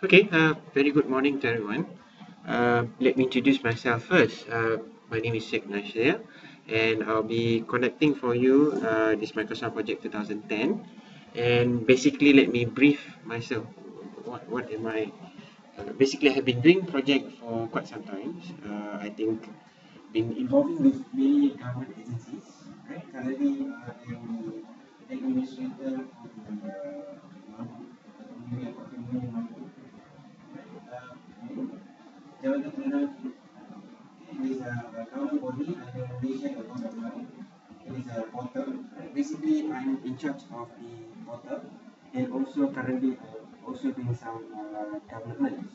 Okay, very good morning to everyone. Let me introduce myself first. My name is Sheikh Nasir, and I'll be conducting for you this Microsoft Project 2010. And basically, let me brief myself. What am I? Basically, I have been doing project for quite some time. I think been involving with many government agencies. Right? Currently, I'm the administrator of the Mampu. Jabatan Perdana it is a government body under Malaysia government. It is a portal. Basically, I'm in charge of the portal, and also currently I'm also doing some development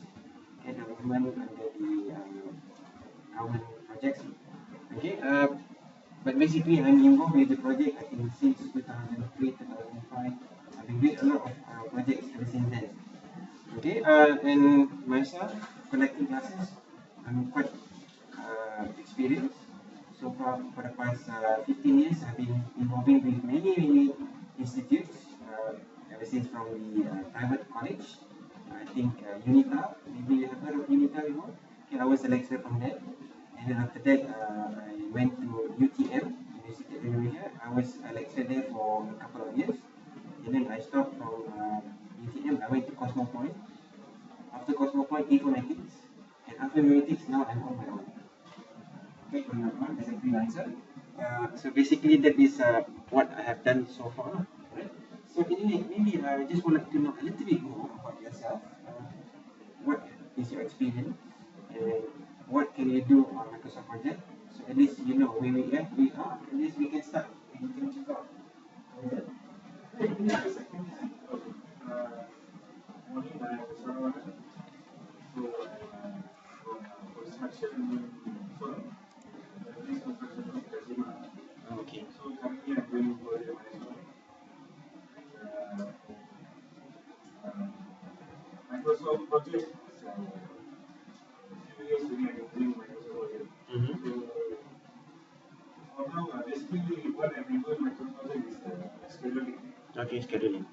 and development under the government projects. Okay. But basically, I'm involved with the project. I think since 2003, 2005. I've been doing a lot of projects ever since then. Okay, and myself, collecting classes, I'm quite experienced. So far, for the past 15 years, I've been involving with many institutes, ever since from the private college. I think UNITA, maybe you have heard of UNITA before? Okay, I was a lecturer from there. And then after that, I went to UTM, University of Indonesia. I was a lecturer there for a couple of years. And then I stopped from UTM, I went to Cosmo Point. After Cosmo Point, informatics. And after informatics, now I'm on my own. Okay, on my own as a freelancer. So basically, that is what I have done so far. Right? So anyway, maybe I just would like to know a little bit more about yourself. What is your experience? And what can you do on Microsoft Project? So at least you know where we are. At least we can start and we can check out. Okay. Mm-hmm. Okay, scheduling.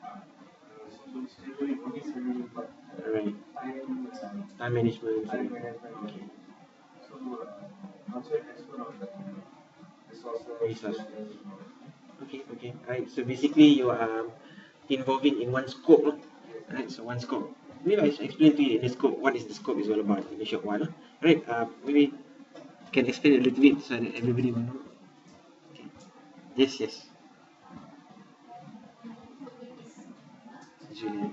Alright. Time management. Okay. Resource. Okay. Right. So basically, you are involving in one scope, right? So one scope. Maybe I should explain to you the scope. What is the scope is all about in a short while, right? Maybe can explain a little bit so that everybody will know. Okay. Yes. Julia.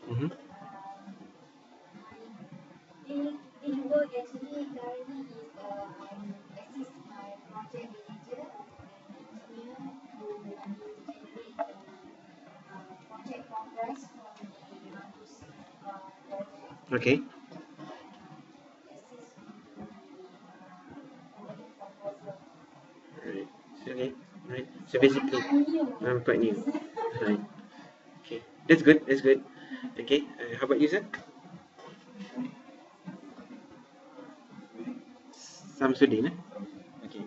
Mm-hmm. Okay. Right. Okay. Right. So basically, I'm quite new. Right. Okay. That's good. Okay. How about you, sir? Samsudin, eh? Okay.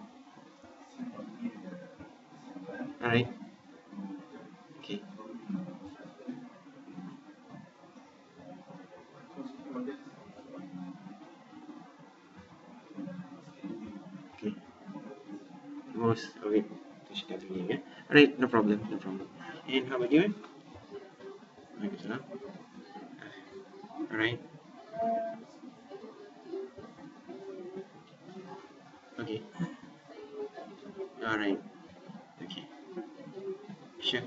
All right. Okay. Okay. Most of it to scheduling, eh? All right. No problem. And how about you, eh? Microsoft. All right. Okay. All right. Okay. Sure.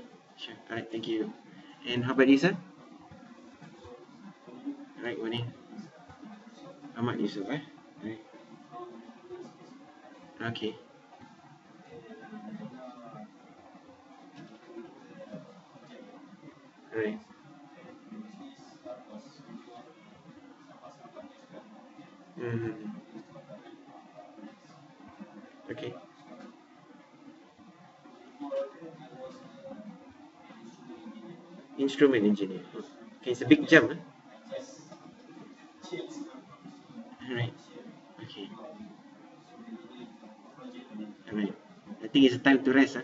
All right. Thank you. And how about you, sir? All right. Morning. Ahmad Yusuf, eh? All right. Okay. All right. Mm-hmm. Okay. Instrument engineer. Okay. It's a big jump, eh? All right. Okay. All right. think it's time to rest.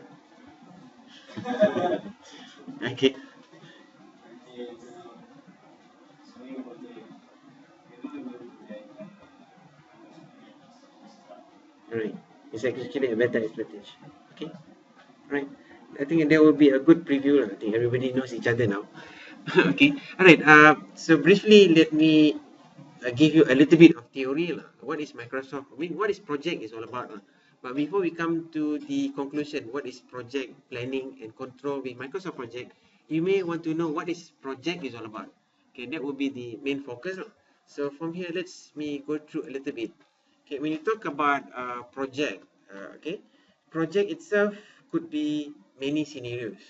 Okay. Right. It's actually a better advantage. Okay. Right. I think there will be a good preview. I think everybody knows each other now. Okay. All right. So briefly, let me give you a little bit of theory. What is Microsoft? I mean, what is project is all about. But before we come to the conclusion, what is project planning and control with Microsoft project, you may want to know what is project is all about. Okay, that will be the main focus. So from here, let's me go through a little bit. Okay, when you talk about project, okay, project itself could be many scenarios,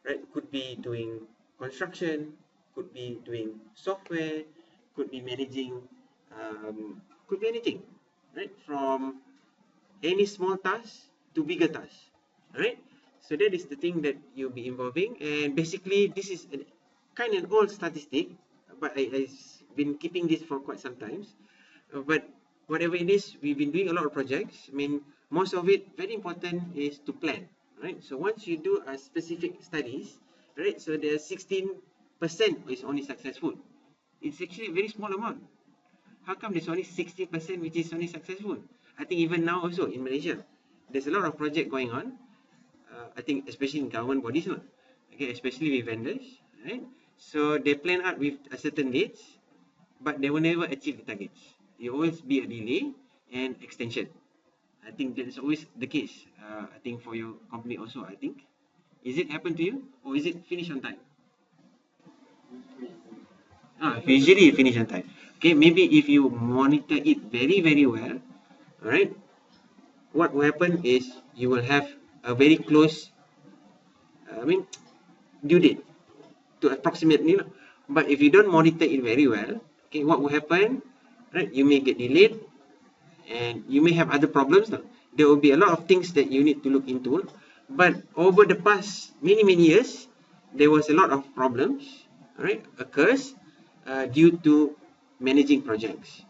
right? Could be doing construction, could be doing software, could be managing, could be anything, right? From any small task to bigger tasks, right? So that is the thing that you'll be involving, and basically this is a kind of old statistic, but I've been keeping this for quite some time. But whatever it is, we've been doing a lot of projects. I mean, most of it, very important, is to plan, right? So once you do a specific studies, right? So the 16% is only successful. It's actually a very small amount. How come there's only 60% which is only successful? I think even now also in Malaysia, there's a lot of project going on. I think especially in government bodies, okay, especially with vendors, right? So they plan out with a certain dates, but they will never achieve the targets. There will always be a delay and extension. I think that is always the case. I think for your company also, I think. Is it happen to you, or is it finish on time? Usually you finish on time. Okay, maybe if you monitor it very, very well, all right, what will happen is you will have a very close, due date to approximately. But if you don't monitor it very well, okay, what will happen? Right, you may get delayed, and you may have other problems. There will be a lot of things that you need to look into. But over the past many years, there was a lot of problems, right, occurs due to managing projects.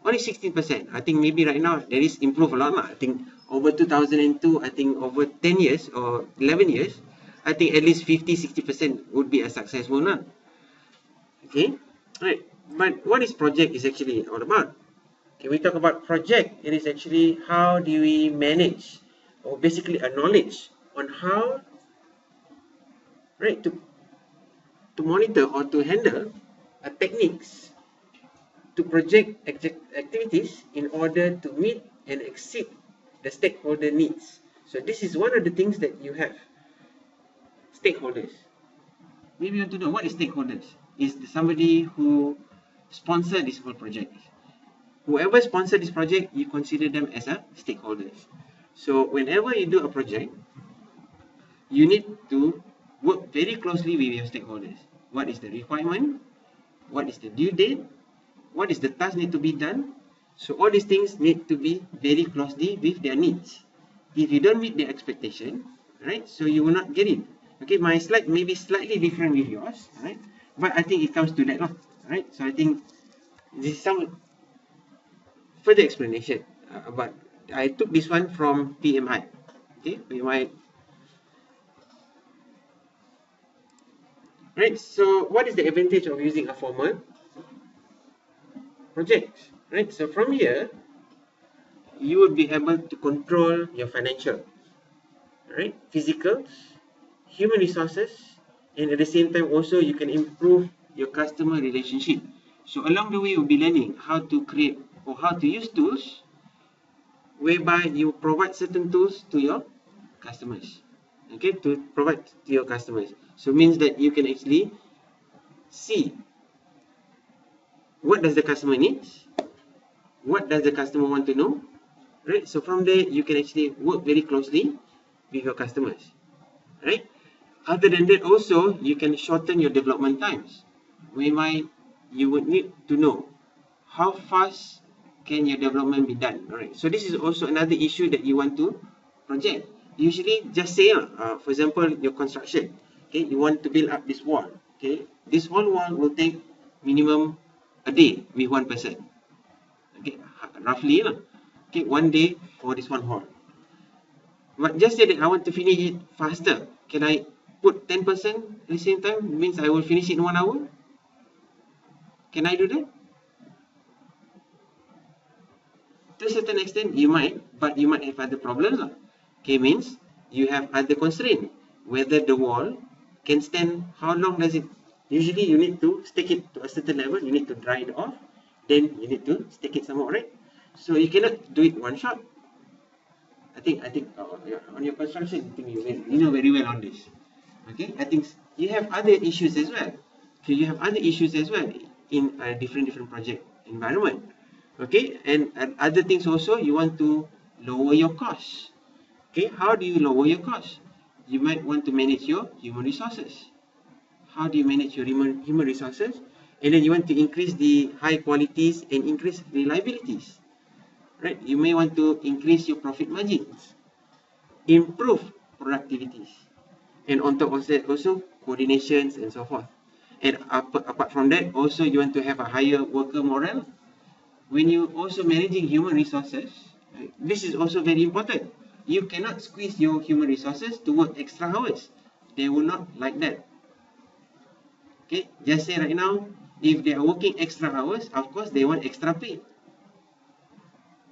Only 16%. I think maybe right now there is improved a lot. I think over 2002, I think over 10 years or 11 years, I think at least 50-60% would be a successful one. Okay, right. But what is project is actually all about? Okay, we talk about project. It is actually how do we manage, or basically a knowledge on how, right, to monitor or to handle techniques to project activities in order to meet and exceed the stakeholder needs. So this is one of the things that you have. Stakeholders. Maybe you want to know what is stakeholders. Is somebody who sponsored this whole project. Whoever sponsored this project, you consider them as a stakeholders. So whenever you do a project, you need to work very closely with your stakeholders. What is the requirement? What is the due date? What is the task need to be done? So all these things need to be very closely with their needs. If you don't meet their expectation, right, so you will not get it. Okay, my slide may be slightly different with yours, right? But I think it comes to that, right? So I think this is some further explanation but I took this one from PMI. Okay, PMI. Right, so what is the advantage of using a formal project? Right, so from here, you will be able to control your financial, right, physical, human resources, and at the same time also you can improve your customer relationship. So along the way, you'll be learning how to create or how to use tools whereby you provide certain tools to your customers. Okay, to provide to your customers. So it means that you can actually see what does the customer needs, what does the customer want to know, right? So from there, you can actually work very closely with your customers, right? Other than that, also, you can shorten your development times. Whereby you would need to know how fast can your development be done, alright? So this is also another issue that you want to project. Usually, just say, for example, your construction, okay, you want to build up this wall, okay? This whole wall will take minimum a day with one person, okay, roughly, okay, 1 day for this one wall. But just say that I want to finish it faster. Can I put 10% at the same time? Means I will finish it in 1 hour? Can I do that? To a certain extent, you might, but you might have other problems. Okay, means you have other constraint. Whether the wall can stand, how long does it? Usually, you need to stick it to a certain level. You need to dry it off. Then you need to stick it some more, right? So you cannot do it one shot. I think on your construction, I think you know very well on this. Okay, I think you have other issues as well. Okay, you have other issues as well in a different project environment. Okay, and other things also, you want to lower your costs. Okay, how do you lower your costs? You might want to manage your human resources. How do you manage your human resources? And then you want to increase the high qualities and increase reliabilities. Right? You may want to increase your profit margins, improve productivities, and on top of that also coordinations and so forth. And apart from that, also you want to have a higher worker morale. When you also managing human resources, right, this is also very important. You cannot squeeze your human resources to work extra hours. They will not like that. Okay, just say right now, if they are working extra hours, of course they want extra pay.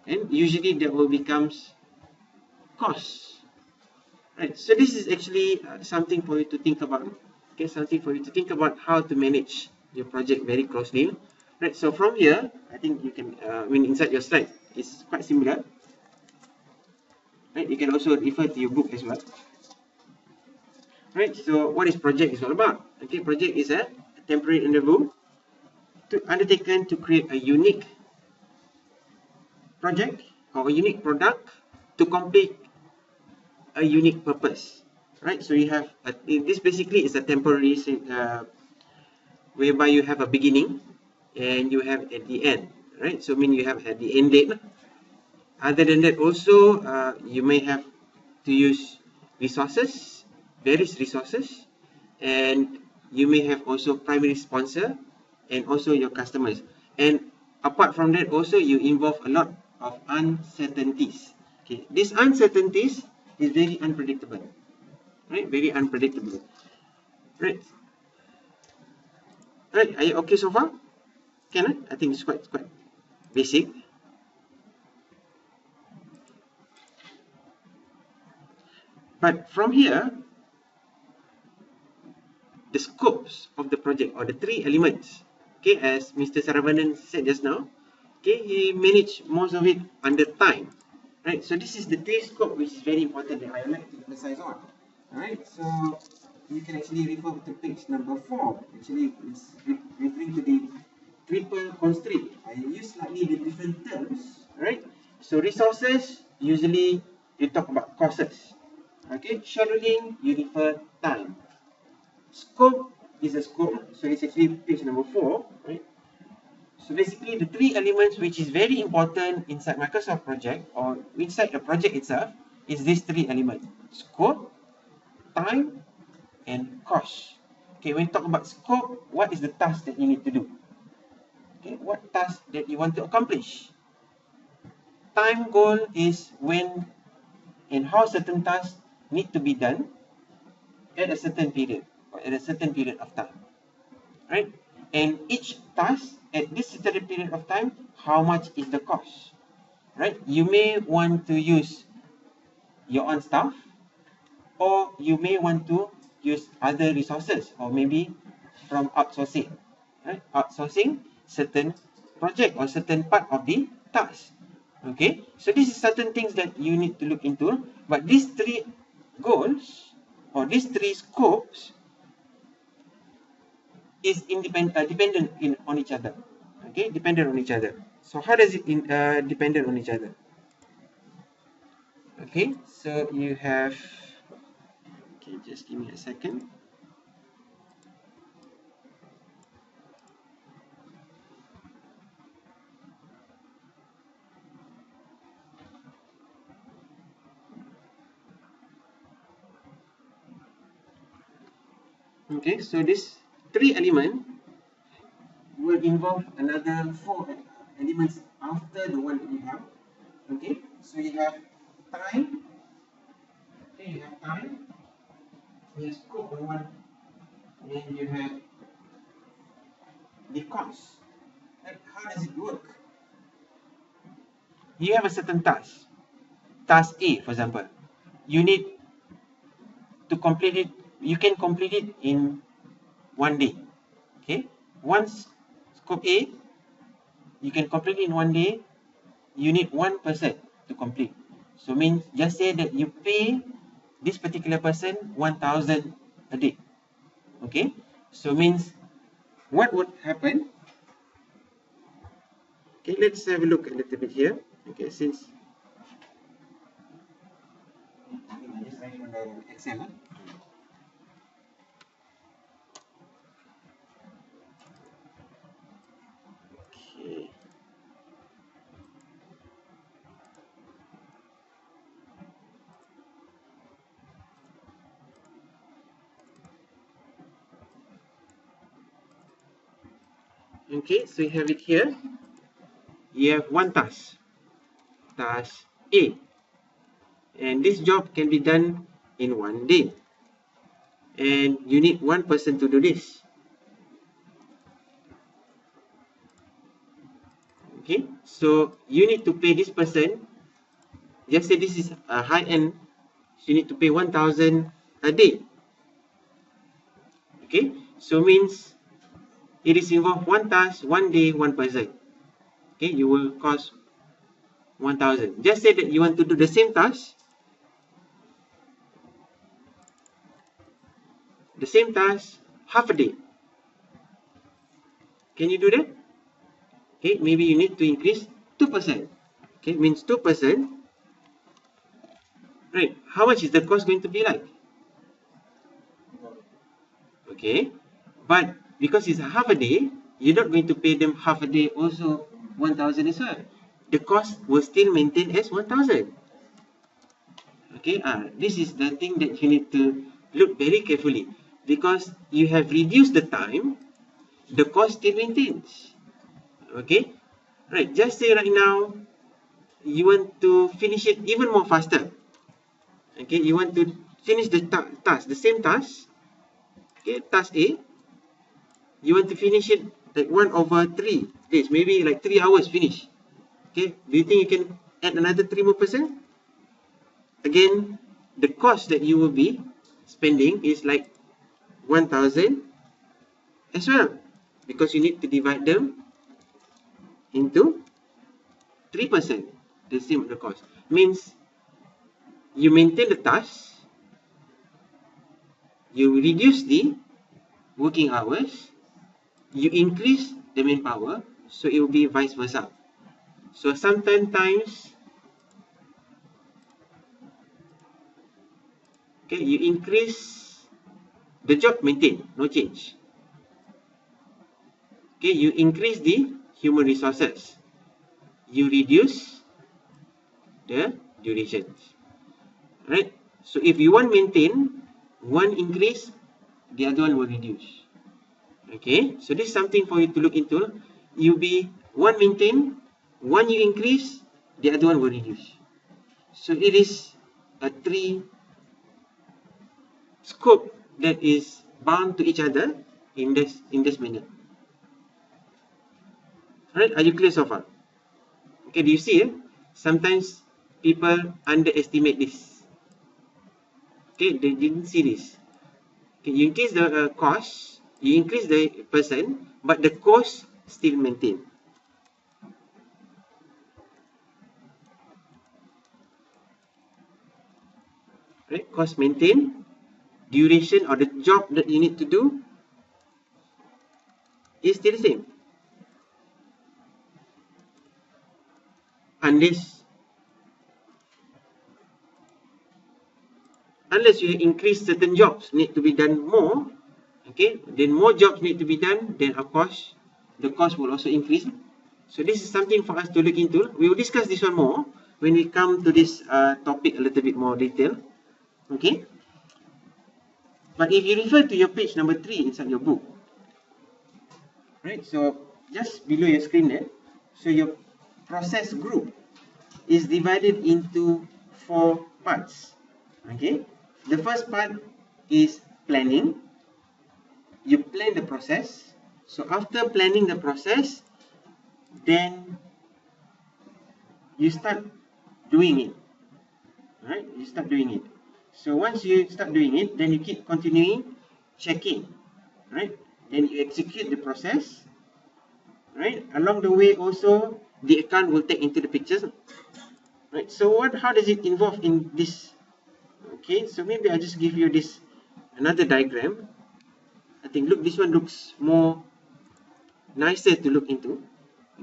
And usually that will becomes costs. Right, so this is actually something for you to think about. Okay, something for you to think about how to manage your project very closely. Right, so from here, I think you can, inside your slide, it's quite similar. Right, you can also refer to your book as well. Right, so what is project is all about? Okay, project is a temporary endeavor undertaken to create a unique project or a unique product to complete a unique purpose. Right, so you have this basically is a temporary whereby you have a beginning and you have at the end, right? So mean you have at the end date. Other than that, also you may have to use resources, various resources, and you may have also primary sponsor and also your customers. And apart from that, also you involve a lot of uncertainties. Okay, these uncertainties is very unpredictable, right? Very unpredictable, right? Right? Are you okay so far? Can I think it's quite basic. But from here, the scopes of the project or the three elements, okay, as Mr. Saravanan said just now, okay, he managed most of it under time, right? So this is the three scope which is very important that I would like to emphasize on. Alright, so you can actually refer to page number 4. Actually, it's referring to the triple constraint. I use slightly the different terms, right? So resources, usually you talk about costs. Okay, scheduling, you refer time. Scope is a scope, so it's actually page number 4, right? So basically the three elements which is very important inside Microsoft project or inside the project itself is these three elements: scope, time, and cost. Okay, when you talk about scope, what is the task that you need to do? Okay, what task that you want to accomplish? Time goal is when and how certain tasks need to be done at a certain period or at a certain period of time, right? And each task at this certain period of time, how much is the cost, right? You may want to use your own staff, or you may want to use other resources, or maybe from outsourcing, right? Outsourcing certain project or certain part of the task. Okay, so this is certain things that you need to look into, but these three goals or these three scopes is dependent on each other. Okay, dependent on each other. So how does it dependent on each other? Okay, so you have, okay, just give me a second. Okay, so this three element will involve another 4 elements after the one that we have. Okay, so you have time, have time, you have scope on one, and you have the cost. Like, how does it work? You have a certain task. Task A, for example. You need to complete it. You can complete it in 1 day. Okay. Once scope A, you can complete it in 1 day. You need one person to complete. So means just say that you pay this particular person 1,000 a day. Okay. So means what would happen? Okay, let's have a look a little bit here. Okay, since I just write on the Excel. Huh? okay. Okay, so you have it here. You have one task, task A, and this job can be done in 1 day, and you need one person to do this. Okay, so you need to pay this person. Just say this is a high end, so you need to pay 1,000 a day. Okay, so means it is involved one task, 1 day, one person. Okay, you will cost 1,000. Just say that you want to do the same task, half a day. Can you do that? Okay, maybe you need to increase 2%. Okay, means 2%. Right, how much is the cost going to be like? Okay, but because it's a half a day, you're not going to pay them half a day also 1,000 as well. The cost will still maintain as 1,000. Okay, this is the thing that you need to look very carefully, because you have reduced the time, the cost still maintains. Okay, right, just say right now you want to finish it even more faster. Okay, you want to finish the task, the same task. Okay, task A, you want to finish it like 1/3 days, maybe like 3 hours finish. Okay, do you think you can add another 3 more percent? Again, the cost that you will be spending is like 1,000 as well, because you need to divide them into 3%, the same the cost. Means you maintain the task, you reduce the working hours, you increase the manpower, so it will be vice versa. So sometimes, okay, you increase the job, maintain, no change. Okay, you increase the human resources, you reduce the durations. Right? So if you want maintain, one increase, the other one will reduce. Okay, so this is something for you to look into. You be one maintain, one you increase, the other one will reduce. So it is a 3 scope that is bound to each other in this manner. Alright, are you clear so far? Okay, do you see? Sometimes people underestimate this. Okay, they didn't see this. Okay, you increase the cost, you increase the person, but the cost still maintained. Right, cost maintained, duration or the job that you need to do is still the same. Unless you increase certain jobs need to be done more, okay, then more jobs need to be done, then of course the cost will also increase. So this is something for us to look into. We will discuss this one more when we come to this topic a little bit more detail. Okay, but if you refer to your page number 3 inside your book, right, so just below your screen there, so your process group is divided into 4 parts. Okay, the first part is planning. You plan the process. So after planning the process, then you start doing it. Right? You start doing it. So once you start doing it, then you keep continuing checking. Right? Then you execute the process. Right? Along the way also, the account will take into the pictures. Right? So how does it involve in this? Okay, so maybe I'll just give you this another diagram. I think this one looks more nicer to look into.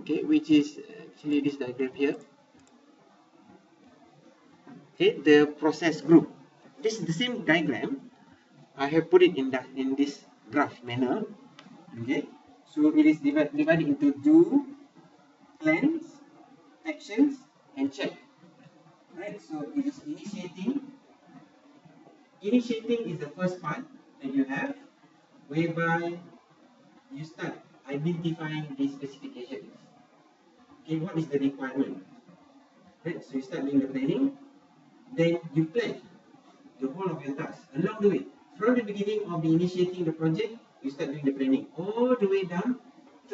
Okay, which is actually this diagram here. Okay, the process group. This is the same diagram. I have put it in this graph manner. Okay, so it is divided into do, plans, actions, and check. Right, so it is initiating. Initiating is the first part that you have, whereby you start identifying the specifications. Okay, what is the requirement? Right, so you start doing the planning, then you plan the whole of your tasks along the way. From the beginning of the initiating the project, you start doing the planning all the way down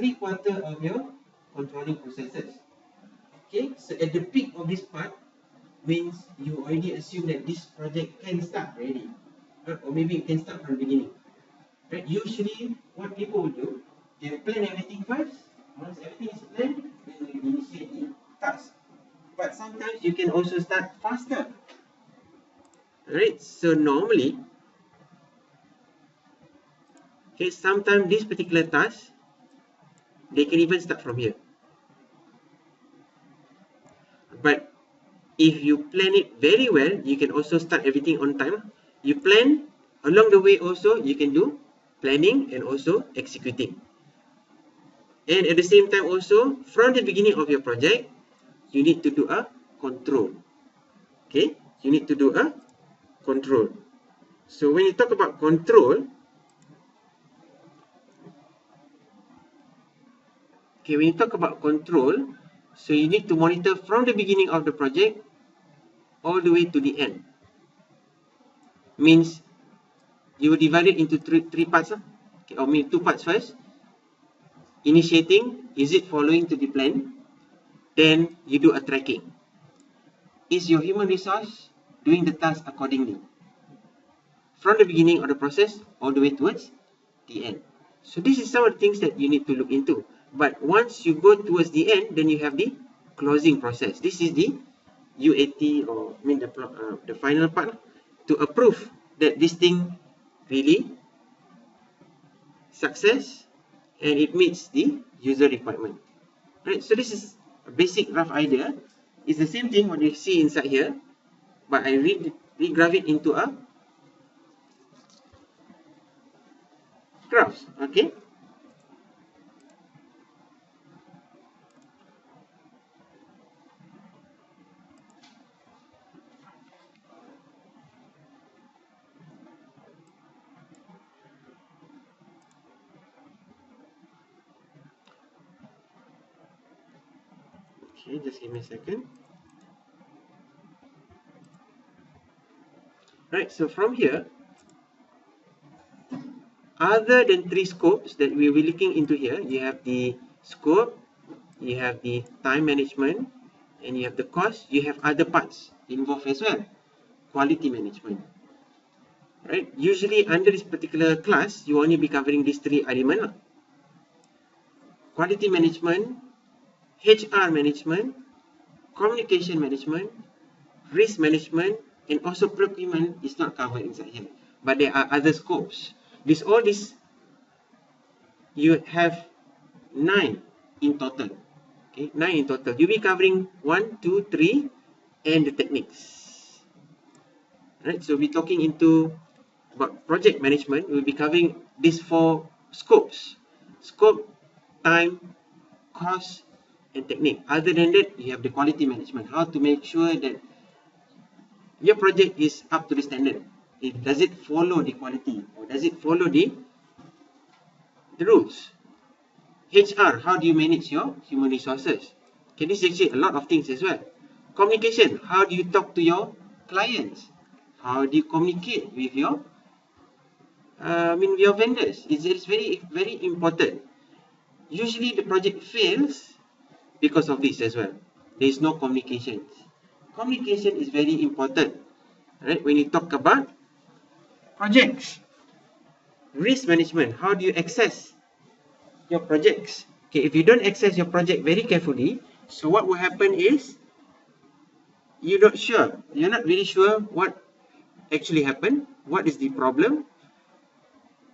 3/4 of your controlling processes. Okay, so at the peak of this part means you already assume that this project can start already, or maybe you can start from the beginning. Right? Usually, what people will do, they plan everything first. Once everything is planned, then you initiate the task. But sometimes you can also start faster. Right? So normally, okay, sometimes this particular task, they can even start from here. But if you plan it very well, you can also start everything on time. You plan, along the way also, you can do planning and also executing. And at the same time also, from the beginning of your project, you need to do a control. Okay, you need to do a control. So when you talk about control, okay, when you talk about control, so you need to monitor from the beginning of the project all the way to the end. Means you will divide it into three parts. Okay, or maybe two parts first. Initiating, is it following to the plan? Then you do a tracking. Is your human resource doing the task accordingly? From the beginning of the process all the way towards the end. So this is some of the things that you need to look into. But once you go towards the end, then you have the closing process. This is the UAT, or I mean the final part, to approve that this thing really success and it meets the user requirement. Right? So this is a basic rough idea. It's the same thing what you see inside here, but I regraph it into a graphs. Okay. Okay, just give me a second. Right, so from here, other than three scopes that we will be looking into here, you have the scope, you have the time management, and you have the cost. You have other parts involved as well. Quality management. Right, usually under this particular class, you only be covering these three elements. Quality management, HR management, communication management, risk management, and also procurement is not covered inside here. But there are other scopes. All this, you have 9 in total. Okay, 9 in total. You'll be covering 1, 2, 3, and the techniques. Right, so we're talking into about project management. We'll be covering these 4 scopes: scope, time, cost, and technique. Other than that, you have the quality management. How to make sure that your project is up to the standard. Does it follow the quality, or does it follow the rules? HR, how do you manage your human resources? Okay, this is actually a lot of things as well. Communication, how do you talk to your clients? How do you communicate with your your vendors? It's very, very important. Usually the project fails because of this as well. There is no communication. Communication is very important, right? When you talk about projects, risk management, how do you access your projects? Okay, if you don't access your project very carefully, so what will happen is you're not really sure what actually happened, what is the problem,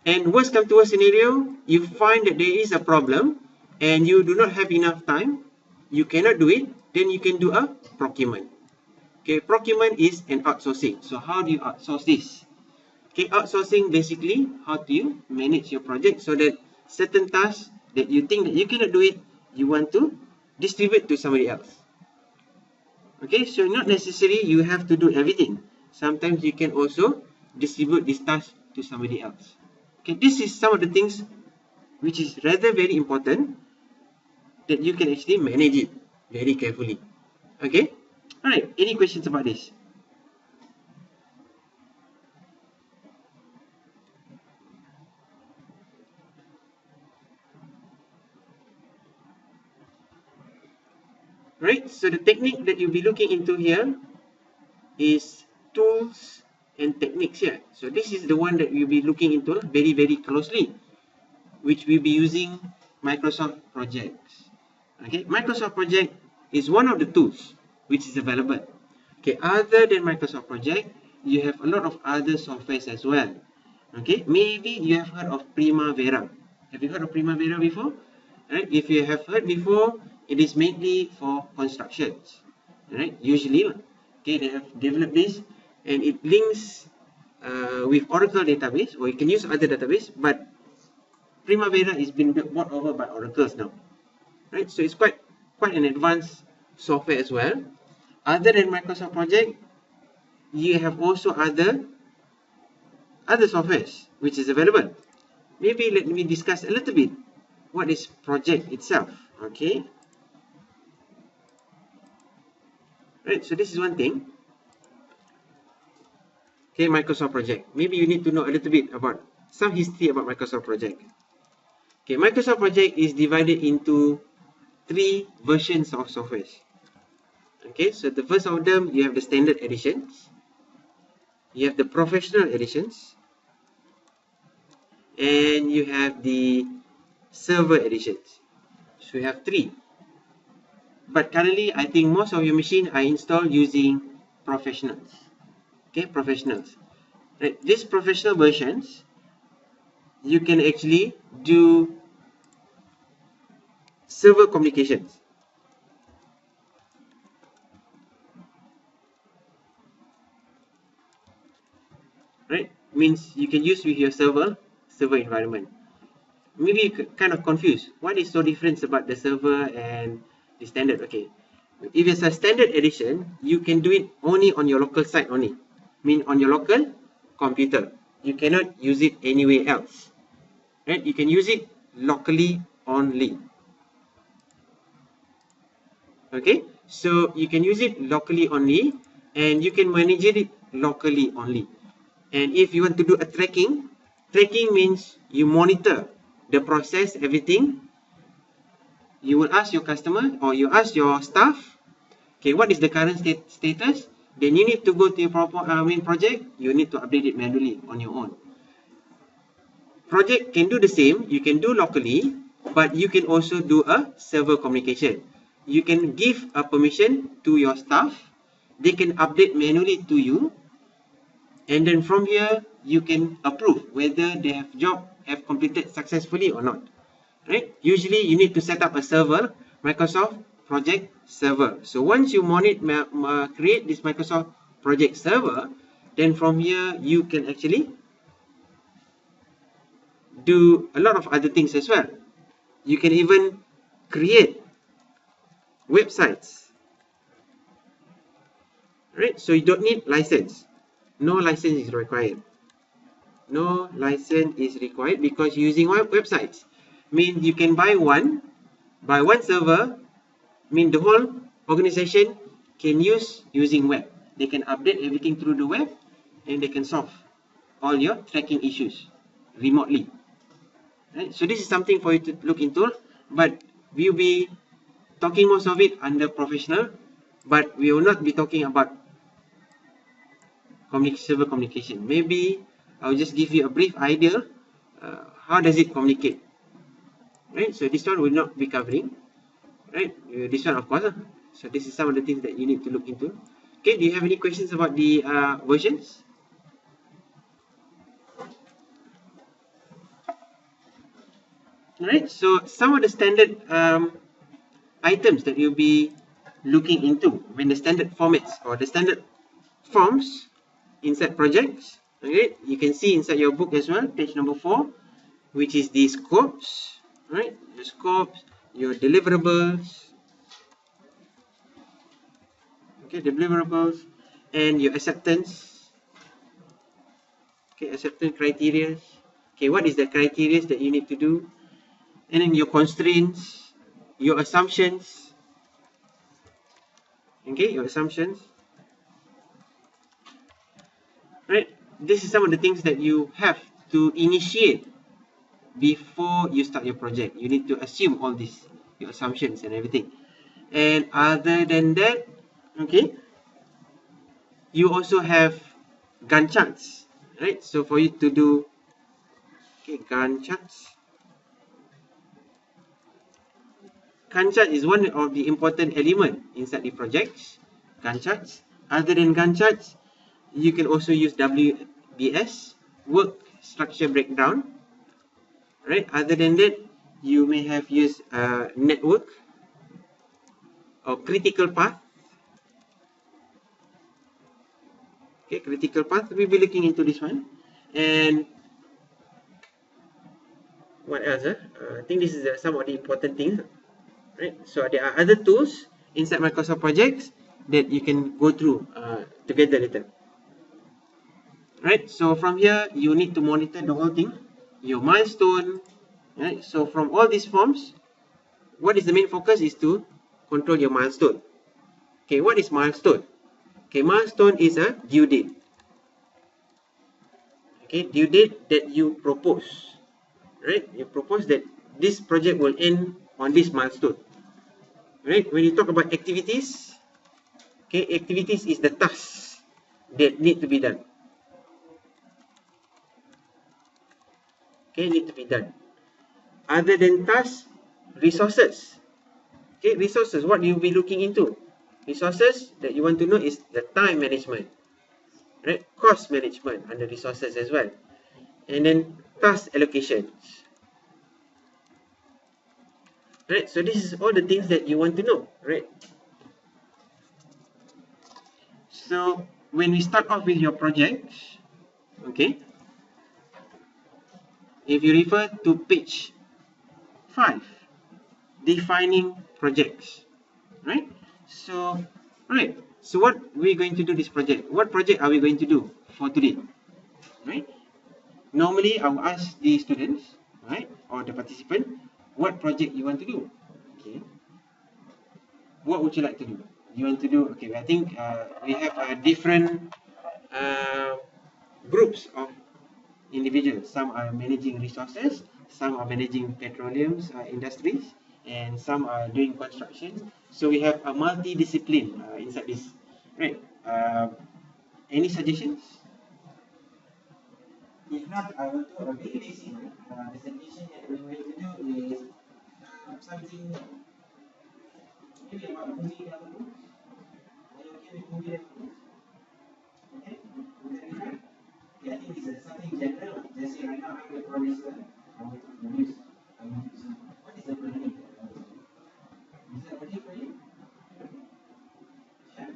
and worst come to worst scenario, you find that there is a problem and you do not have enough time, you cannot do it, then you can do a procurement. Okay, procurement is an outsourcing. So how do you outsource this? Okay, outsourcing basically, how do you manage your project so that certain tasks that you think that you cannot do it, you want to distribute to somebody else. Okay, so not necessarily you have to do everything. Sometimes you can also distribute this task to somebody else. Okay, this is some of the things which is rather very important that you can actually manage it very carefully. Okay, alright, any questions about this? Right, so the technique that you'll be looking into here is tools and techniques here. So this is the one that you'll be looking into very, very closely, which we'll be using Microsoft Projects. Okay, Microsoft Project is one of the tools which is available. Okay, other than Microsoft Project, you have a lot of other softwares as well. Okay, maybe you have heard of Primavera. Have you heard of Primavera before? Right, if you have heard before, it is mainly for constructions. Right, usually, okay, they have developed this and it links with Oracle database, or you can use other database, but Primavera is being bought over by Oracles now. Right, so it's quite an advanced software as well. Other than Microsoft Project, you have also other softwares which is available. Maybe let me discuss a little bit what is project itself. Okay, right, so this is one thing. Okay, Microsoft Project. Maybe you need to know a little bit about some history about Microsoft Project. Okay, Microsoft Project is divided into 3 versions of softwares. Okay, so the first of them, you have the standard editions, you have the professional editions, and you have the server editions. So you have 3. But currently, I think most of your machine are installed using professionals. Okay, professionals. Right, these professional versions, you can actually do server communications. Right, means you can use with your server environment. Maybe you're kind of confused. What is so different about the server and the standard? Okay, if it's a standard edition, you can do it only on your local site only. Mean on your local computer. You cannot use it anywhere else. Right, you can use it locally only. Okay, so you can use it locally only and you can manage it locally only. And if you want to do a tracking means you monitor the process, everything. You will ask your customer or you ask your staff, okay, what is the current status? Then you need to go to your main project, you need to update it manually on your own. Project can do the same, you can do locally, but you can also do a server communication. You can give a permission to your staff, they can update manually to you, and then from here, you can approve whether they have completed successfully or not. Right? Usually, you need to set up a server, Microsoft Project Server. So once you create this Microsoft Project Server, then from here, you can actually do a lot of other things as well. You can even create websites. Right? So you don't need license. No license is required. No license is required because using websites. Means you can buy one server, mean the whole organization can use using web. They can update everything through the web and they can solve all your tracking issues remotely. Right? So this is something for you to look into, but we'll be talking most of it under professional, but we will not be talking about server communication. Maybe I'll just give you a brief idea, how does it communicate, right? So this one will not be covering, right? This one of course. So this is some of the things that you need to look into. Okay, do you have any questions about the versions? Alright, so some of the standard items that you'll be looking into when the standard formats or the standard forms inside projects. Okay, you can see inside your book as well, page number 4, which is the scopes, right? Your scopes, your deliverables, okay, deliverables, and your acceptance. Okay, acceptance criteria. Okay, what is the criteria that you need to do? And then your constraints, your assumptions. Okay, your assumptions. Right, this is some of the things that you have to initiate before you start your project. You need to assume all this, your assumptions and everything. And other than that, okay, you also have Gantt charts, right? So for you to do, okay, Gantt charts. Gantt chart is one of the important element inside the projects. Gantt charts. Other than Gantt charts, you can also use WBS, work structure breakdown, right? Other than that, you may have used network or critical path. Okay, critical path, we'll be looking into this one. And what else? I think this is some of the important things, right? So there are other tools inside Microsoft projects that you can go through together later. Right, so from here you need to monitor the whole thing, your milestone, right? So from all these forms, what is the main focus is to control your milestone. Okay, what is milestone? Okay, milestone is a due date. Okay, due date that you propose, right? You propose that this project will end on this milestone, right? When you talk about activities, okay, activities is the tasks that need to be done. Okay, need to be done. Other than tasks, resources. Okay, resources, what you'll be looking into. Resources that you want to know is the time management, right? Cost management under resources as well. And then task allocations. Right, so this is all the things that you want to know, right? So when we start off with your project, okay, if you refer to page 5, defining projects, right? So, right, so what we're going to do this project, what project are we going to do for today, right? Normally, I will ask the students, right, or the participant, what project you want to do, okay? What would you like to do? You want to do, okay, I think we have different groups of individuals. Some are managing resources, some are managing petroleum industries, and some are doing construction. So we have a multi-discipline inside this, right? Any suggestions? If not, I will do a very basic presentation that we're going to do is something maybe about movie development. Are you okay with movie development? Okay, would that be fine? Yeah, I think it's something general. Just say right now I'm a producer. I want to produce a movie. So what is the project that I want to do? Is that okay for you? Yeah.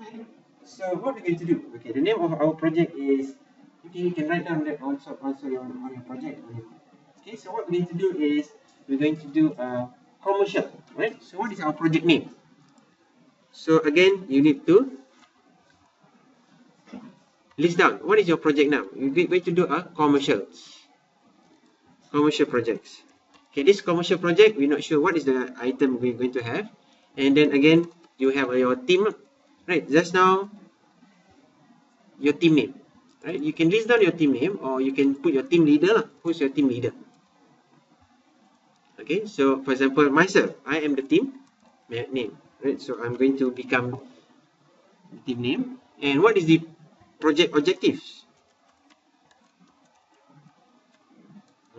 Right. So what we're going to do? Okay, the name of our project is. You can write down that also on your project. Okay, so what we need to do is we're going to do a commercial, right? So what is our project name? So again, you need to list down what is your project now. We're going to do a commercial projects. Okay, this commercial project, we're not sure what is the item we're going to have, and then again, you have your team, right? Just now, your team name. right? You can list down your team name, or you can put your team leader. Who's your team leader? Okay, so for example, myself, I am the team name, right? So I'm going to become the team name. And what is the project objectives?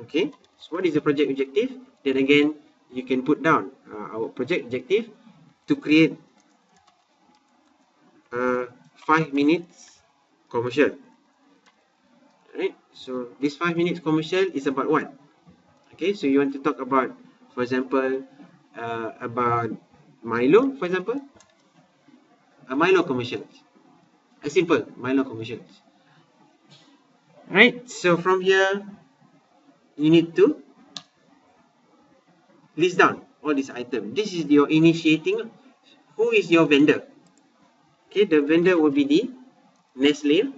Okay, so what is the project objective? Then again, you can put down our project objective to create 5 minutes commercial. Right, so this 5 minutes commercial is about what? Okay, so you want to talk about, for example, about Milo, for example, a Milo commercial, a simple Milo commercial. Right, so from here, you need to list down all these items. This is your initiating. Who is your vendor? Okay, the vendor will be the Nestle.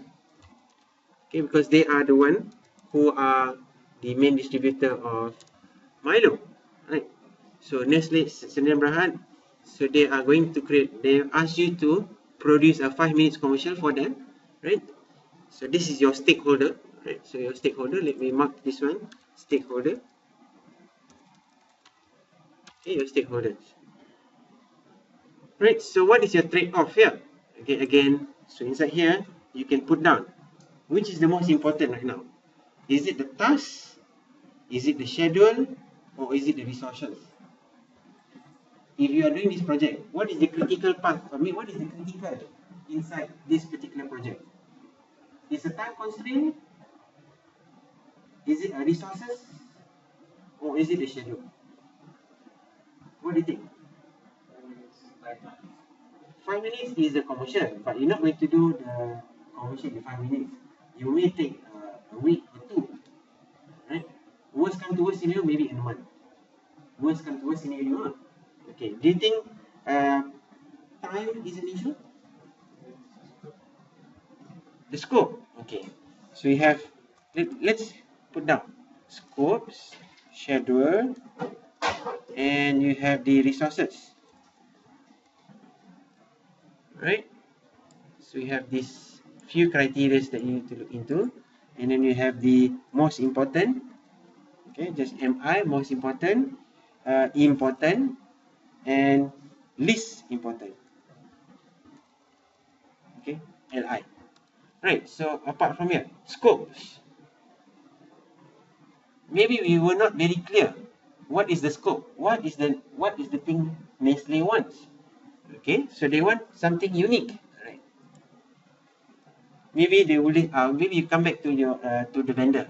Okay, because they are the one who are the main distributor of Milo, right? So Nestle, Sdn Bhd, so they are going to create, they ask you to produce a 5 minutes commercial for them, right? So this is your stakeholder, right? So your stakeholder, let me mark this one, stakeholder. Okay, your stakeholders. Right, so what is your trade-off here? Okay, again, so inside here, you can put down, which is the most important right now? Is it the task? Is it the schedule? Or is it the resources? If you are doing this project, what is the critical part? I mean, what is the critical inside this particular project? Is it time constraint? Is it a resources? Or is it the schedule? What do you think? 5 minutes is the commercial, but you're not going to do the commercial in 5 minutes. You may take a week or two, right? Worst come to worst scenario, maybe in a month. Worst come to worst scenario. Okay, do you think time is an issue? The scope. Okay, so we have, let's put down scopes, schedule, and you have the resources, right? So you have these few criteria that you need to look into, and then you have the most important. Okay, just MI, most important, important, and least important. Okay, LI. Right, so apart from here, scopes. Maybe we were not very clear. What is the scope? What is the thing Nestle wants? Okay, so they want something unique. Right. Maybe they will. Maybe you come back to your to the vendor.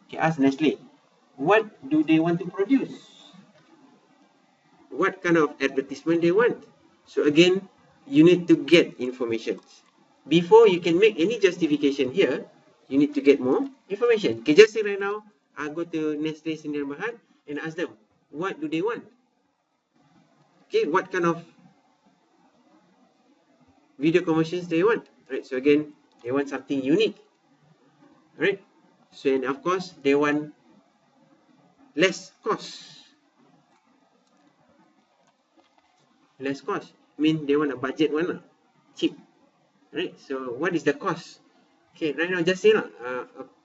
Okay, ask Nestle, what do they want to produce? What kind of advertisement they want? So again, you need to get information. Before you can make any justification here, you need to get more information. Okay, just say right now, I'll go to Nestle Sdn Bhd and ask them, what do they want? Okay, what kind of video commercials they want? Right, so again, they want something unique. Right, so and of course, they want less cost. Less cost, mean they want a budget one, cheap. Right, so what is the cost? Okay, right now, just say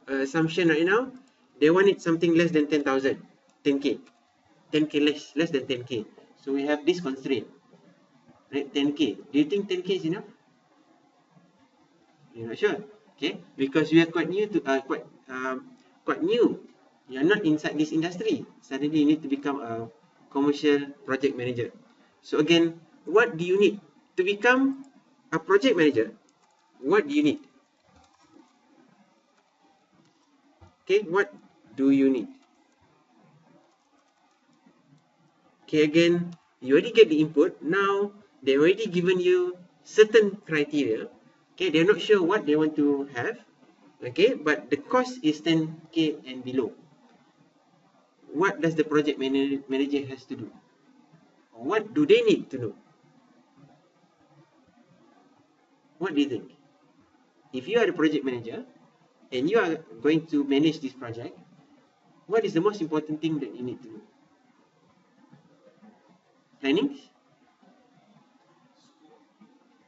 assumption right now, they want it something less than 10,000, 10k, 10k less than 10k. So we have this constraint, right? 10k. Do you think 10k is enough? You're not sure, okay? Because you are quite new to quite new. You are not inside this industry. Suddenly, you need to become a commercial project manager. So again, what do you need to become a project manager? What do you need? Okay, what do you need? Okay, again, you already get the input. Now, they already given you certain criteria. Okay, they're not sure what they want to have. Okay, but the cost is 10k and below. What does the project manager has to do? What do they need to know? What do you think? If you are the project manager and you are going to manage this project, what is the most important thing that you need to know? Planning?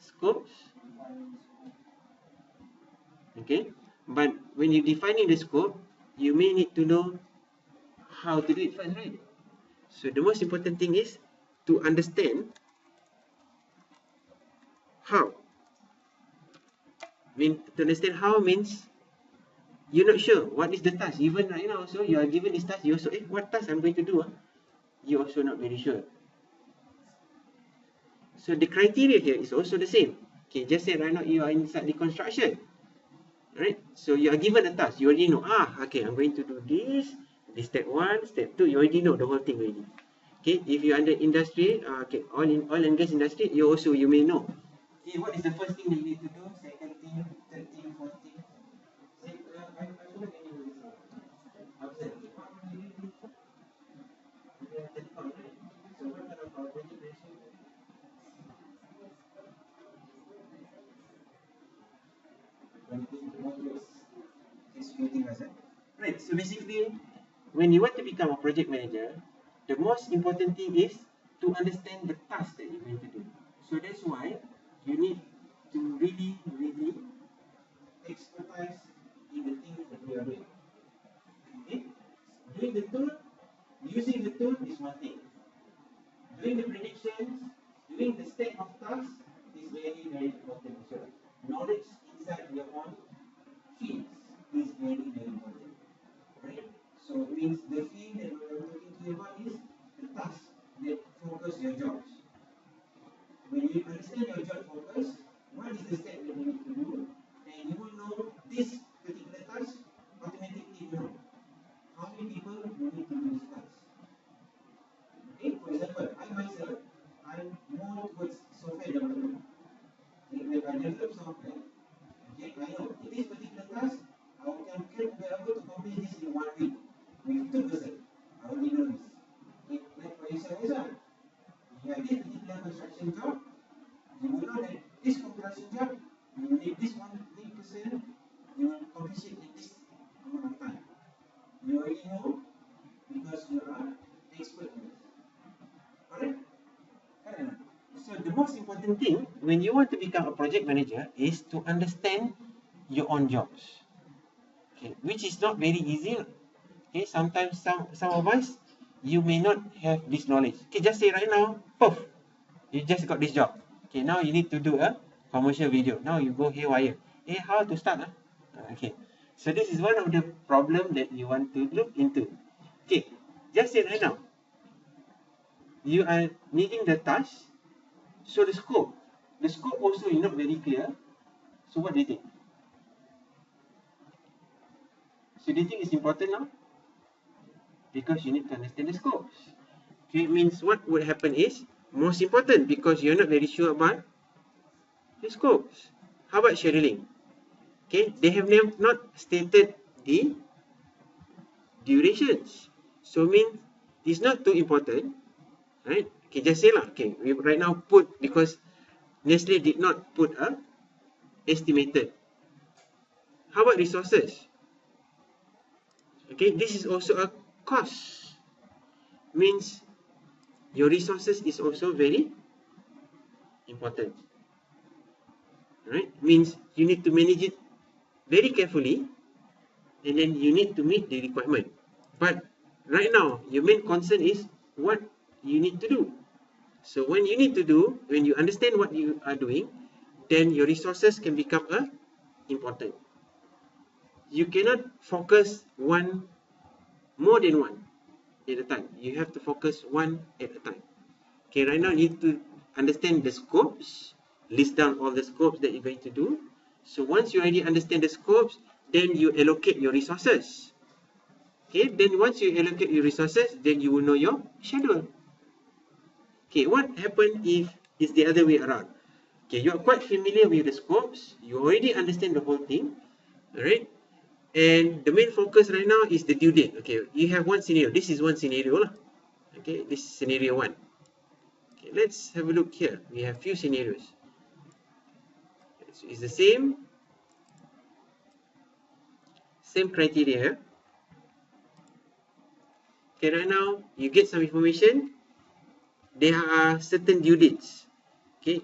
Scopes? Okay. But when you're defining the scope, you may need to know how to do it first, right? So the most important thing is to understand how. To understand how means you're not sure what is the task. Even right now, also you are given this task, you also, what task I'm going to do? You're also not very sure. So the criteria here is also the same. Okay, just say right now you are inside the construction. Right? So you are given a task. You already know, okay, I'm going to do this step 1, step 2, you already know the whole thing already. Okay, if you're under industry, okay, oil and gas industry, you may know. Okay, what is the first thing that you need to do? Second thing, third thing, fourth thing. I feel like I need to do this. Observe. So what kind of project management? Right, so basically, when you want to become a project manager, the most important thing is to understand the task that you're going to do. So that's why you need to really expertise in the things that you are doing. Okay? Doing the tool, using the tool is one thing. Doing the predictions, doing the state of tasks is very important. So knowledge inside your own fields is very important. Right? So it means the field that we are talking to you about is the task that focus your jobs. When you understand your job focus, what is the step that you need to do, and you will know this particular task automatically. You know how many people you need to do this task. Okay, for example, I myself, I'm more towards software development. When I develop software, okay, I know in this particular task, I can be able to complete this in 1 week with 2 person. I already know this. Okay, like for yourself as well. You have this particular construction job, you will know that this construction job, you will need this 1 person, you will complete it in this amount of time. You already know because you are expert in this. Alright? So the most important thing when you want to become a project manager is to understand your own jobs. Okay, which is not very easy. Okay, sometimes some of us, you may not have this knowledge. Okay, just say right now, poof, you just got this job. Okay, now you need to do a commercial video. Now you go haywire. How to start? Okay, so this is one of the problem that you want to look into. Okay, just say right now, you are needing the task. So the scope also is not very clear. So what do you think? So do you think it's important now? Because you need to understand the scopes. Okay, it means what would happen is most important because you're not very sure about the scopes. How about scheduling? Okay, they have not stated the durations. So means it's not too important, right? Okay, just say lah. Okay, we right now put because Nestle did not put a estimated. How about resources? Okay, this is also a cost. Means your resources is also very important. Right? Means you need to manage it very carefully and then you need to meet the requirement. But right now, your main concern is what you need to do. So when you need to do, when you understand what you are doing, then your resources can become important. You cannot focus more than one at a time. You have to focus one at a time. Okay, right now you need to understand the scopes, list down all the scopes that you're going to do. So once you already understand the scopes, then you allocate your resources. Okay, then once you allocate your resources, then you will know your schedule. Okay, what happens if it's the other way around? Okay, you are quite familiar with the scopes, you already understand the whole thing, alright? And the main focus right now is the due date. Okay, you have one scenario. This is one scenario. Okay, this is scenario 1. Okay, let's have a look here. We have few scenarios. It's the same criteria. Okay, right now you get some information. There are certain due dates. Okay,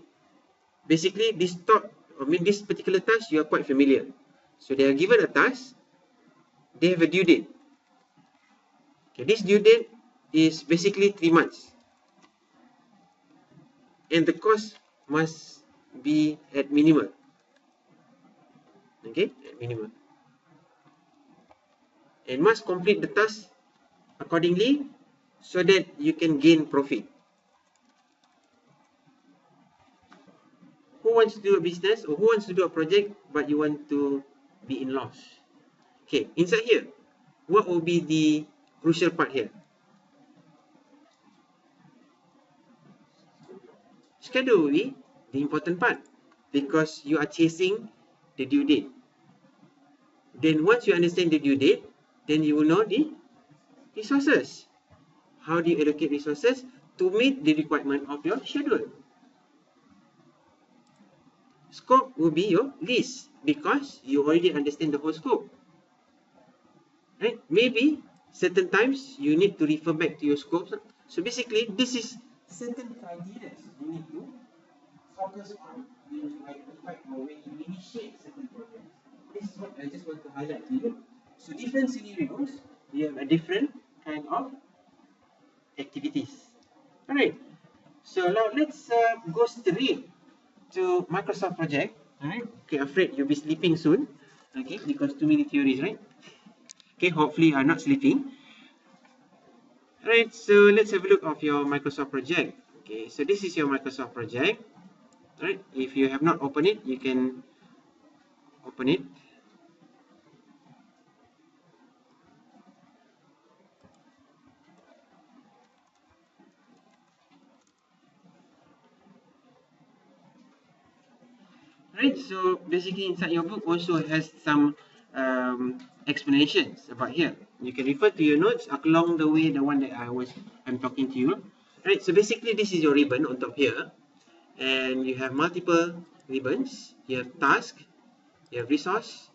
basically this particular task you are quite familiar. So they are given a task, they have a due date. Okay, this due date is basically 3 months. And the cost must be at minimal. Okay, at minimal. And must complete the task accordingly so that you can gain profit. Who wants to do a business or who wants to do a project but you want to be in loss? Okay, inside here, what will be the crucial part here? Schedule will be the important part because you are chasing the due date. Then once you understand the due date, then you will know the resources. How do you allocate resources to meet the requirement of your schedule? Scope will be your list because you already understand the whole scope. Right? Maybe certain times you need to refer back to your scopes. So basically, this is certain criteria you need to focus on when you identify or when you initiate certain projects. This is what I just want to highlight to you. So different scenarios, you have a different kind of activities. Alright, so now let's go straight to Microsoft project. Alright, okay, afraid you'll be sleeping soon. Okay, because too many theories, right? Okay, hopefully you are not sleeping. Alright, so let's have a look of your Microsoft project. Okay, so this is your Microsoft project. Alright, if you have not opened it, you can open it. Right, so basically inside your book also has some explanations about here. You can refer to your notes along the way, the one that I'm talking to you. Right, so basically this is your ribbon on top here, and you have multiple ribbons. You have task, you have resource,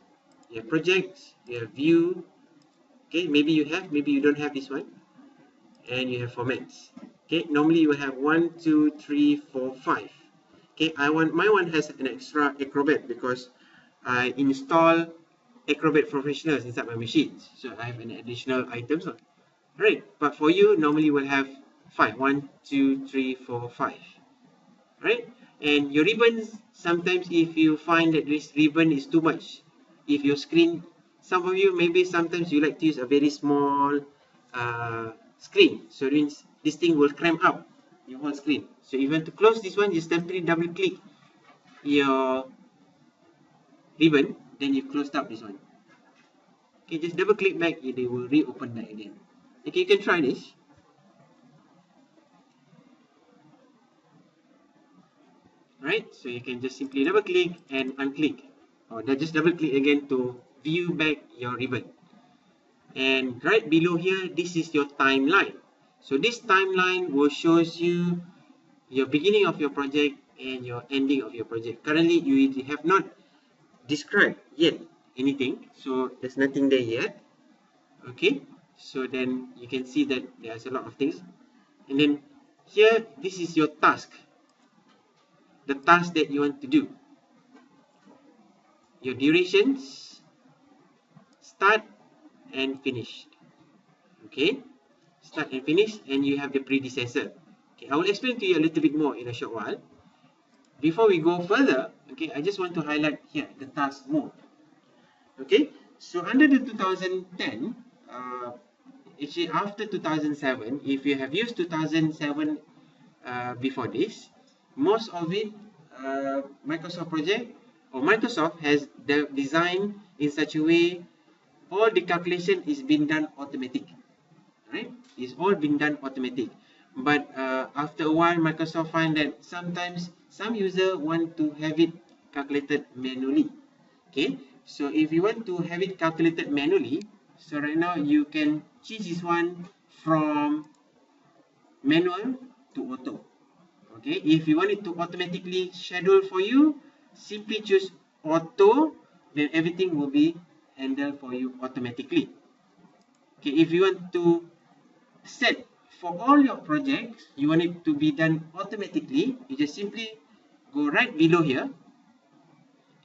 you have projects, you have view. Okay, maybe you have, maybe you don't have this one, and you have formats. Okay, normally you have 1, 2, 3, 4, 5. Okay, my one has an extra Acrobat because I install Acrobat Professionals inside my machines, so I have an additional items. Right, but for you, normally you will have 5. 1, 2, 3, 4, 5. Right, and your ribbons, sometimes if you find that this ribbon is too much, if your screen, some of you maybe sometimes you like to use a very small screen, so it means this thing will cramp up your whole screen. So if you want to close this one, just simply double click your ribbon, then you closed up this one. Okay, just double click back, they will reopen that again. Okay, you can try this. Right, so you can just simply double click and unclick, or just double click again to view back your ribbon. And right below here, this is your timeline. So this timeline will shows you your beginning of your project and your ending of your project. Currently, you have not described yet anything, so there's nothing there yet. Okay, so then you can see that there's a lot of things. And then here, this is your task, the task that you want to do. Your durations, start and finish. Okay, start and finish, and you have the predecessor. Okay, I will explain to you a little bit more in a short while. Before we go further, okay, I just want to highlight here the task mode. Okay, so under the 2010, actually after 2007, if you have used 2007 before this, most of it, Microsoft project or Microsoft has designed in such a way all the calculation is being done automatic. Right? It's all been done automatic. But after a while, Microsoft find that sometimes some user want to have it calculated manually. Okay, so if you want to have it calculated manually, so right now you can change this one from manual to auto. Okay, if you want it to automatically schedule for you, simply choose auto, then everything will be handled for you automatically. Okay, if you want to set for all your projects, you want it to be done automatically, you just simply go right below here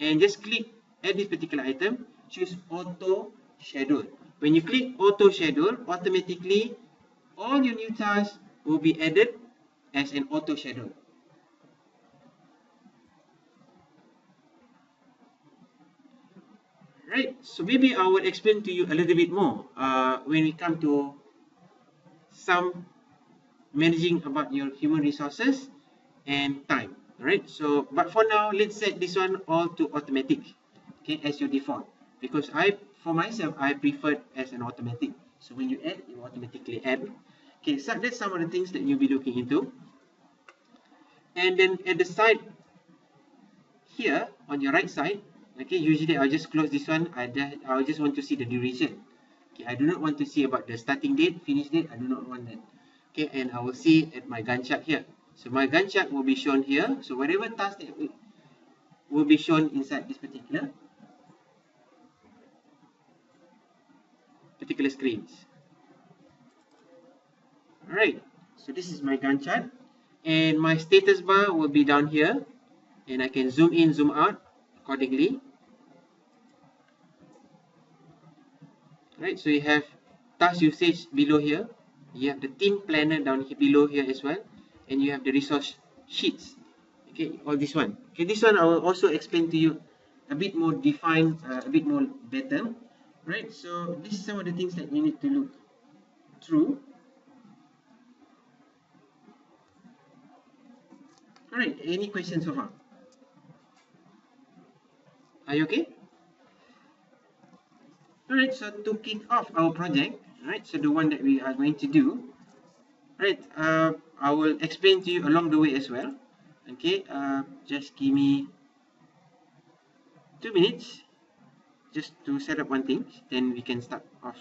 and just click add this particular item, choose auto schedule. When you click auto schedule, automatically all your new tasks will be added as an auto schedule. Right, so maybe I will explain to you a little bit more when we come to some managing about your human resources and time. Right, so but for now, let's set this one all to automatic, okay, as your default, because for myself I prefer as an automatic. So when you add, you automatically add. Okay, so that's some of the things that you'll be looking into. And then at the side here on your right side, okay, usually I'll just close this one. I'll just want to see the duration. Okay, I do not want to see about the starting date, finish date. I do not want that. Okay, and I will see at my Gantt chart here. So my Gantt chart will be shown here. So whatever task that will be shown inside this particular screens. Alright, so this is my Gantt chart, and my status bar will be down here, and I can zoom in, zoom out accordingly. Right, so you have task usage below here, you have the team planner down here below here as well, and you have the resource sheets. Okay, all this one. Okay, this one I will also explain to you a bit more defined, a bit more better. Right, so this is some of the things that you need to look through. Alright, any questions so far? Are you okay? Alright, so to kick off our project, right, so the one that we are going to do, right, I will explain to you along the way as well. Okay, just give me 2 minutes just to set up one thing, then we can start off.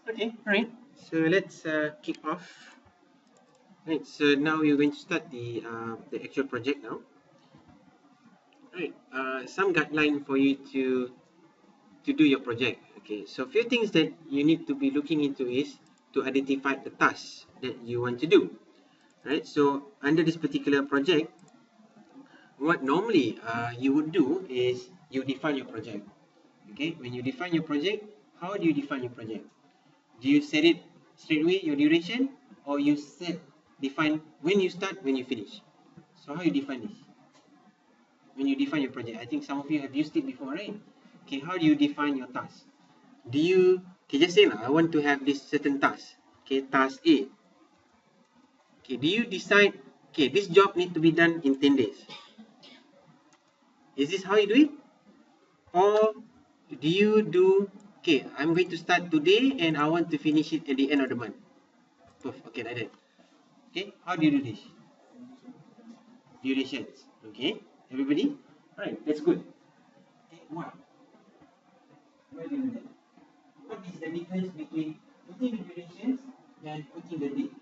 Okay, alright, so let's kick off. Right, so now we're going to start the actual project now. Right, some guideline for you to do your project. Okay, so a few things that you need to be looking into is to identify the tasks that you want to do. Right, so under this particular project, what normally you would do is you define your project. Okay, when you define your project, how do you define your project? Do you set it straight away, your duration, or you define when you start, when you finish? So how you define this? When you define your project, I think some of you have used it before, right? Okay, how do you define your task? Do you, okay, just say, I want to have this certain task. Okay, task A. Okay, do you decide, okay, this job need to be done in 10 days? Is this how you do it? Or do you do Okay, I'm going to start today and I want to finish it at the end of the month. Okay, like that. Okay, how do you do this? Durations. Okay, everybody? Alright, that's good. Okay, why? Why do you do that? What is the difference between putting the durations and putting the dates?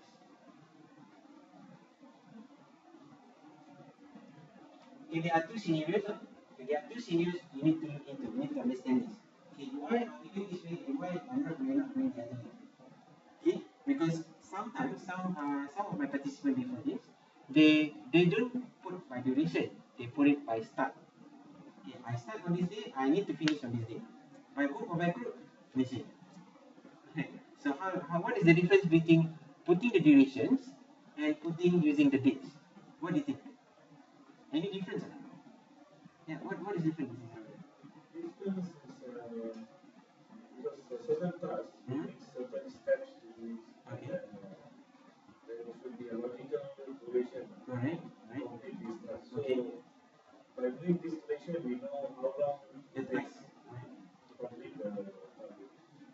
Okay, there are two scenarios. Okay, there are two scenarios you need to look into. You need to understand this. Okay, why are we doing this way and why we're not doing the other way? Okay, because sometimes some of my participants before this, they don't put by duration. They put it by start. Okay, I start on this day. I need to finish on this day. By group or by group, finish it. Okay. So what is the difference between putting the durations and putting using the dates? What do you think? Any difference? Yeah. What is different? Difference is because for certain tasks, you need certain steps to do it. Okay. There should be a logical duration Right. to complete this task. So Okay. by doing this duration, we know how long It it takes takes. to complete the task.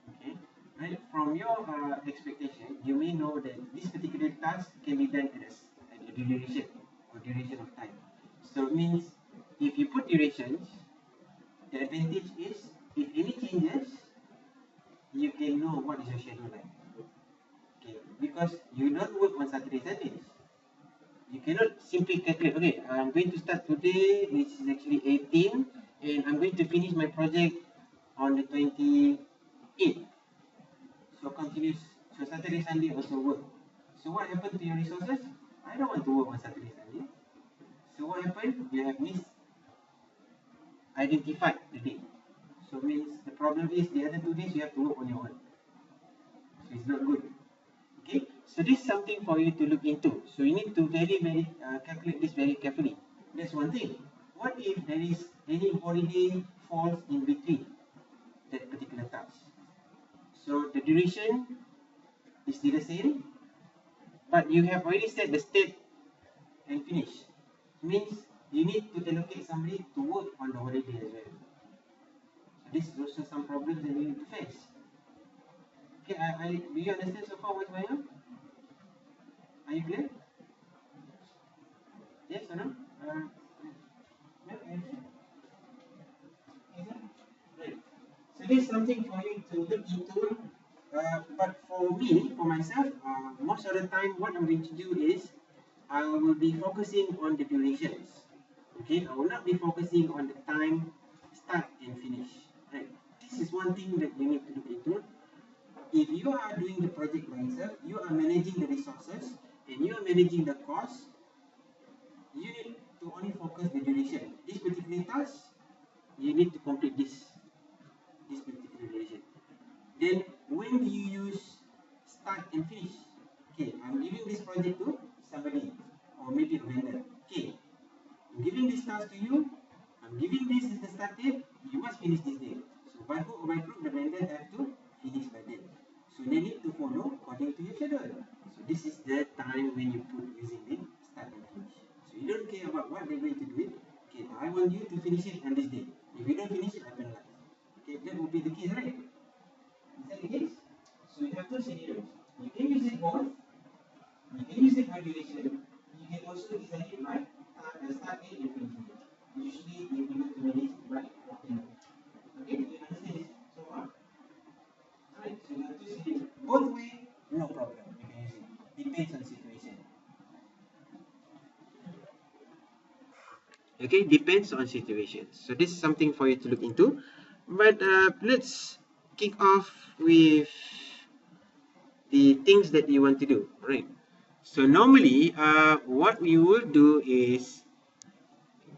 Okay. Right. From your expectation, you may know that this particular task can be done at a duration or duration of time. So it means if you put durations, the advantage is if any changes, you can know what is your schedule like. Okay. Because you don't work on Saturday, Sundays. You cannot simply calculate, okay, I'm going to start today, which is actually 18, and I'm going to finish my project on the 28th. So continuous, so Saturday, Sunday also work. So what happened to your resources? I don't want to work on Saturday, Sunday. So what happened? You have misidentified the day. So means the problem is the other 2 days you have to work on your own. So it's not good. Okay, so this is something for you to look into. So you need to very calculate this very carefully. That's one thing. What if there is any holiday falls in between that particular task? So the duration is still the same, but you have already set the state and finish. Means you need to allocate somebody to work on the holiday as well. So this is also some problems that you need to face. Okay, do you understand so far what's going on? Are you clear? Yes or no? Right. So this is something for you to look into. But for me, for myself, most of the time, what I'm going to do is I will be focusing on the durations. Okay, I will not be focusing on the time, start and finish. Right. This is one thing that you need to look into. If you are doing the project by yourself, you are managing the resources and you are managing the cost, you need to only focus the duration. This particular task, you need to complete this particular duration. Then when do you use start and finish? Okay, I'm giving this project to somebody or maybe a vendor. Okay, I'm giving this task to you. I'm giving this as the start date. You must finish this day. So by hook or by crook, the vendor have to finish by date. So they need to follow according to your schedule. So this is the time when you put using the start and finish. So you don't care about what they're going to do it. Okay, I want you to finish it on this day. If you don't finish it, I penalize. Okay, that will be the case, right? Is that the case? So you have two scenarios. You can use it both. You can use it by duration. You can also design it by start date and finish date. Usually you will need to manage it by octane. Okay, do you understand this so far? Alright, so you have two scenarios. Both way, no problem. You can use it. Depends on situation. Okay, depends on situation. So this is something for you to look into. But let's kick off with the things that you want to do, right? So normally, what we will do is,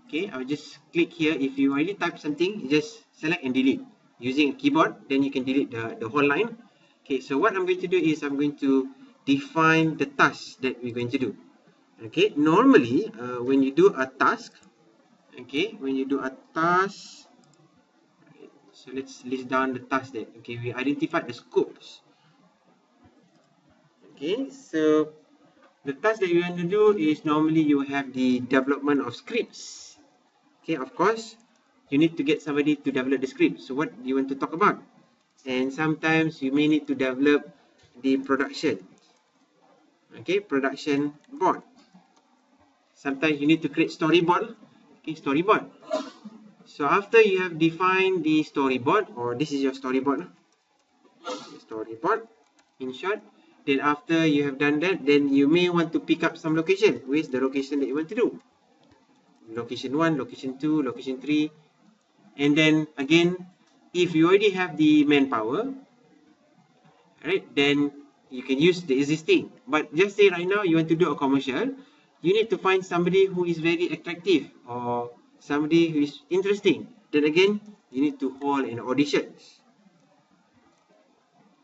okay, I'll just click here. If you already type something, you just select and delete using a keyboard. Then you can delete the whole line. Okay, so what I'm going to do is I'm going to define the task that we're going to do. Okay, normally when you do a task, okay, when you do a task, so let's list down the tasks that, okay, we identified the scopes. Okay, so the task that you want to do is normally you have the development of scripts. Okay, of course, you need to get somebody to develop the script. So what do you want to talk about? and sometimes you may need to develop the production, okay, production board. Sometimes you need to create storyboard, okay, storyboard. So after you have defined the storyboard, or this is your storyboard, storyboard in short, then after you have done that, then you may want to pick up some location. Where's the location that you want to do? Location 1, location 2, location 3, and then again, if you already have the manpower, right, then you can use the existing. But just say right now you want to do a commercial, you need to find somebody who is very attractive or somebody who is interesting. Then again, you need to hold an auditions.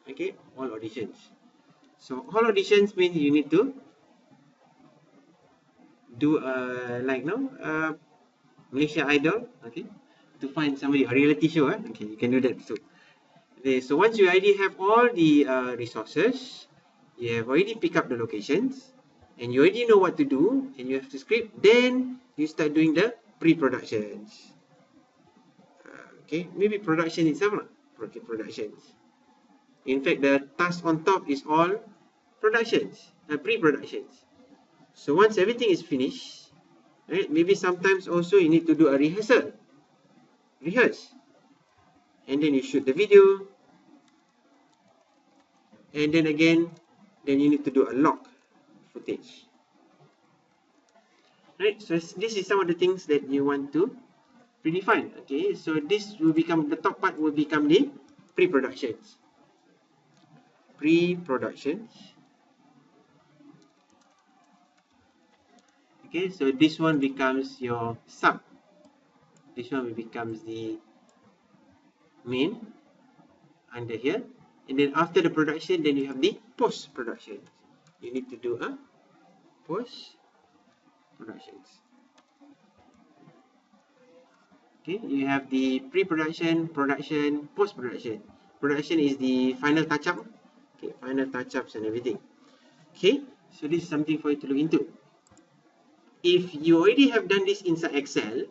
Okay, all auditions. So all auditions means you need to do like Malaysia Idol, okay, to find somebody, a reality show, okay, you can do that too. Okay, so once you already have all the resources, you have already picked up the locations, and you already know what to do, and you have the script, then you start doing the pre-productions. Okay, maybe production itself, productions. In fact, the task on top is all productions, pre-productions. So once everything is finished, right, maybe sometimes also you need to do a rehearsal, rehearse, and then you shoot the video, and then again, then you need to do a log footage. Right, so this is some of the things that you want to predefine. Okay, so this will become, the top part will become the pre-productions. Pre-productions. Okay, so this one becomes your sub. This one becomes the main under here. And then after the production, then you have the post-production. You need to do a post-productions. Okay, you have the pre-production, production, post-production. Production is the final touch-up. Okay, final touch-ups and everything. Okay, so this is something for you to look into. If you already have done this inside Excel,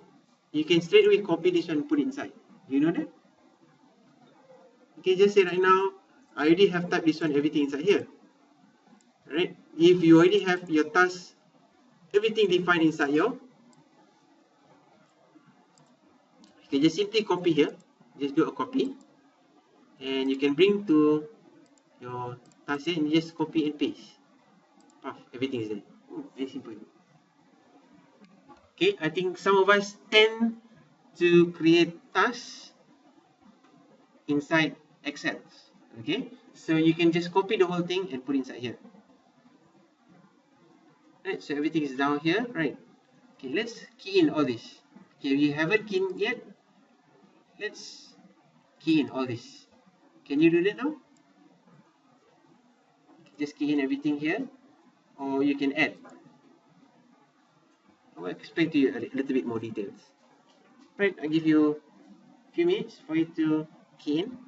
you can straight away copy this one and put it inside. You know that? Okay, just say right now, I already have typed this one, everything inside here. Right? If you already have your task, everything defined inside your, you can just simply copy here. Just do a copy. And you can bring to your task here and just copy and paste. Everything is there. Very simple. Okay, I think some of us tend to create tasks inside Excel. Okay, so you can just copy the whole thing and put inside here. Right, so everything is down here, right? Okay, let's key in all this. Okay, we haven't keyed in yet. Let's key in all this. Can you do that now? Just key in everything here, or you can add. I will explain to you a little bit more details. Right, I'll give you a few minutes for you to key in.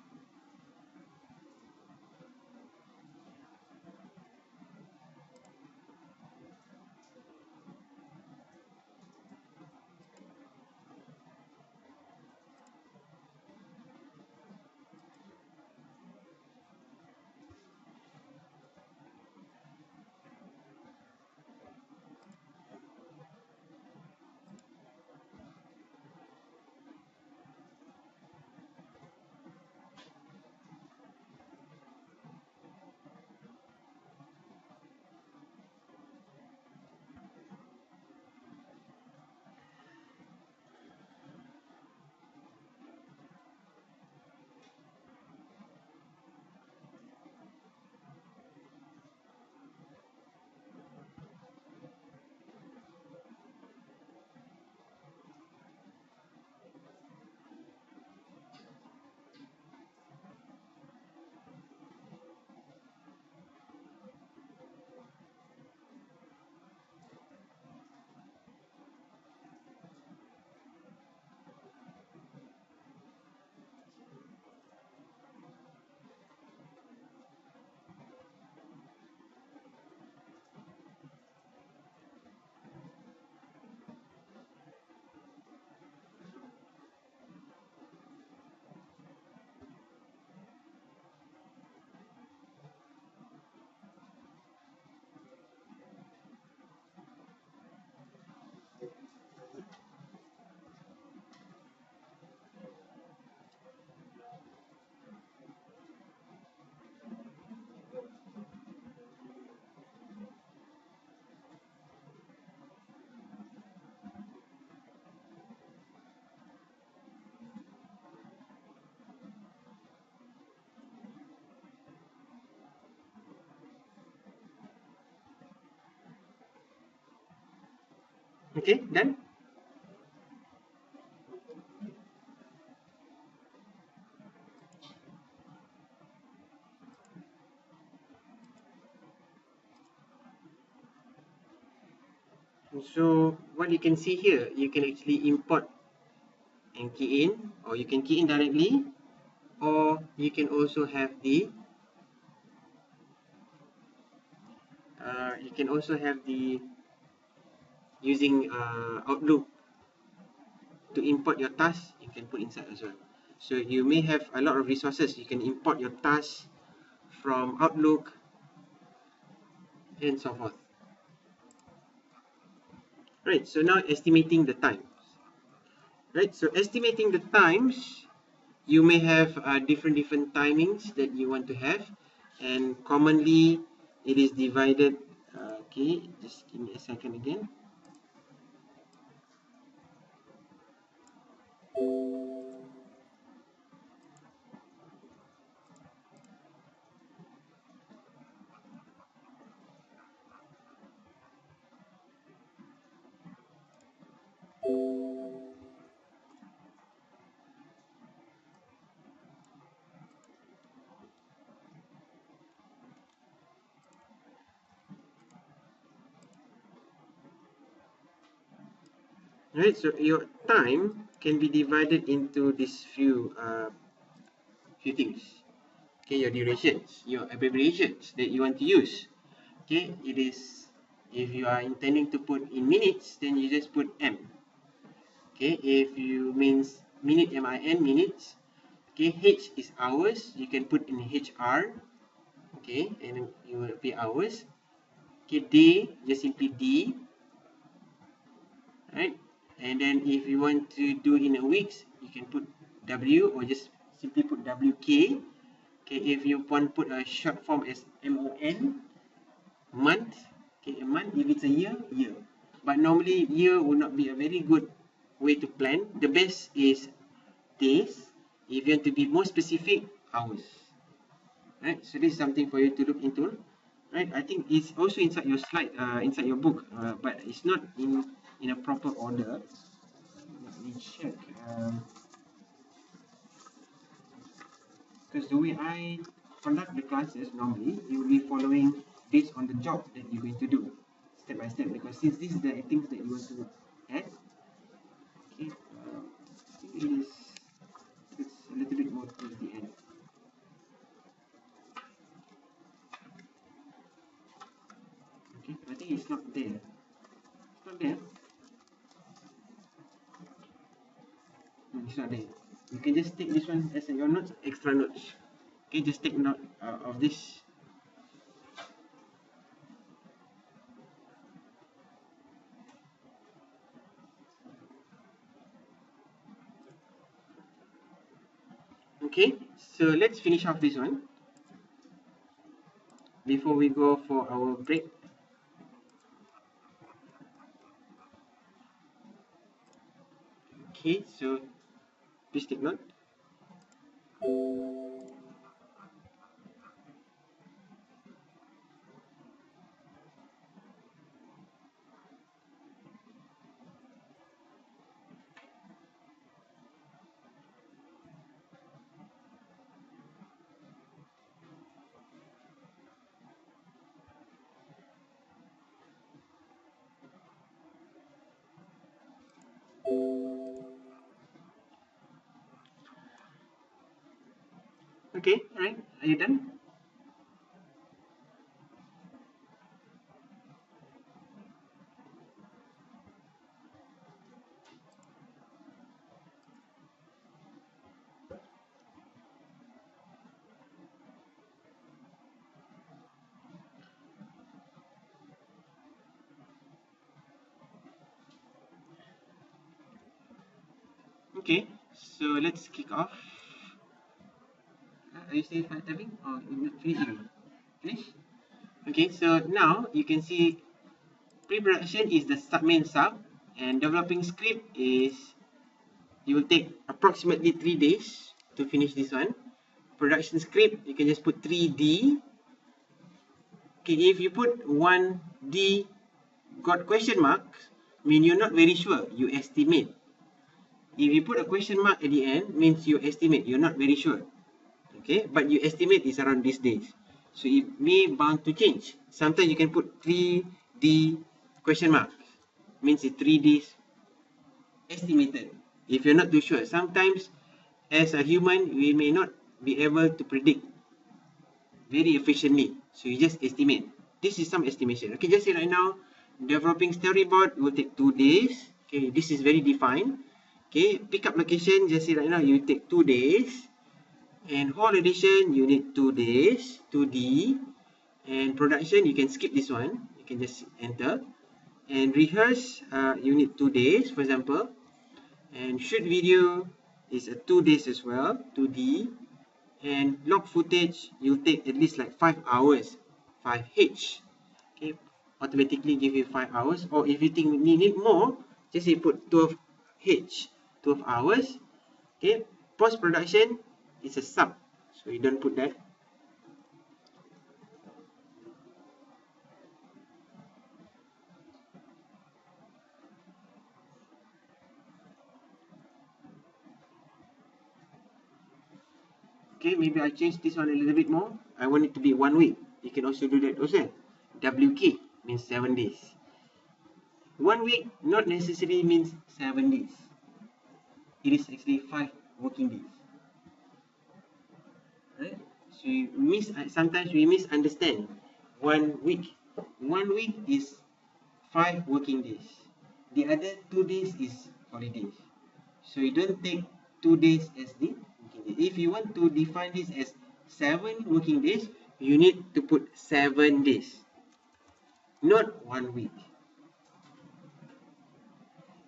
Okay, done. So what you can see here, you can actually import and key in, or you can key in directly, or you can also have the using Outlook to import your task, you can put inside as well. So you may have a lot of resources. You can import your task from Outlook and so forth. Right, so now estimating the times. Right, so estimating the times, you may have different timings that you want to have, and commonly it is divided. Okay, just give me a second again. Right, so your time can be divided into these few things. Okay, your durations, your abbreviations that you want to use. Okay, it is, if you are intending to put in minutes, then you just put M. Okay, if you means minute, MIN, minutes. Okay, H is hours, you can put in HR. Okay, and it will be hours. Okay, day, just simply D. Right, and then if you want to do in a weeks, you can put W, or just simply put WK. Okay, if you want to put a short form as MON, month. Okay, a month, if it's a year, year. But normally year will not be a very good way to plan. The best is days. If you want to be more specific, hours. Right, so this is something for you to look into. Right, I think it's also inside your slide, inside your book, but it's not in a proper order. Let me check. Because the way I conduct the classes normally, you will be following based on the job that you're going to do, step by step. Because since these are the things that you want to add, okay, it's a little bit more towards the end. Okay, I think it's not there. It's not there. No, it's not there. You can just take this one as your notes, extra notes. Okay, just take note of this. Okay, so let's finish off this one before we go for our break. Okay, so please take note. Okay, alright, are you done? Okay, so let's kick off. Are you still typing? Or finish? Finish? Okay, so now you can see pre-production is the main sub, and developing script is, you will take approximately 3 days to finish this one. Production script, you can just put 3D. Okay, if you put 1D got question mark, mean you're not very sure, you estimate. If you put a question mark at the end, means you estimate, you're not very sure. Okay, but you estimate is around these days. So it may bound to change. Sometimes you can put 3D question mark, means it's 3 days estimated. If you're not too sure, sometimes as a human, we may not be able to predict very efficiently. So you just estimate. This is some estimation. Okay, just say right now, developing storyboard will take 2 days. Okay, this is very defined. Okay, pick up location, just say right now, you take 2 days. And whole edition, you need 2 days, 2D. And production, you can skip this one. You can just enter. And rehearse, you need 2 days, for example. And shoot video is 2 days as well, 2D. And log footage, you'll take at least like 5 hours, 5H. Okay, automatically give you 5 hours. Or if you think you need more, just say put 12H, 12 hours. Okay, post production is a sub, so you don't put that. Okay, maybe I change this one a little bit more. I want it to be 1 week. You can also do that also. WK means 7 days. 1 week not necessarily means 7 days. It is actually 5 working days. Right? So sometimes we misunderstand 1 week. 1 week is 5 working days. The other 2 days is holidays. So you don't take 2 days as the working day. If you want to define this as 7 working days, you need to put 7 days, not 1 week.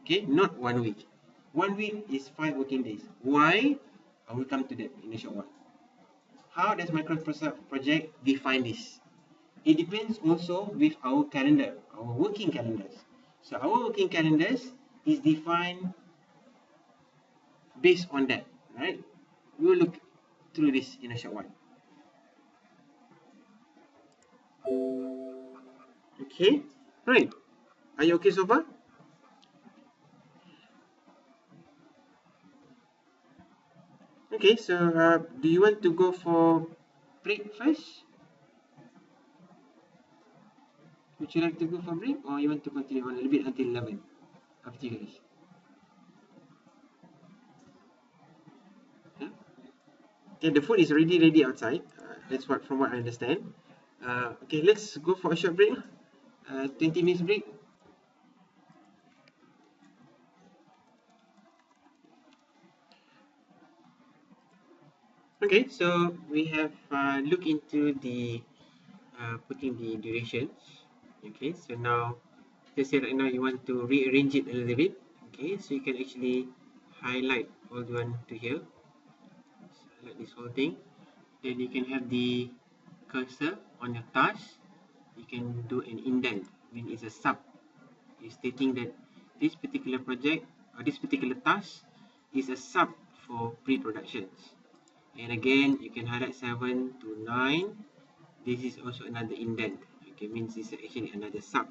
Okay, not 1 week. 1 week is 5 working days. Why? I will come to that in a short while. How does Microsoft Project define this? It depends also with our calendar, our working calendars. So our working calendars is defined based on that, right? We will look through this in a short while. Okay, right. Are you okay so far? Okay, so do you want to go for break first? Would you like to go for break, or you want to continue on a little bit until 11? Up to you guys. Yeah? Okay, the food is already ready outside. That's what, from what I understand. Okay, let's go for a short break. 20 minutes break. Okay, so we have looked into the putting the durations. Okay, so now let's say right now you want to rearrange it a little bit. Okay, so you can actually highlight all you want to here. So highlight this whole thing. Then you can have the cursor on your task. You can do an indent. I mean, it's a sub. It's stating that this particular project or this particular task is a sub for pre-productions. And again, you can highlight 7 to 9. This is also another indent. Okay, means it's actually another sub.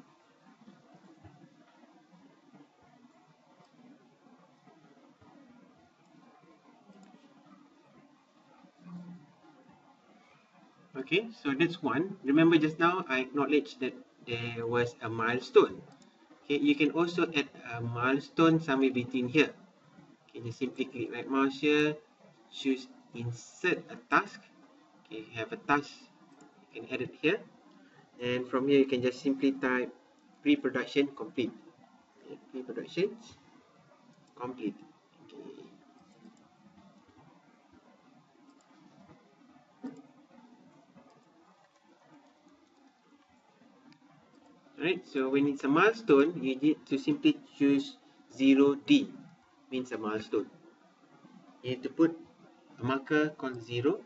Okay, so that's one. Remember just now I acknowledged that there was a milestone. Okay, you can also add a milestone somewhere between here. Okay, just simply click right mouse here, choose insert a task. Okay, you have a task, you can add it here. And from here you can just simply type pre-production complete. Okay, pre-production complete. Okay. Alright, so when it's a milestone, you need to simply choose 0D, means a milestone. You need to put a marker called 0D.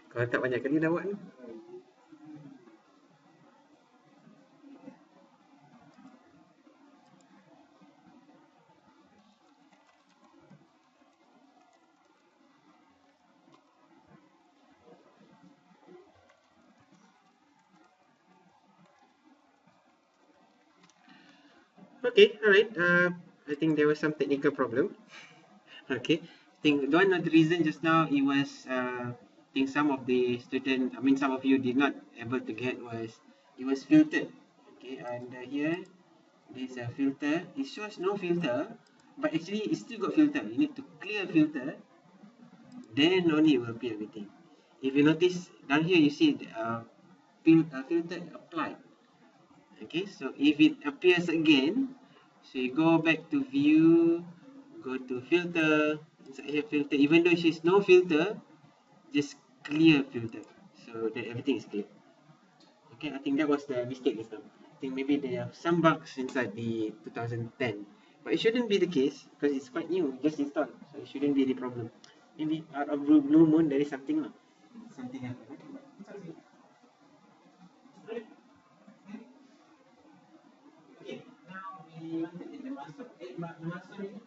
Kalau tak banyak kali dah buat ni. Okay, alright. I think there was some technical problem. Okay, I think one of the reason just now it was I think some of the student, I mean some of you did not able to get was it was filtered. Okay, and here this filter, it shows no filter, but actually it still got filter. You need to clear filter, then only it will appear everything. If you notice down here, you see filter applied. Okay, so if it appears again, so you go back to view, go to filter, inside here filter, even though she's no filter, just clear filter, so that everything is clear. Okay, I think that was the mistake this time. I think maybe there are some bugs inside the 2010, but it shouldn't be the case because it's quite new, just installed, so it shouldn't be the problem. Maybe out of blue moon there is something. Something happened. Okay, now we want to take the master. The master is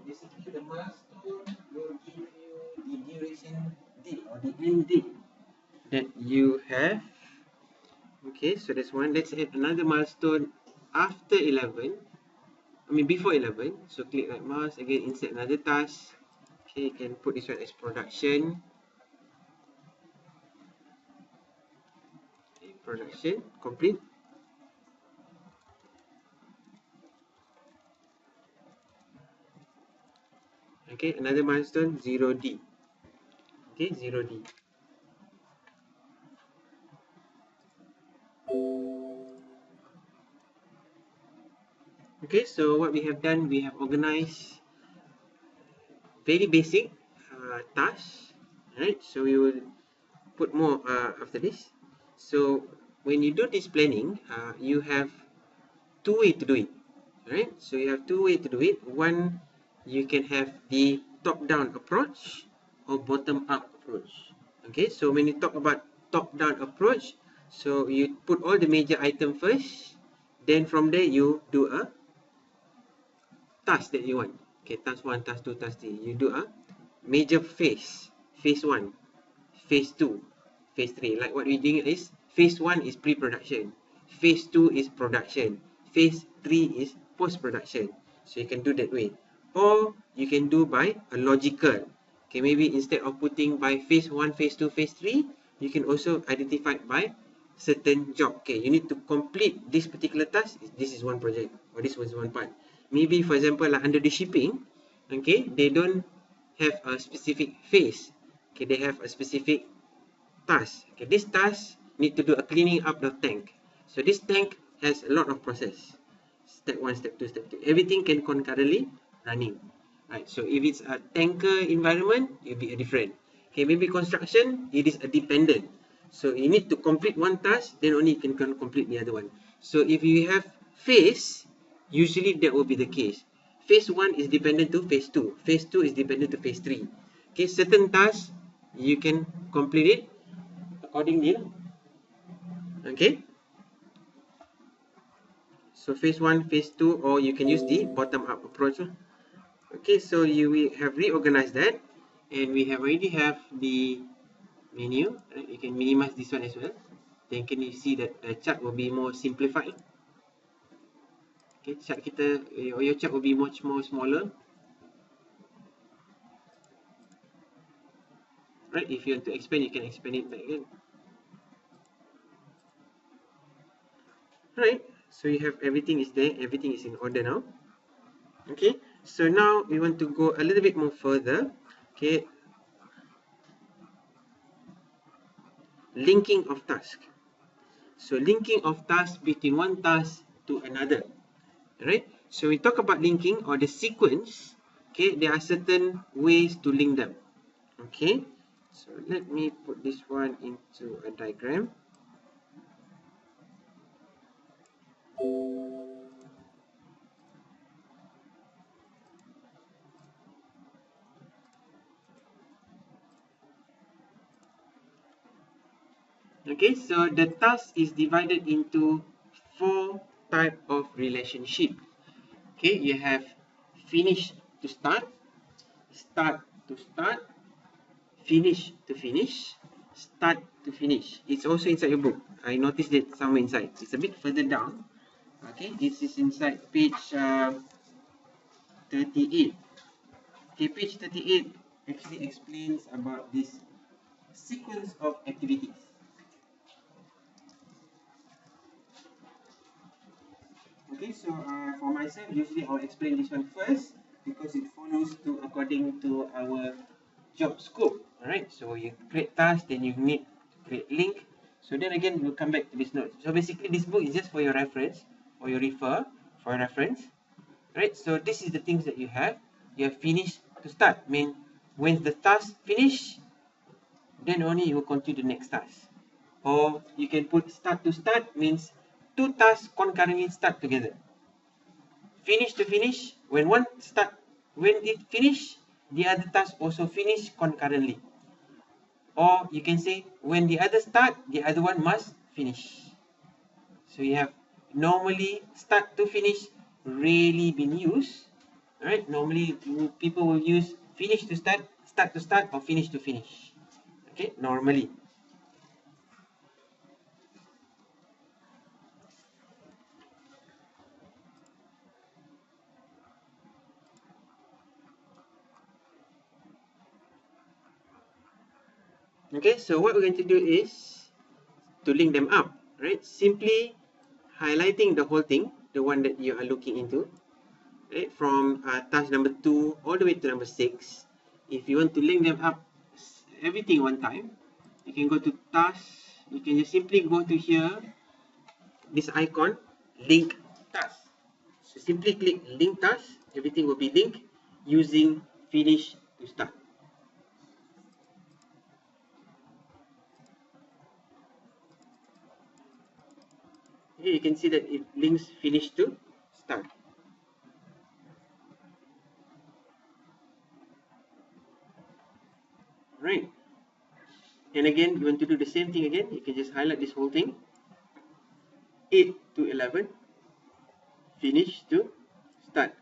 Basically, the milestone will give you the duration date or the end date that you have. Okay, so that's one. Let's add another milestone after 11. I mean before 11. So click right mouse, again insert another task. Okay, you can put this one as production. Okay, production, complete. Okay, another milestone, 0D. Okay, 0D. Okay, so what we have done, we have organized very basic tasks. Alright, so we will put more after this. So when you do this planning, you have two ways to do it. Alright, so you have two ways to do it. One, you can have the top-down approach or bottom-up approach. Okay, so when you talk about top-down approach, so you put all the major item first, then from there you do a task that you want. Okay, task 1, task 2, task 3. You do a major phase. Phase 1, phase 2, phase 3. Like what we're doing is, phase 1 is pre-production. Phase 2 is production. Phase 3 is post-production. So you can do that way. Or you can do by a logical. Okay, maybe instead of putting by phase 1, phase 2, phase 3, you can also identify by certain job. Okay, you need to complete this particular task. This is one project, or this was one part. Maybe for example, like under the shipping, okay, they don't have a specific phase. Okay, they have a specific task. Okay, this task need to do a cleaning up the tank. So this tank has a lot of process. Step 1, step 2, step 3. Everything can concurrently running. Right. So if it's a tanker environment, it will be a different. Okay, maybe construction, it is a dependent. So you need to complete one task, then only you can complete the other one. So if you have phase, usually that will be the case. Phase 1 is dependent to phase 2. Phase 2 is dependent to phase 3. Okay, certain tasks, you can complete it accordingly. Okay. So phase 1, phase 2, or you can use the bottom-up approach. Okay, so we have reorganized that, and we have already have the menu. Right? You can minimize this one as well. Then can you see that the chart will be more simplified. Okay, chart kita, your chart will be much more smaller. Right, if you want to expand, you can expand it back again. Right, so you have everything is there, everything is in order now. Okay, so now we want to go a little bit more further. Okay, linking of task. So linking of task between one task to another. Right, so we talk about linking or the sequence. Okay, there are certain ways to link them. Okay, so let me put this one into a diagram. Okay, so the task is divided into 4 type of relationship. Okay, you have finish to start, start to start, finish to finish, start to finish. It's also inside your book. I noticed it somewhere inside. It's a bit further down. Okay, this is inside page 38. Okay, page 38 actually explains about this sequence of activities. Okay, so for myself, usually I'll explain this one first because it follows to according to our job scope. Alright, so you create task, then you need to create link. So then again, we'll come back to this note. So basically, this book is just for your reference, or your refer for reference. Right, so this is the things that you have. You have finished to start. Mean when the task finish, then only you will continue the next task. Or you can put start to start means 2 tasks concurrently start together. Finish to finish, when one start, when it finish, the other task also finish concurrently. Or you can say when the other start, the other one must finish. So you have normally start to finish rarely been used, Alright, normally people will use finish to start, start to start, or finish to finish. Okay, normally. Okay, so what we're going to do is to link them up, right? Simply highlighting the whole thing, the one that you are looking into, right? From task number 2 all the way to number 6. If you want to link them up everything one time, you can go to task, you can just simply go to here, this icon, link task. So simply click link task, everything will be linked using finish to start. Here you can see that it links finish to start. Right. And again, you want to do the same thing again, you can just highlight this whole thing, 8 to 11, finish to start.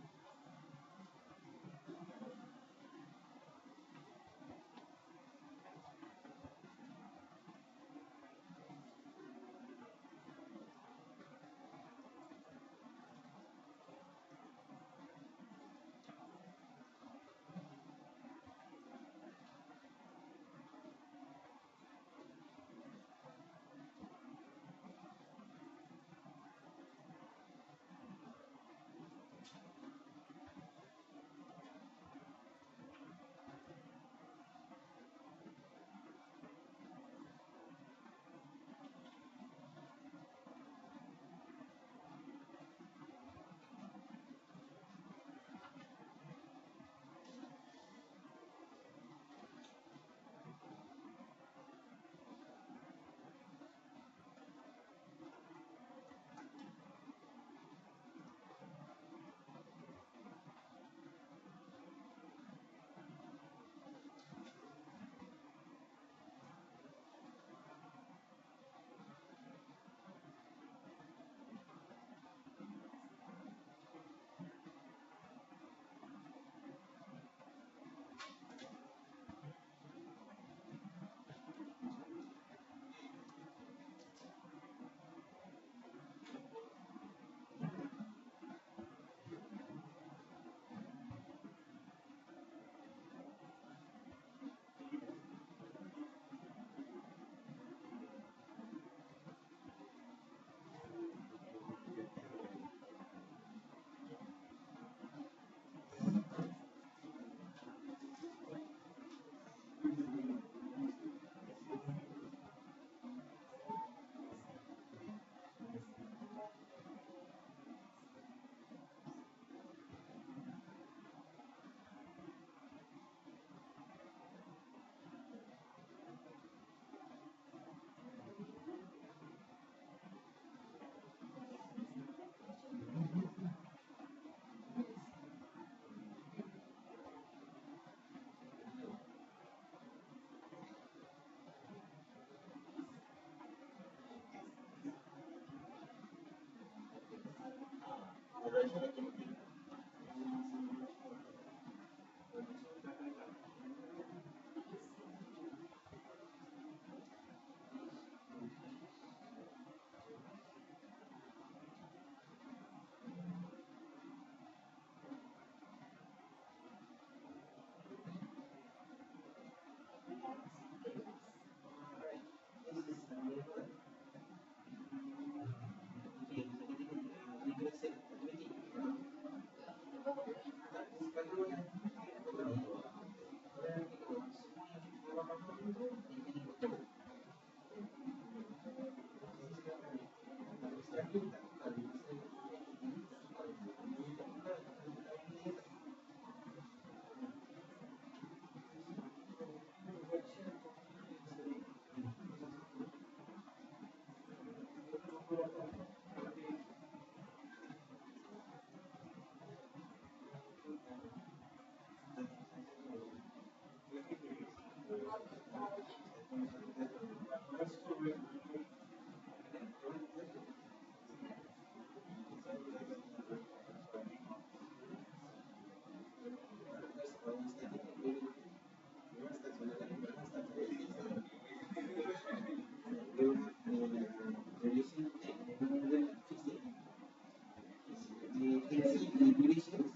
can see the durations.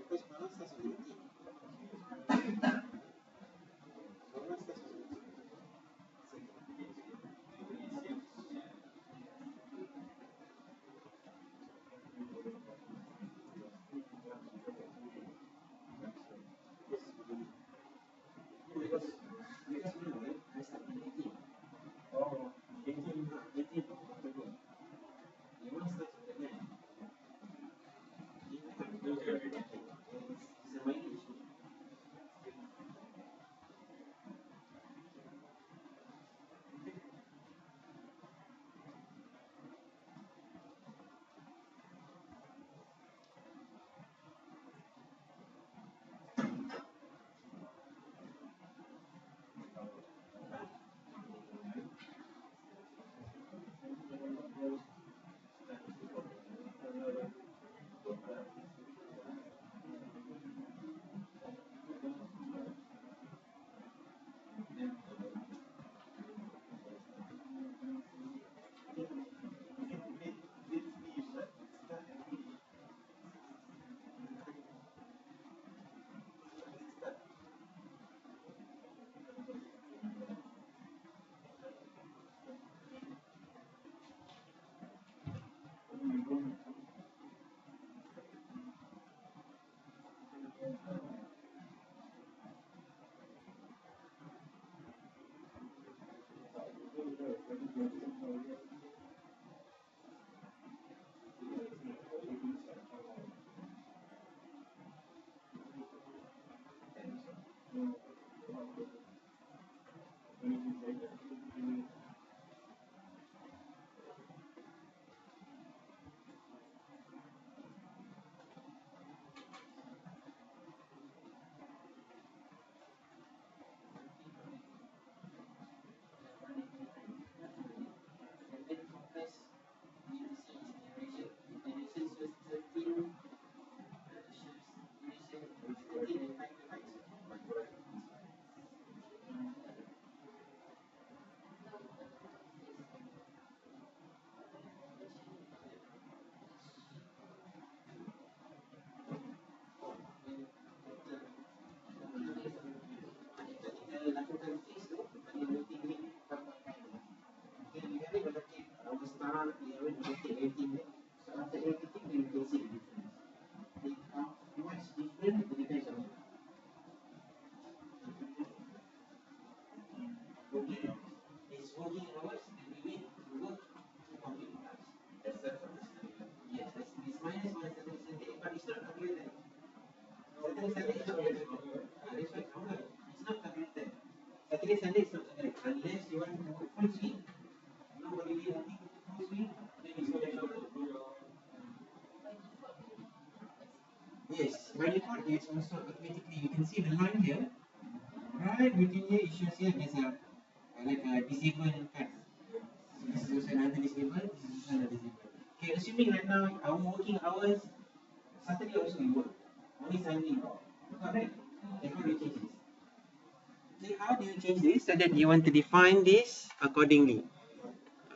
Because my one starts on 18. My one starts on 18. Because you know what? I start on 18. Oh, 18. 18 of October. Your one starts on the 9th. It's a minor issue. Saturday, Sunday is not correct. Unless you want to go full swing, no holiday, nothing, full swing, then it's not short. Yes, by default, it's also automatically, you can see the line here. Right between here, it shows here there's a like a disabled card. So this is also another disabled, this is also another disabled. Okay, assuming right now our working hours, Saturday also we work. Only Sunday off. Correct? Then how do you change this? Okay, how do you change this? So that you want to define this accordingly.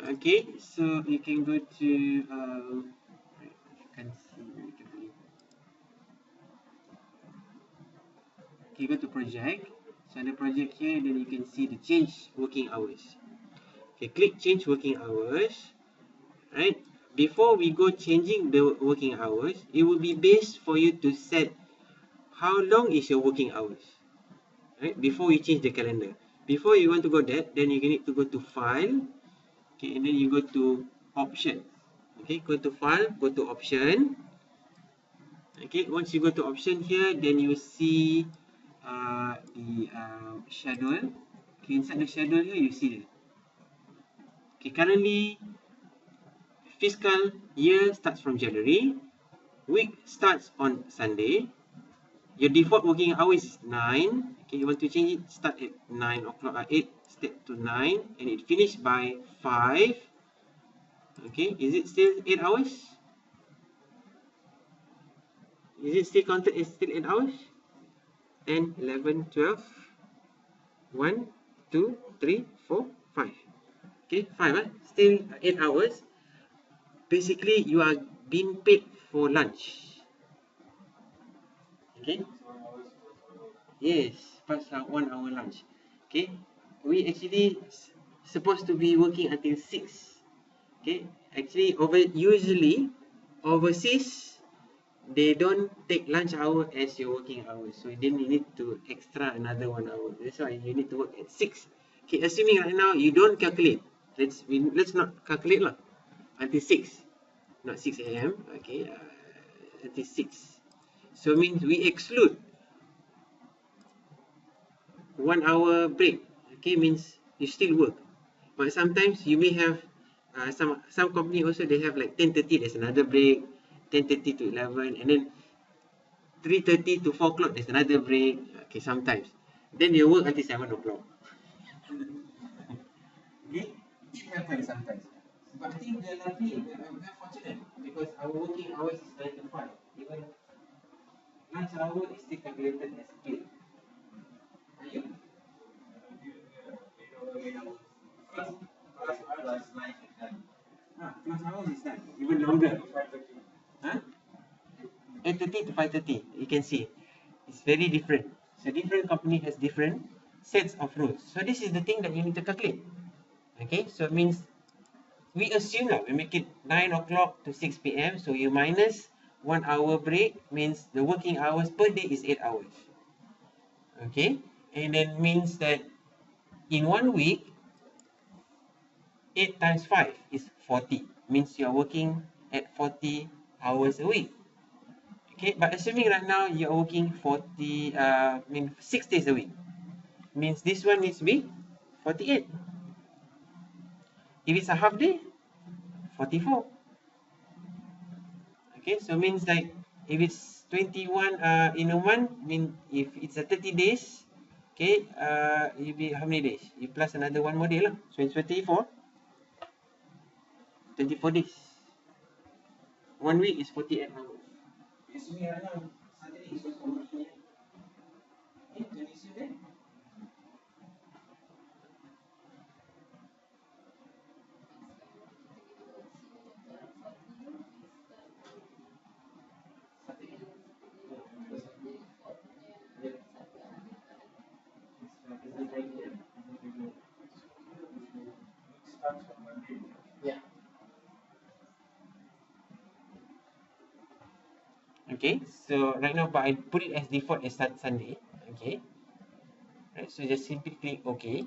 Okay, so you can go to you can see very carefully. Okay, go to project. So the project here, then you can see the change working hours. Okay, click change working hours. Right? Before we go changing the working hours, it will be best for you to set how long is your working hours. Right? Before you change the calendar. Before you want to go that, then you need to go to file. Okay, and then you go to option. Okay, go to file, go to option. Okay, once you go to option here, then you see the schedule. Okay, inside the schedule here, you see it. Okay, currently, fiscal year starts from January. Week starts on Sunday. Your default working hours is 9. Okay, you want to change it, start at 9 o'clock, 8, step to 9, and it finish by 5. Okay, is it still 8 hours? Is it still counted as still 8 hours? 10, 11, 12, 1, 2, 3, 4, 5. Okay, 5, still 8 hours. basically you are being paid for lunch. Okay. Yes, plus 1 hour lunch. Okay. We actually supposed to be working until 6. Okay. Actually, usually overseas they don't take lunch hour as your working hours, so then you need to extra another 1 hour. That's why you need to work at 6. Okay, assuming right now you don't calculate, let's not calculate lah, until 6, not 6 a.m. Okay, until 6. So means we exclude 1 hour break. Okay, means you still work, but sometimes you may have some company also they have like 10:30 there's another break, 10:30 to 11, and then 3:30 to 4 o'clock there's another break. Okay, sometimes then you work until 7 o'clock. Okay, it happens sometimes, but I think we're lucky, we're fortunate, because our working hours is 9 to 5. Even lunch hour is still calculated as paid. Are you? Plus 9 is done. Plus hours is done, even longer. Huh? 8:30 to 5:30, you can see it's very different. So different company has different sets of rules. So this is the thing that you need to calculate. Okay, so it means we assume that we make it 9 o'clock to 6 p.m. So you minus 1 hour break, means the working hours per day is 8 hours. Okay, and then means that in 1 week, 8 times 5 is 40. Means you are working at 40 hours a week. Okay, but assuming right now you are working 6 days a week, means this one needs to be 48. If it's a half day, 44. Okay, so means like if it's 21 in a month, mean if it's a 30 days, okay, it'll be how many days? You plus another one more day lah. So it's 24 days. 1 week is 48 hours. Assuming right now Saturday is also working. Okay, 27. Yeah. Okay, so right now, but I put it as default as Sunday. Okay, right, so just simply click OK.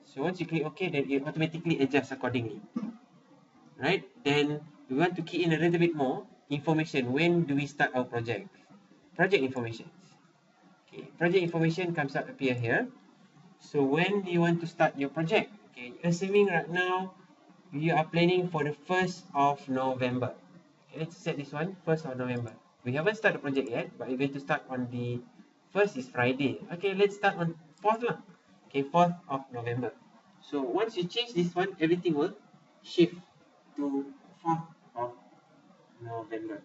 So once you click OK, then it automatically adjusts accordingly. Right, then we want to key in a little bit more information. When do we start our project? Project information. Okay, project information comes up appear here. So when do you want to start your project? Okay, assuming right now you are planning for the 1st of November. Okay, let's set this one, 1st of November. We haven't started the project yet, but we're going to start on the 1st is Friday. Okay, let's start on 4th lah. Okay, 4th of November. So once you change this one, everything will shift to 4th of November.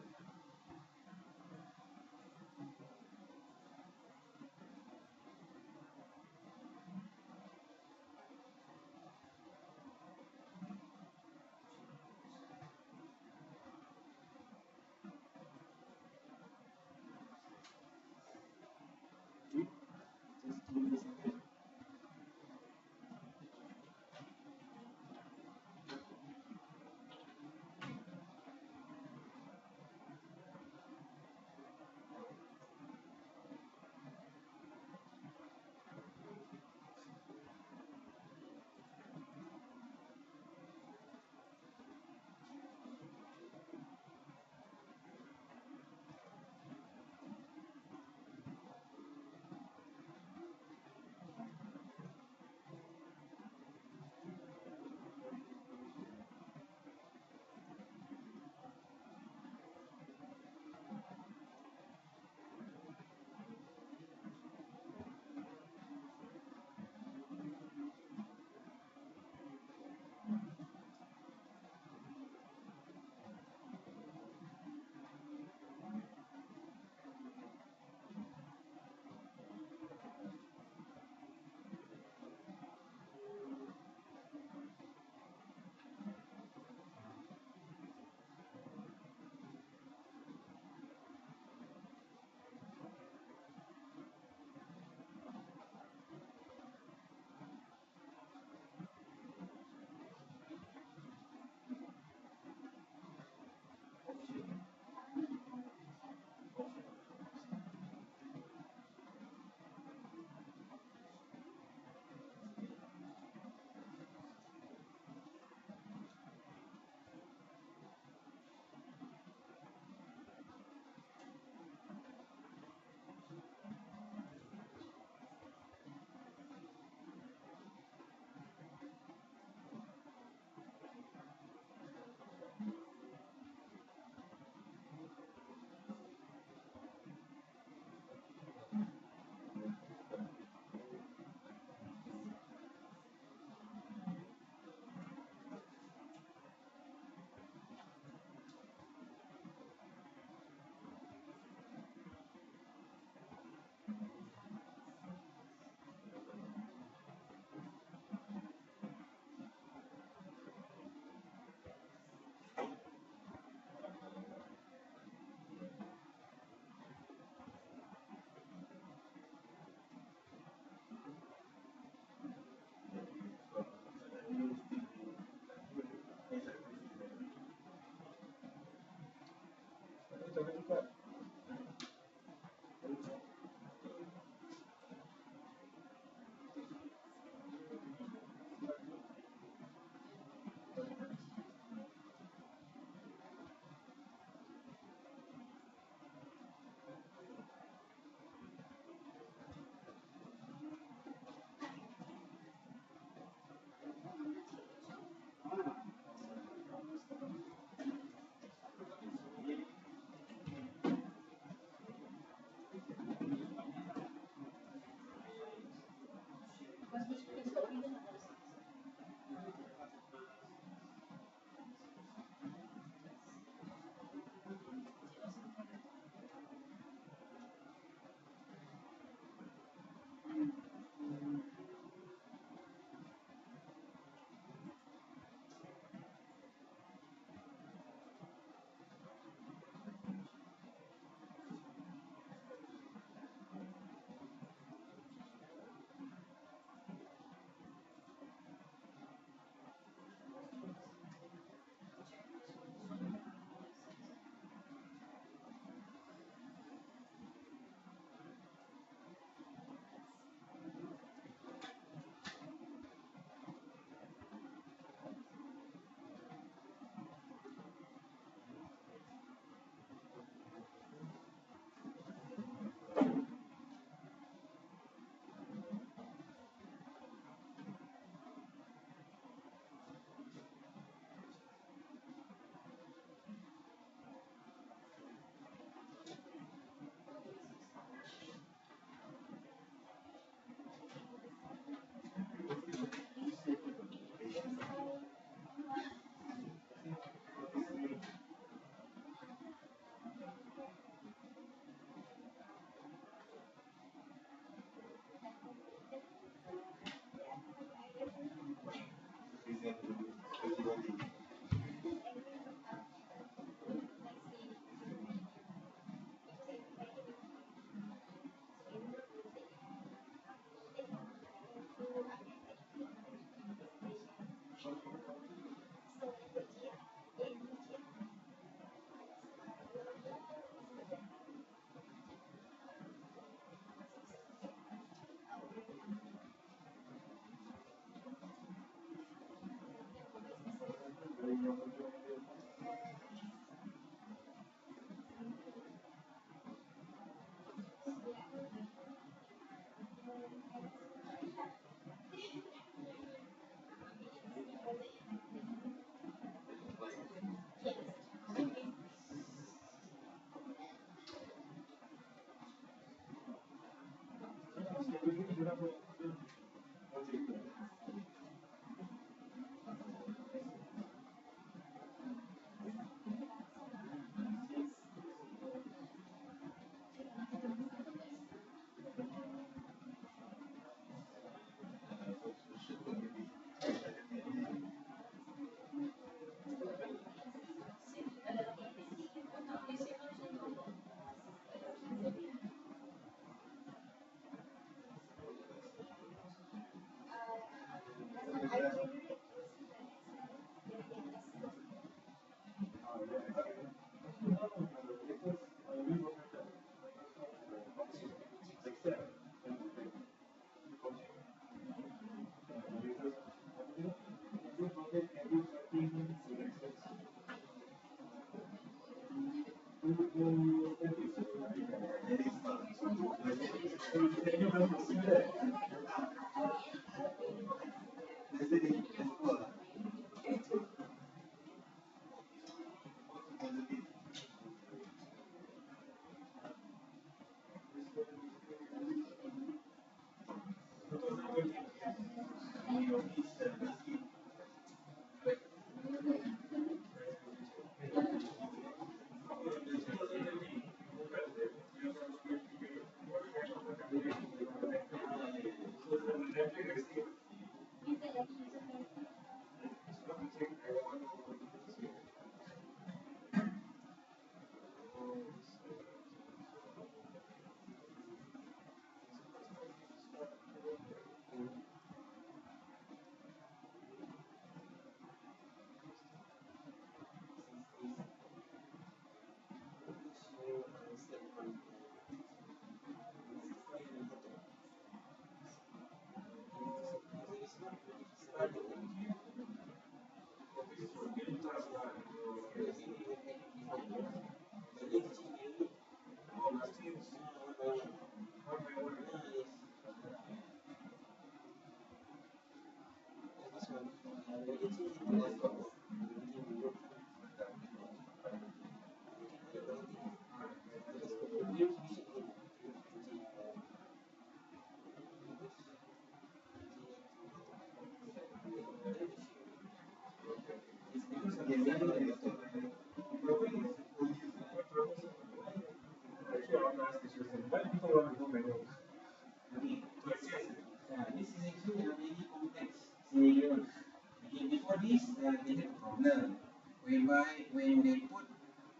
whereby when they put,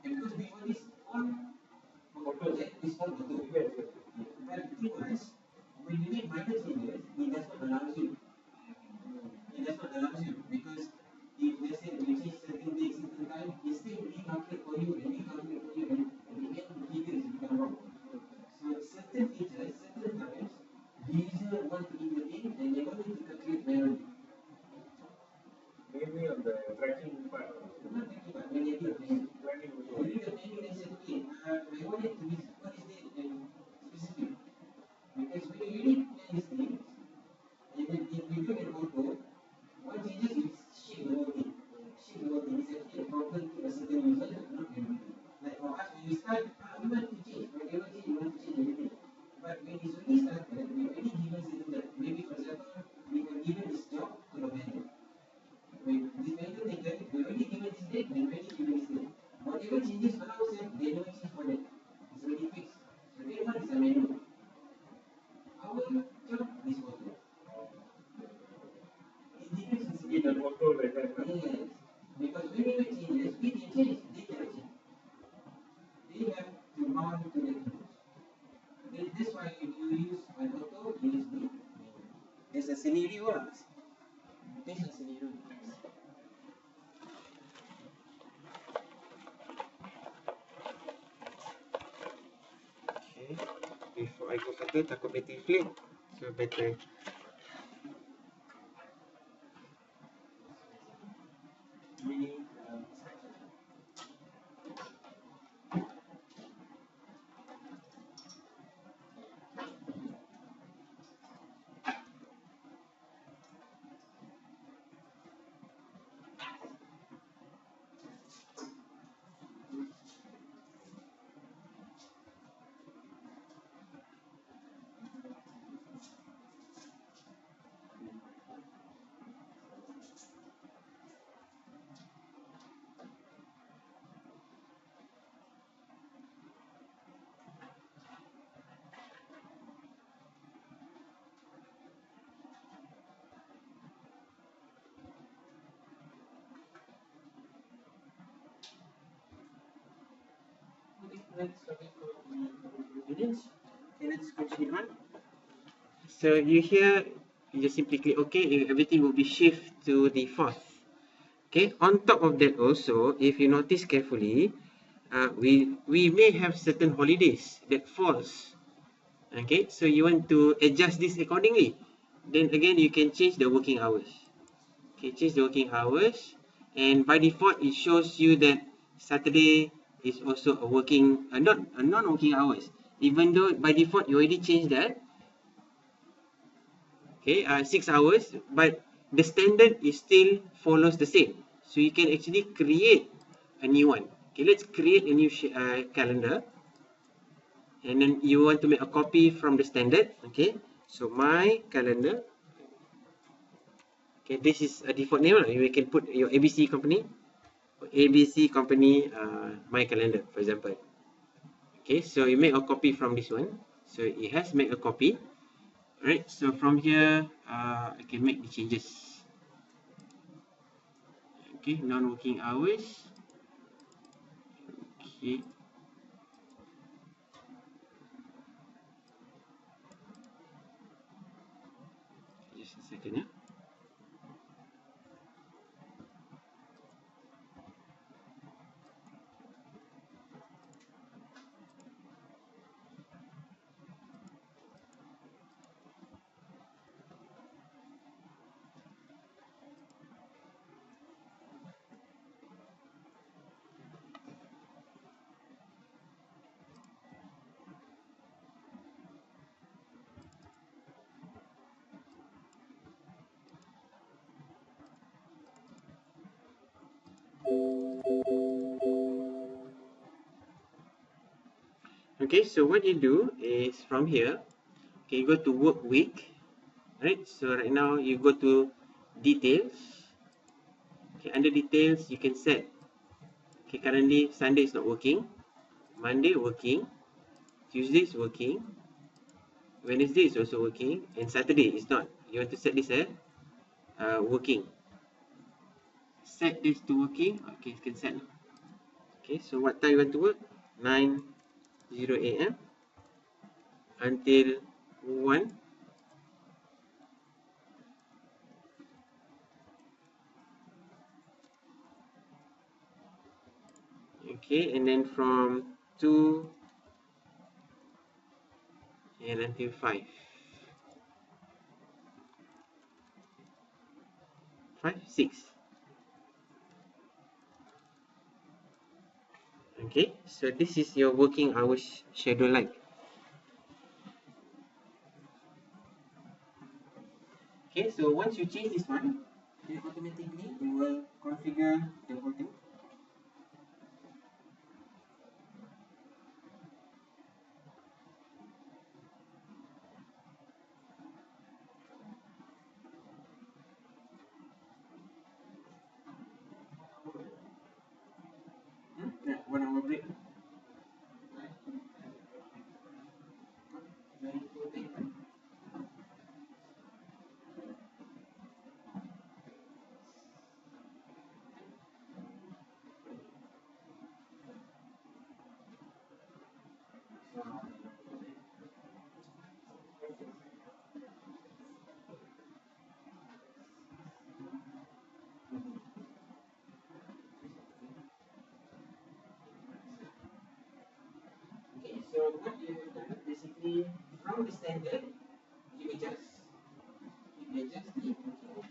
because before this all project is all auto. Yes, yes. But the thing was, when you make minor changes, it does not allow you. It does not allow you because if let's say you change certain date, certain time, it still recalculate for you and recalculate for you, and at the end the figures become wrong. So certain features, certain times, user want to intervene and they want you to calculate manually. Mainly on the tracking part. Not thinking about when they do planning. Planning also. When you do the planning, they say, okay, I want it to be what is it and specific. Because when you really plan these things, and then if you do an auto, one changes is shift the whole thing. Shift the whole thing is actually a problem to a certain user, not everybody. Like for us, when you start, we want to change. When you want to change everything. But when it's already started, we already given certain that maybe for example, we were given this job to the vendor. When this vendor taken, we already given this date, we already given this date. Whatever changes on ourselves, they don't change for that. It's already fixed. So that one is a manual. Our job is auto. It depends on In the an auto like that. yes. Because when we make changes, we can change, they cannot change. They have to bound to the rules. That's why if you use an auto, you use the manual. There's a scenario. Based on scenario. Okay. Before I go further, takut battery flame. So better. Many let's continue on. So you here, you just simply click OK, and everything will be shift to the fourth. Okay, on top of that also, if you notice carefully, we may have certain holidays that falls. Okay, so you want to adjust this accordingly. Then again, you can change the working hours. Okay, change the working hours, and by default, it shows you that Saturday is also a working, non-working hours. Even though by default you already changed that. Okay, 6 hours, but the standard is still follows the same. So you can actually create a new one. Okay, let's create a new calendar, and then you want to make a copy from the standard. Okay, so my calendar. Okay, this is a default name. You can put your ABC company, my calendar, for example. Okay, so you make a copy from this one. So it has made a copy. Alright, so from here, I can make the changes. Okay, non-working hours. Okay. Just a second, yeah. Okay, so what you do is from here, okay, you go to work week, right? So right now you go to details. Okay, under details you can set. Okay, currently Sunday is not working, Monday working, Tuesday is working, Wednesday is also working, and Saturday is not. You want to set this as working. set this to working. Okay, you can set. Okay, so what time you want to work? 9:00 a.m. until 1. Okay, and then from 2 and until 5. 5, 6. Okay, so this is your working hours schedule like. Okay, so once you change this one, then automatically it will configure the whole thing. Yeah, 1 hour break. Very important. Okay, so what you have done basically from the standard, you adjust. You adjust the working hours.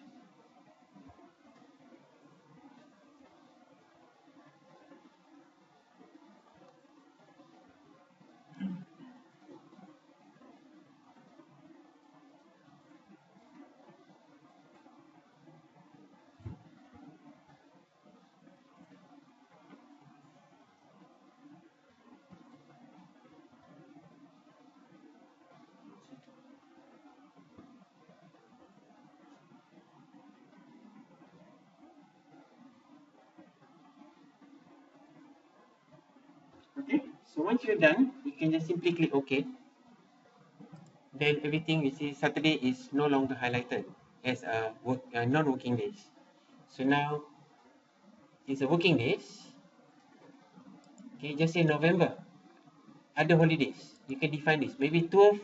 Okay, so once you're done, you can just simply click OK. Then everything you see Saturday is no longer highlighted as a non-working days. So now it's a working days. Okay, just say November. Other holidays. You can define this. Maybe 12th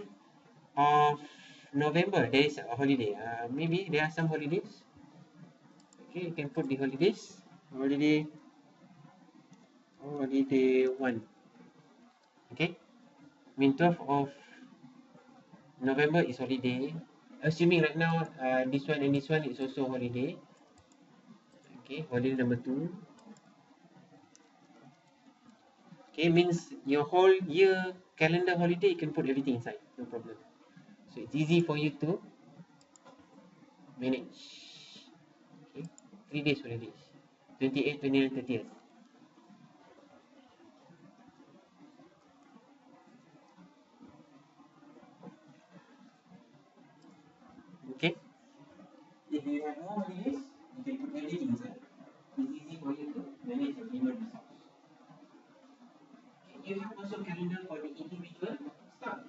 of November there is a holiday. Maybe there are some holidays. Okay, you can put the holidays. Holiday 1. Okay, I mean 12th of November is holiday. Assuming right now this one and this one is also holiday. Okay, holiday number 2. Okay, means your whole year calendar holiday, you can put everything inside, no problem. So it's easy for you to manage. Okay, 3 days holidays, 28, 29, 30th. Okay, if you have more holidays, you can put everything inside. It's easy for you to manage your human resource. Okay, you have also calendar for the individual staff.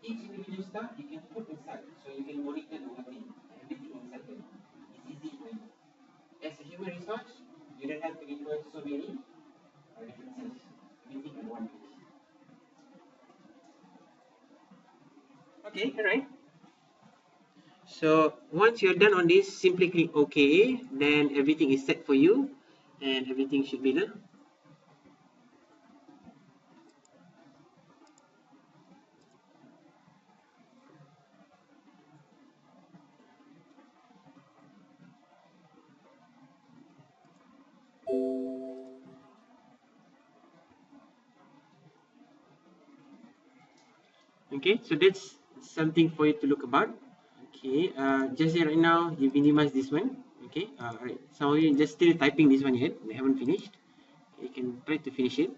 Each individual staff you can put inside, so you can monitor the whole thing, everything inside there. It's easy for you. As a human resource, you don't have to input so many references, everything in one page. Okay, alright. So once you're done on this, simply click OK. Then everything is set for you, and everything should be done. Okay, so that's something for you to look about. Okay, just right now you minimize this one. Okay, alright. Some of you just still typing this one yet. We haven't finished. You can try to finish it.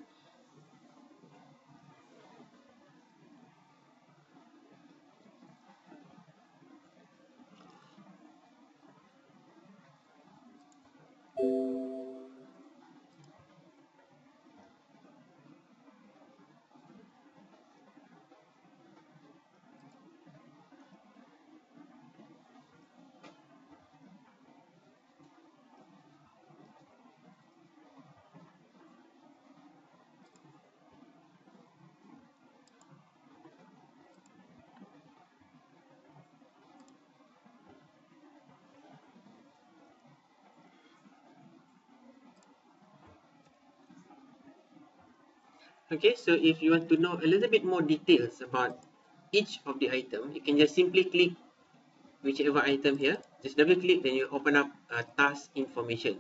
Okay, so if you want to know a little bit more details about each of the item, you can just simply click whichever item here, just double click, then you open up task information.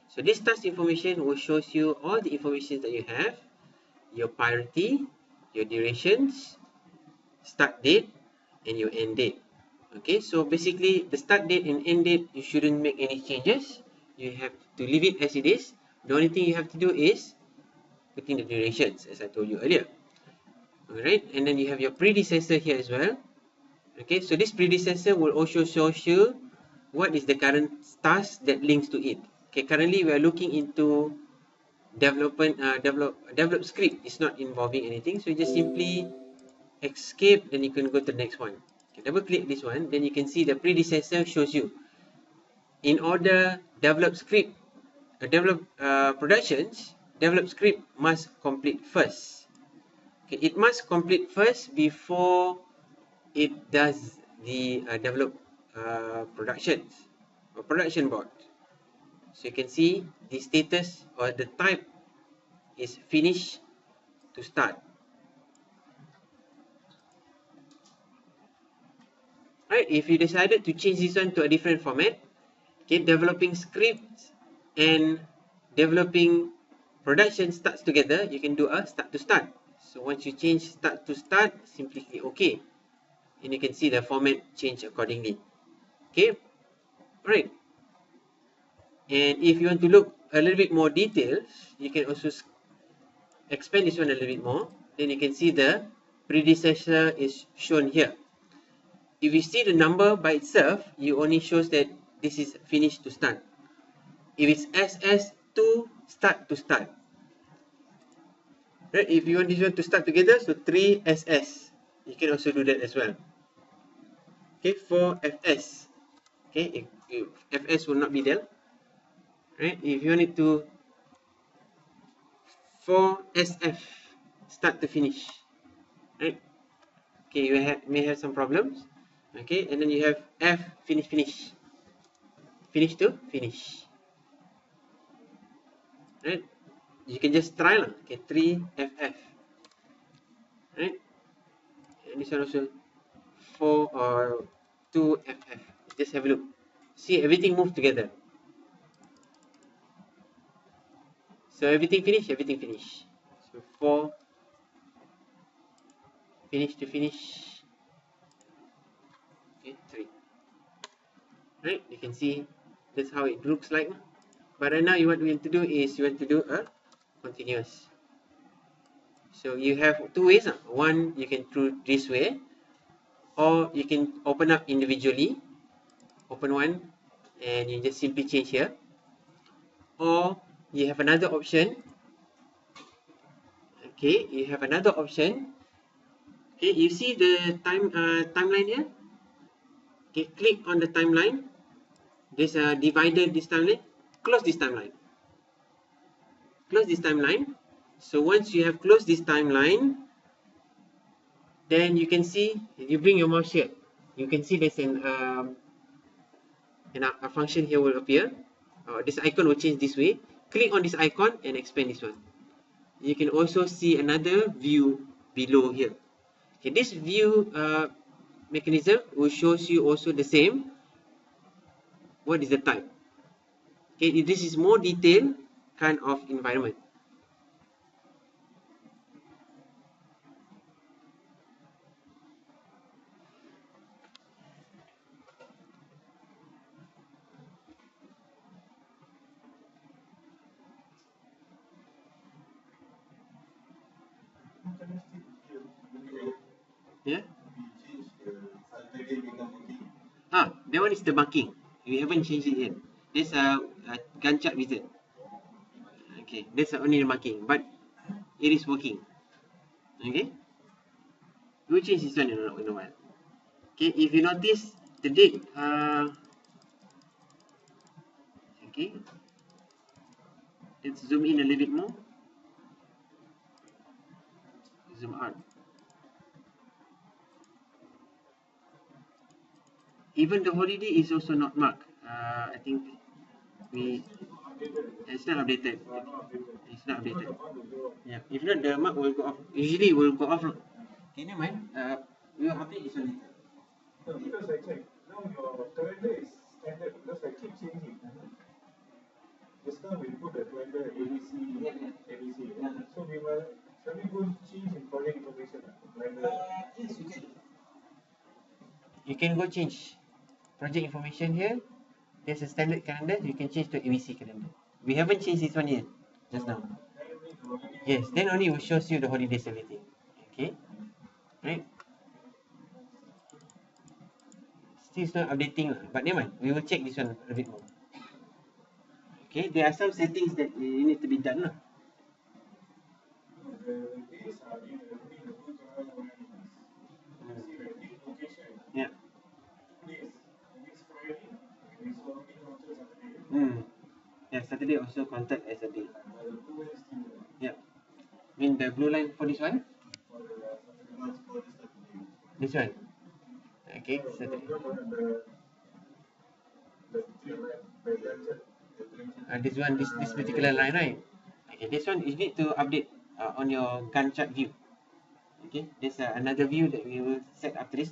So this task information will shows you all the information that you have, your priority, your durations, start date, and your end date. Okay, so basically the start date and end date, you shouldn't make any changes. You have to leave it as it is. The only thing you have to do is put in the durations, as I told you earlier. Alright, and then you have your predecessor here as well. Okay, so this predecessor will also show you what is the current task that links to it. Okay, currently we are looking into develop script. It's not involving anything, so you just simply escape, then you can go to the next one. Okay, double click this one, then you can see the predecessor shows you. In order develop script, develop productions, develop script must complete first. Okay, it must complete first before it does the develop productions or production board. So you can see the status or the type is finish to start. Right, if you decided to change this one to a different format, okay, developing scripts and developing production starts together, you can do a start to start. So once you change start to start, simply click OK, and you can see the format change accordingly. Okay, alright. And if you want to look a little bit more details, you can also expand this one a little bit more. Then you can see the predecessor is shown here. If you see the number by itself, you only shows that this is finish to start. If it's SS to start to start. Right? If you want this one to start together, so 3SS. You can also do that as well. Okay, 4FS. Okay, if FS will not be there. Right? If you want it to 4SF, start to finish. Right? Okay, you may have some problems. Okay, and then you have F, finish, finish to finish. Right? You can just try lah. Okay, 3FF. Right? And this one also 4 or 2FF. Just have a look. See, everything move together. So everything finish, everything finish. So 4 finish to finish. Okay, 3. Right? You can see that's how it looks like. But right now, what you want to do is you want to do a continuous. So you have two ways. One, you can do this way, or you can open up individually. Open one, and you just simply change here. Or you have another option. Okay, you have another option. Okay, you see the timeline here. Okay, click on the timeline. There's a divider this timeline. Close this timeline. Close this timeline. So once you have closed this timeline, then you can see, you bring your mouse here. You can see there's a function here will appear. This icon will change this way. Click on this icon and expand this one. You can also see another view below here. Okay, this view mechanism will shows you also the same. What is the type? Okay, this is more detailed kind of environment. Yeah. That one is the marking. We haven't changed it yet. There's a Gantt chart wizard. Okay, that's only the marking, but it is working. Okay, we'll change this one in a while. Okay, if you notice the date, okay, let's zoom in a little bit more. Zoom out. Even the holiday is also not marked. I think we updated. It's not updated. Not updated. It's not updated. Not the mark will go off. Yeah. If not, the mark will go off. Usually, it will go off. Okay, never mind. We will update this one later. No, because I checked. Now your calendar is standard because I keep changing. Just now we put the calendar ABC, ABC. So we will, shall we go change in project information? Calendar. Yes, you can. You can go change project information here. There's a standard calendar. You can change to ABC calendar. We haven't changed this one yet. Just now. Yes. Then only it will shows you the holidays everything. Okay. Right. Still it's not updating, but never mind. We will check this one a bit more. Okay. There are some settings that need to be done. The days are in the blue color ones. See the date location. Yeah. 2 days. This Friday. This already counted Saturday. Yeah, Saturday also counted as a day. The blue one is still there. Yeah. Mean the blue line for this one? For the Saturday ones for this Saturday. This one. Okay, Saturday. The clear line, the branches. This one, this particular line, right? Okay, this one you need to update on your Gantt chart view. Okay, there's another view that we will set after this.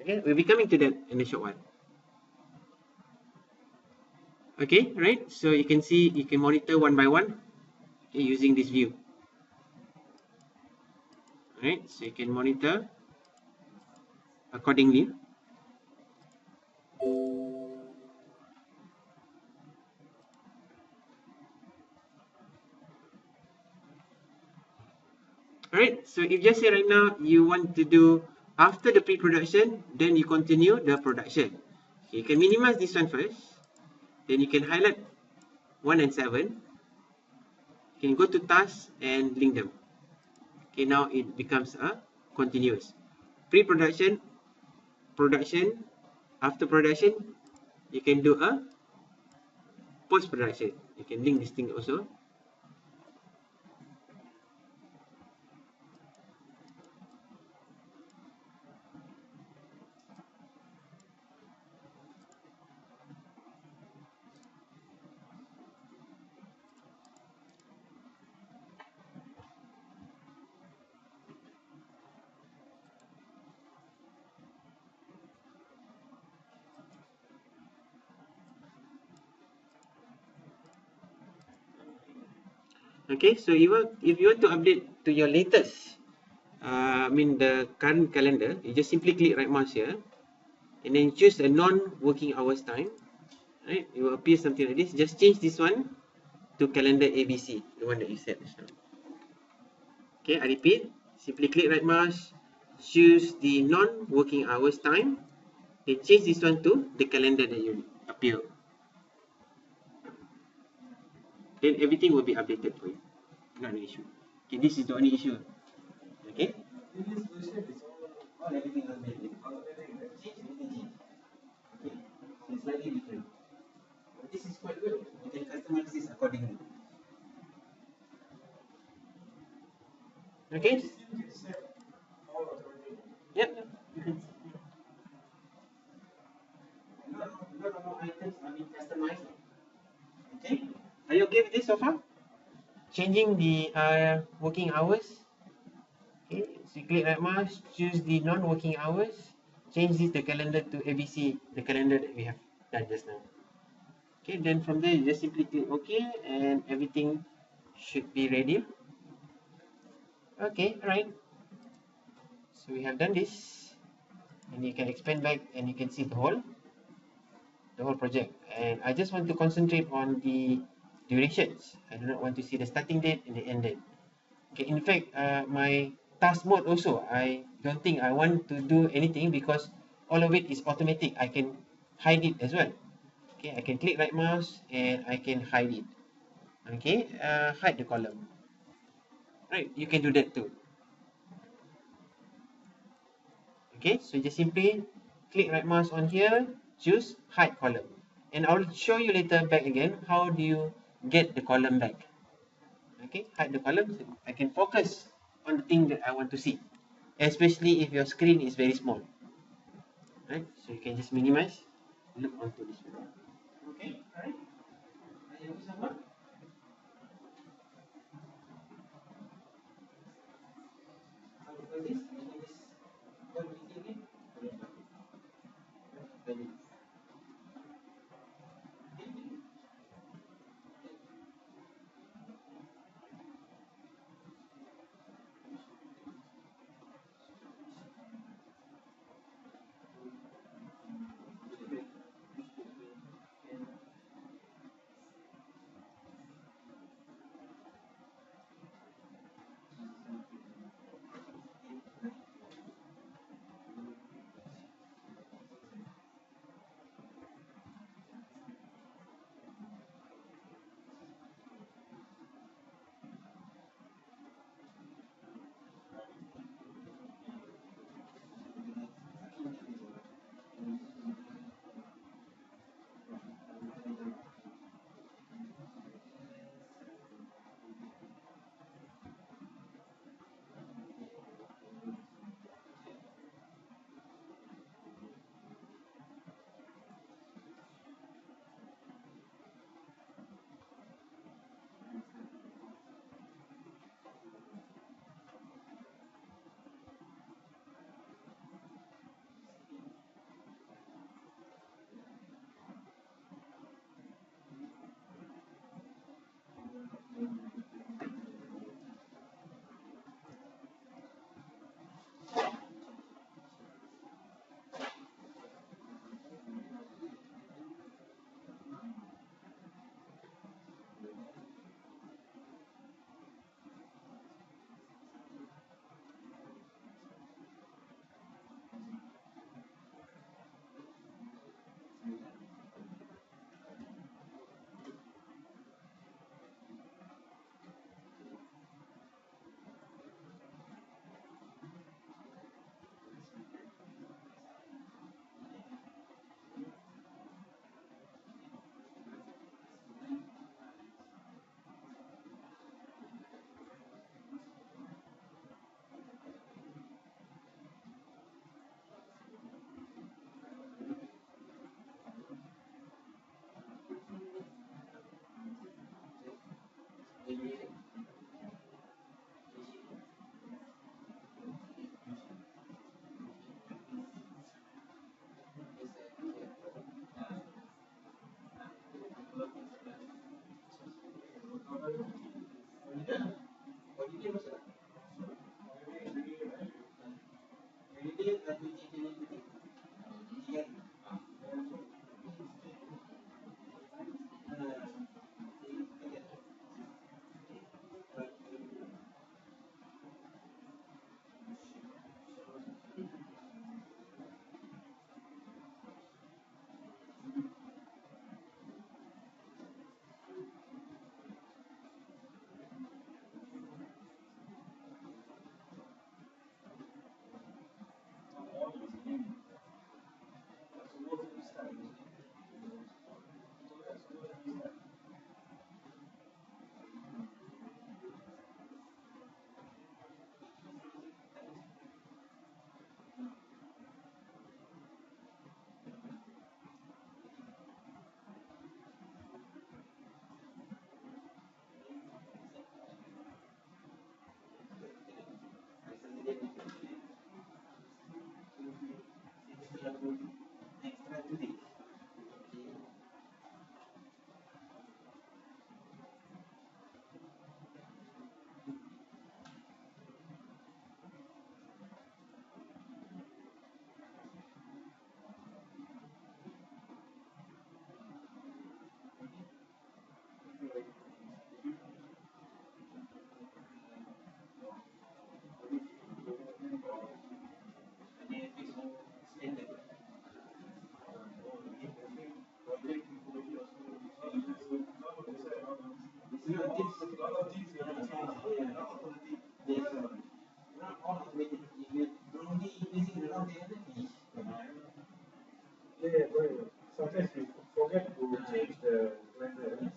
Okay, we'll be coming to that in a short while. Okay, right? So you can see, you can monitor one by one, okay, using this view. Right, so you can monitor accordingly. Alright, so if just say right now you want to do after the pre-production, then you continue the production. Okay, you can minimize this one first, then you can highlight 1 and 7. You can go to tasks and link them. Okay, now it becomes a continuous. Pre-production, production, after production, you can do a post-production. You can link this thing also. Okay, so if you want to update to your latest, the current calendar, you just simply click right mouse here, and then choose a non-working hours time. Right, it will appear something like this. Just change this one to calendar ABC, the one that you set just now. Okay, I repeat. Simply click right mouse, choose the non-working hours time, then change this one to the calendar that you appear. Then everything will be updated for you. Not an issue. Okay, this is the only issue. Okay. In this version, it's all everything automatic. Change, everything change. Okay, so it's slightly different. But this is quite good. You can customize this accordingly. Okay. All automatic. Yep. A lot of more items are being customized. Okay. Are you okay with this so far? Changing the working hours. Okay, so you click right mouse, choose the non-working hours, change this the calendar to ABC, the calendar that we have done just now. Okay, then from there you just simply click OK and everything should be ready. Okay, alright. So we have done this, and you can expand back and you can see the whole project. And I just want to concentrate on the durations. I do not want to see the starting date and the end date. Okay, in fact, my task mode also, I don't think I want to do anything because all of it is automatic. I can hide it as well. Okay, I can click right mouse and I can hide it. Okay, hide the column. Right, you can do that too. Okay, so just simply click right mouse on here, choose hide column. And I'll show you later back again how do you get the column back. Okay, hide the column. So I can focus on the thing that I want to see, especially if your screen is very small. Right, so you can just minimize, look onto this one. Okay, alright. Ayah bersama. How to this? Ini this. What do you think? Valid. Yeah, right. Sometimes we forget to change the blender.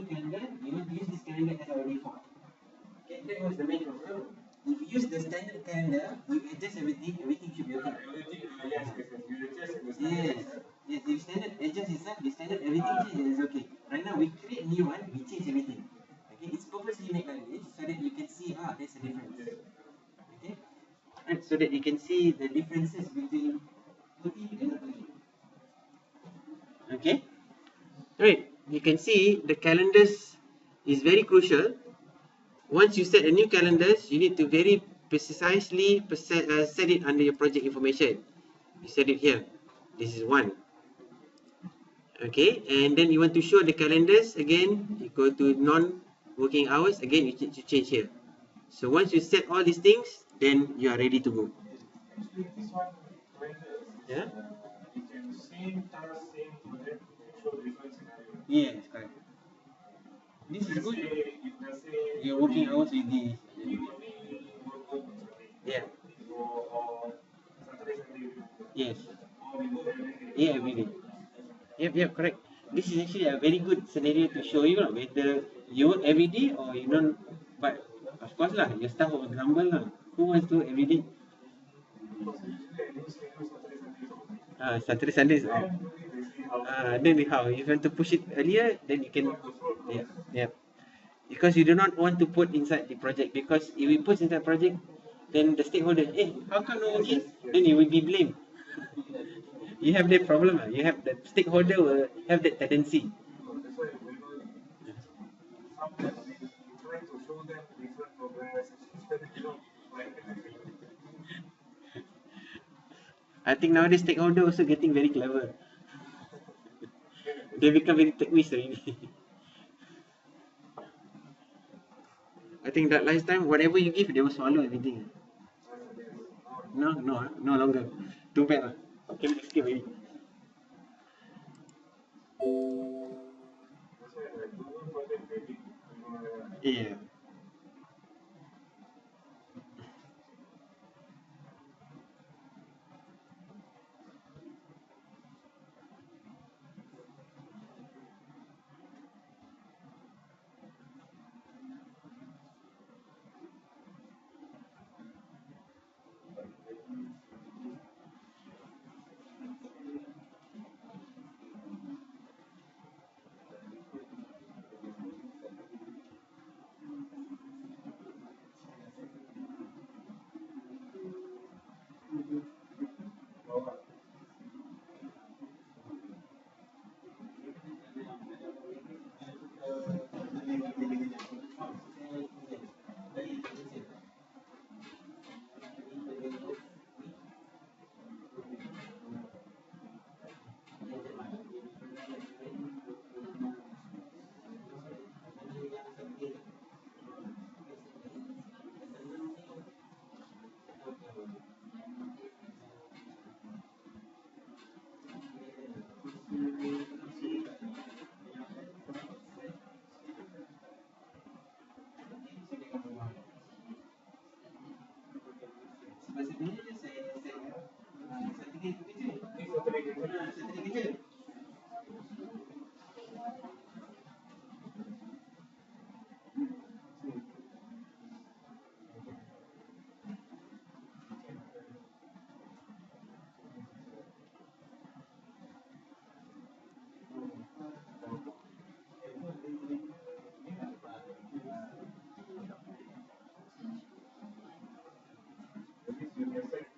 new calendar, you want to use this calendar as our default. Okay, that was the main problem. If you use the standard calendar, you adjust everything, everything should be okay. Yes, yes, if standard adjust itself, the standard everything is okay. Right now we create new one, we change everything. Okay, it's purposely made like this so that you can see there's a difference. Okay, right, so that you can see the differences between 14 and 13. Okay, right, you can see the calendars is very crucial. Once you set a new calendars, you need to very precisely set it under your project information. You set it here. This is one. Okay, and then you want to show the calendars again. You go to non-working hours again. You change here. So once you set all these things, then you are ready to go. Actually, this one, Yeah. you can same task, same project, show different scenario. Yes, correct. This is good. If let's say Your working hours with this. you only work home on Sunday, Yeah. or Saturday, Sunday, Yes. or we work every day. Yeah, every day. Yep, correct. This is actually a very good scenario to show you whether you work every day or you don't. But of course lah, your staff will grumble lah. Who wants to work every day? Because usually I do schedule Saturday, Saturday, Sunday. Sundays off. Then Then how? If you want to push it earlier, then you can. Yeah. Because you do not want to put inside the project. Because if we put inside the project, then the stakeholder, how come no working? Then you will be blamed. You have that problem. You have the stakeholder will have that tendency. that's why sometimes we try to show them different progress instead of like I think nowadays stakeholder also getting very clever. They become very techniques already. I think that last time, whatever you give, they will swallow everything. No longer. Too bad lah. Can we skip already? that's why like Google project very Yeah.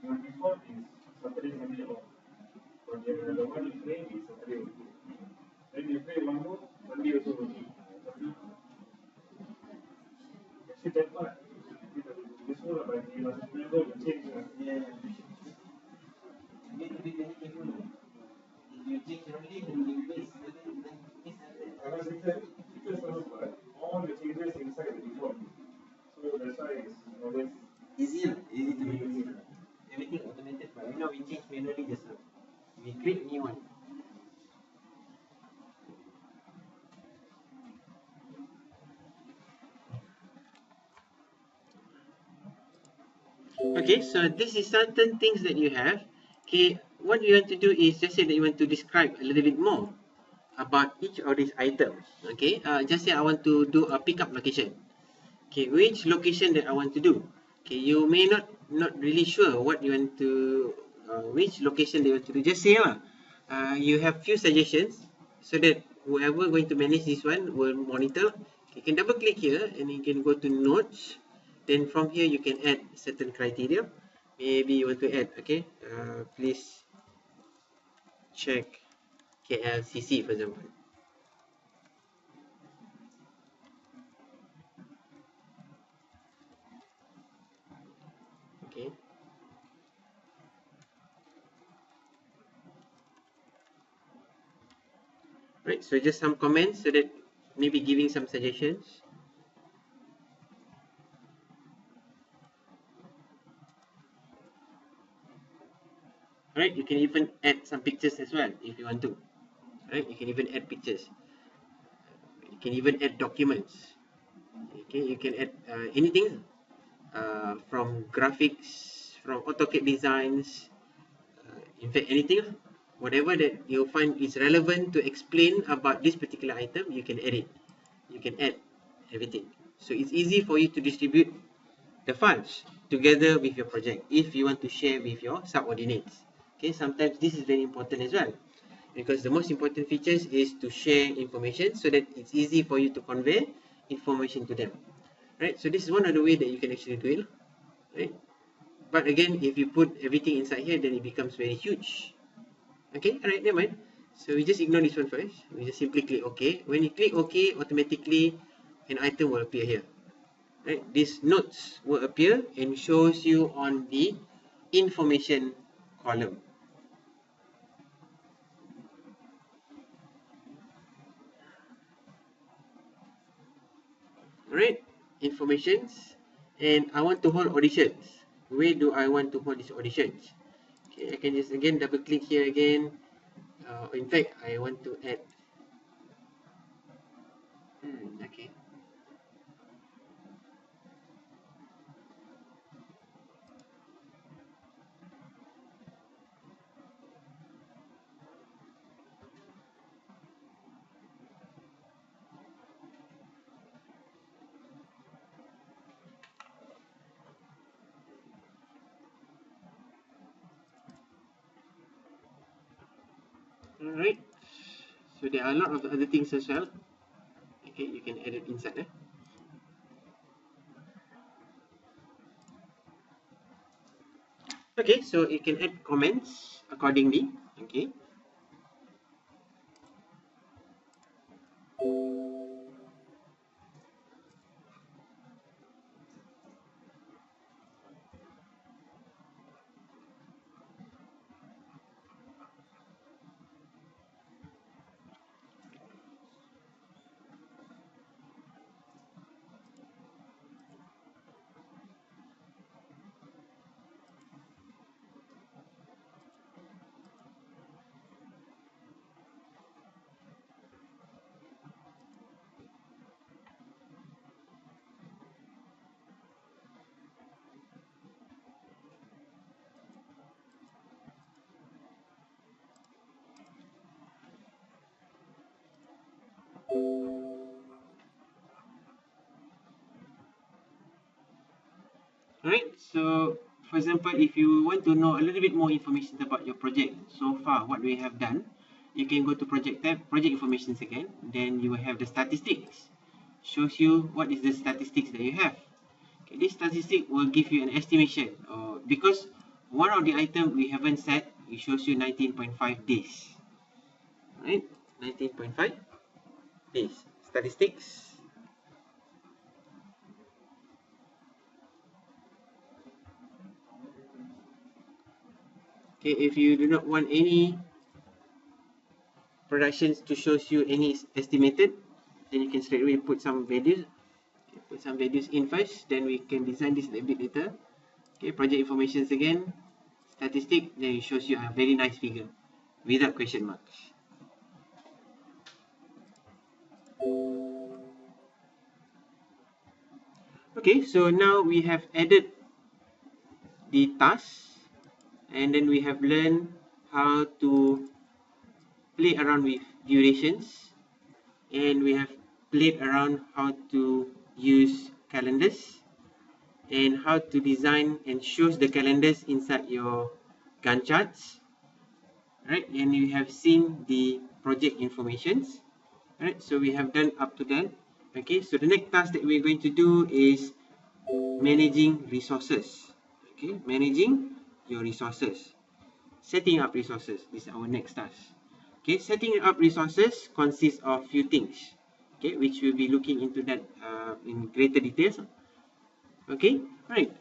your default is Saturday, Sunday off. But the one you play is Saturday working. Then you play one more, Sunday also working. Actually that part is useful, but you must remember to change. Yeah. You need to be very careful. If you change only, then you miss. Because it's all the changes inside the default. So that's why it's always Easy to make. Everything automated, but right now we change manually just now. We create new one. Okay, so this is certain things that you have. Okay, what you want to do is just say that you want to describe a little bit more. about each of these items. Okay, just say I want to do a pickup location. Okay, which location that I want to do? Okay, you may not really sure what you want to, which location they want to do. Just say lah. You have few suggestions so that whoever going to manage this one will monitor. You can double click here and you can go to notes. Then from here you can add certain criteria. Maybe you want to add, okay, please check KLCC for example. Okay. Right, so just some comments so that maybe giving some suggestions. Right, you can even add some pictures as well if you want to. Right, you can even add pictures. You can even add documents. Okay, you can add anything from graphics, from AutoCAD designs, in fact anything, whatever that you find is relevant to explain about this particular item, you can add it. You can add everything. So it's easy for you to distribute the files together with your project if you want to share with your subordinates. Okay, sometimes this is very important as well, because the most important features is to share information so that it's easy for you to convey information to them. Right, so this is one of the way that you can actually do it. Right, but again, if you put everything inside here, then it becomes very huge. Okay, alright, never mind. So we just ignore this one first. We just simply click OK. When you click OK, automatically an item will appear here. Right, these notes will appear and shows you on the information column. Alright, informations, and I want to hold auditions. Where do I want to hold these auditions? Okay, I can just again double click here again. In fact, I want to add. Okay. Alright, so there are a lot of other things as well. Okay, you can add it inside. Okay, so you can add comments accordingly. Okay. Alright, so for example, if you want to know a little bit more information about your project so far, what we have done, you can go to project tab, project information again, then you will have the statistics. Shows you what is the statistics that you have. Okay, this statistic will give you an estimation, because one of the item we haven't set, it shows you 19.5 days. Right, 19.5 days. Statistics. Okay, if you do not want any productions to show you any estimated, then you can straight away put some values. Okay, put some values in first, then we can design this a bit later. Okay, project informations again, statistic, then it shows you a very nice figure without question marks. Okay, so now we have added the tasks, and then we have learned how to played around with durations, and we have played around how to use calendars and how to design and shows the calendars inside your Gantt charts, right? And you have seen the project informations, right? So we have done up to that. Okay, so the next task that we're going to do is managing resources. Okay, managing your resources, setting up resources. This is our next task. Okay, setting up resources consists of few things, okay, which we'll be looking into that in greater details. Okay, right.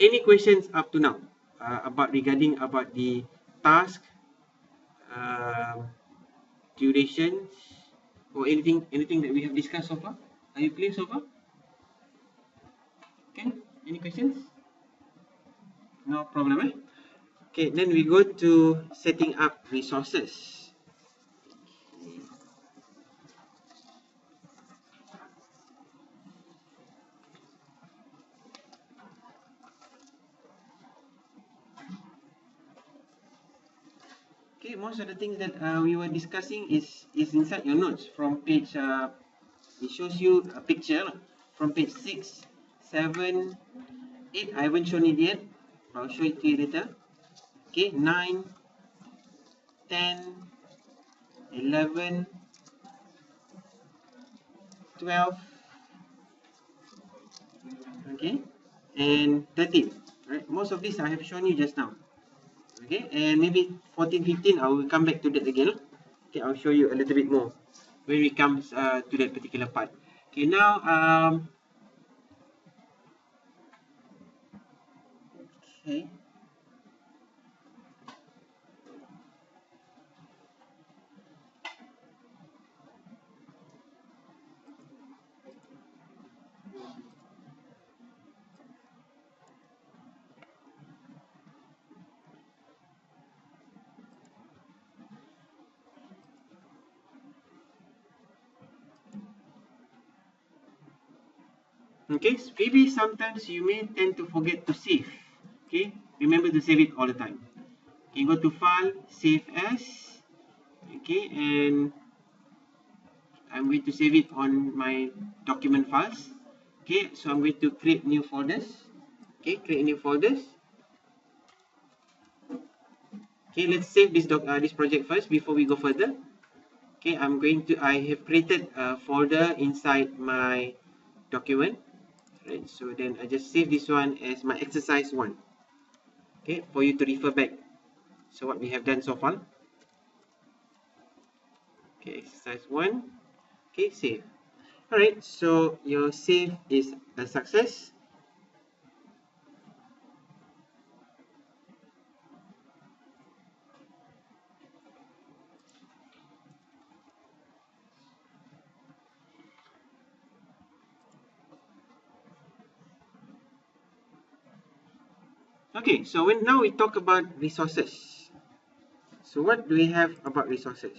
Any questions up to now regarding about the task, durations, or anything that we have discussed so far? Are you clear so far? Okay, any questions? No problem, eh? Okay, then we go to setting up resources. Okay, most of the things that we were discussing is inside your notes from page, it shows you a picture from page 6, 7, 8, I haven't shown it yet, I'll show it to you later. Okay, 9, 10, 11, 12, okay, and 13, right? Most of these I have shown you just now. Okay, and maybe 14, 15, I will come back to that again. Okay, I'll show you a little bit more when it comes to that particular part. Okay, now, okay. Okay, so maybe sometimes you may tend to forget to save. Okay, remember to save it all the time. Okay, go to File, Save As. Okay, and I'm going to save it on my document files. Okay, so I'm going to create new folders. Okay, create new folders. Okay, let's save this project first before we go further. Okay, I have created a folder inside my document. Right, so then I just save this one as my exercise 1. Okay, for you to refer back. So what we have done so far. Okay, exercise 1. Okay, save. Alright, so your save is a success. Okay, so now we talk about resources. So what do we have about resources?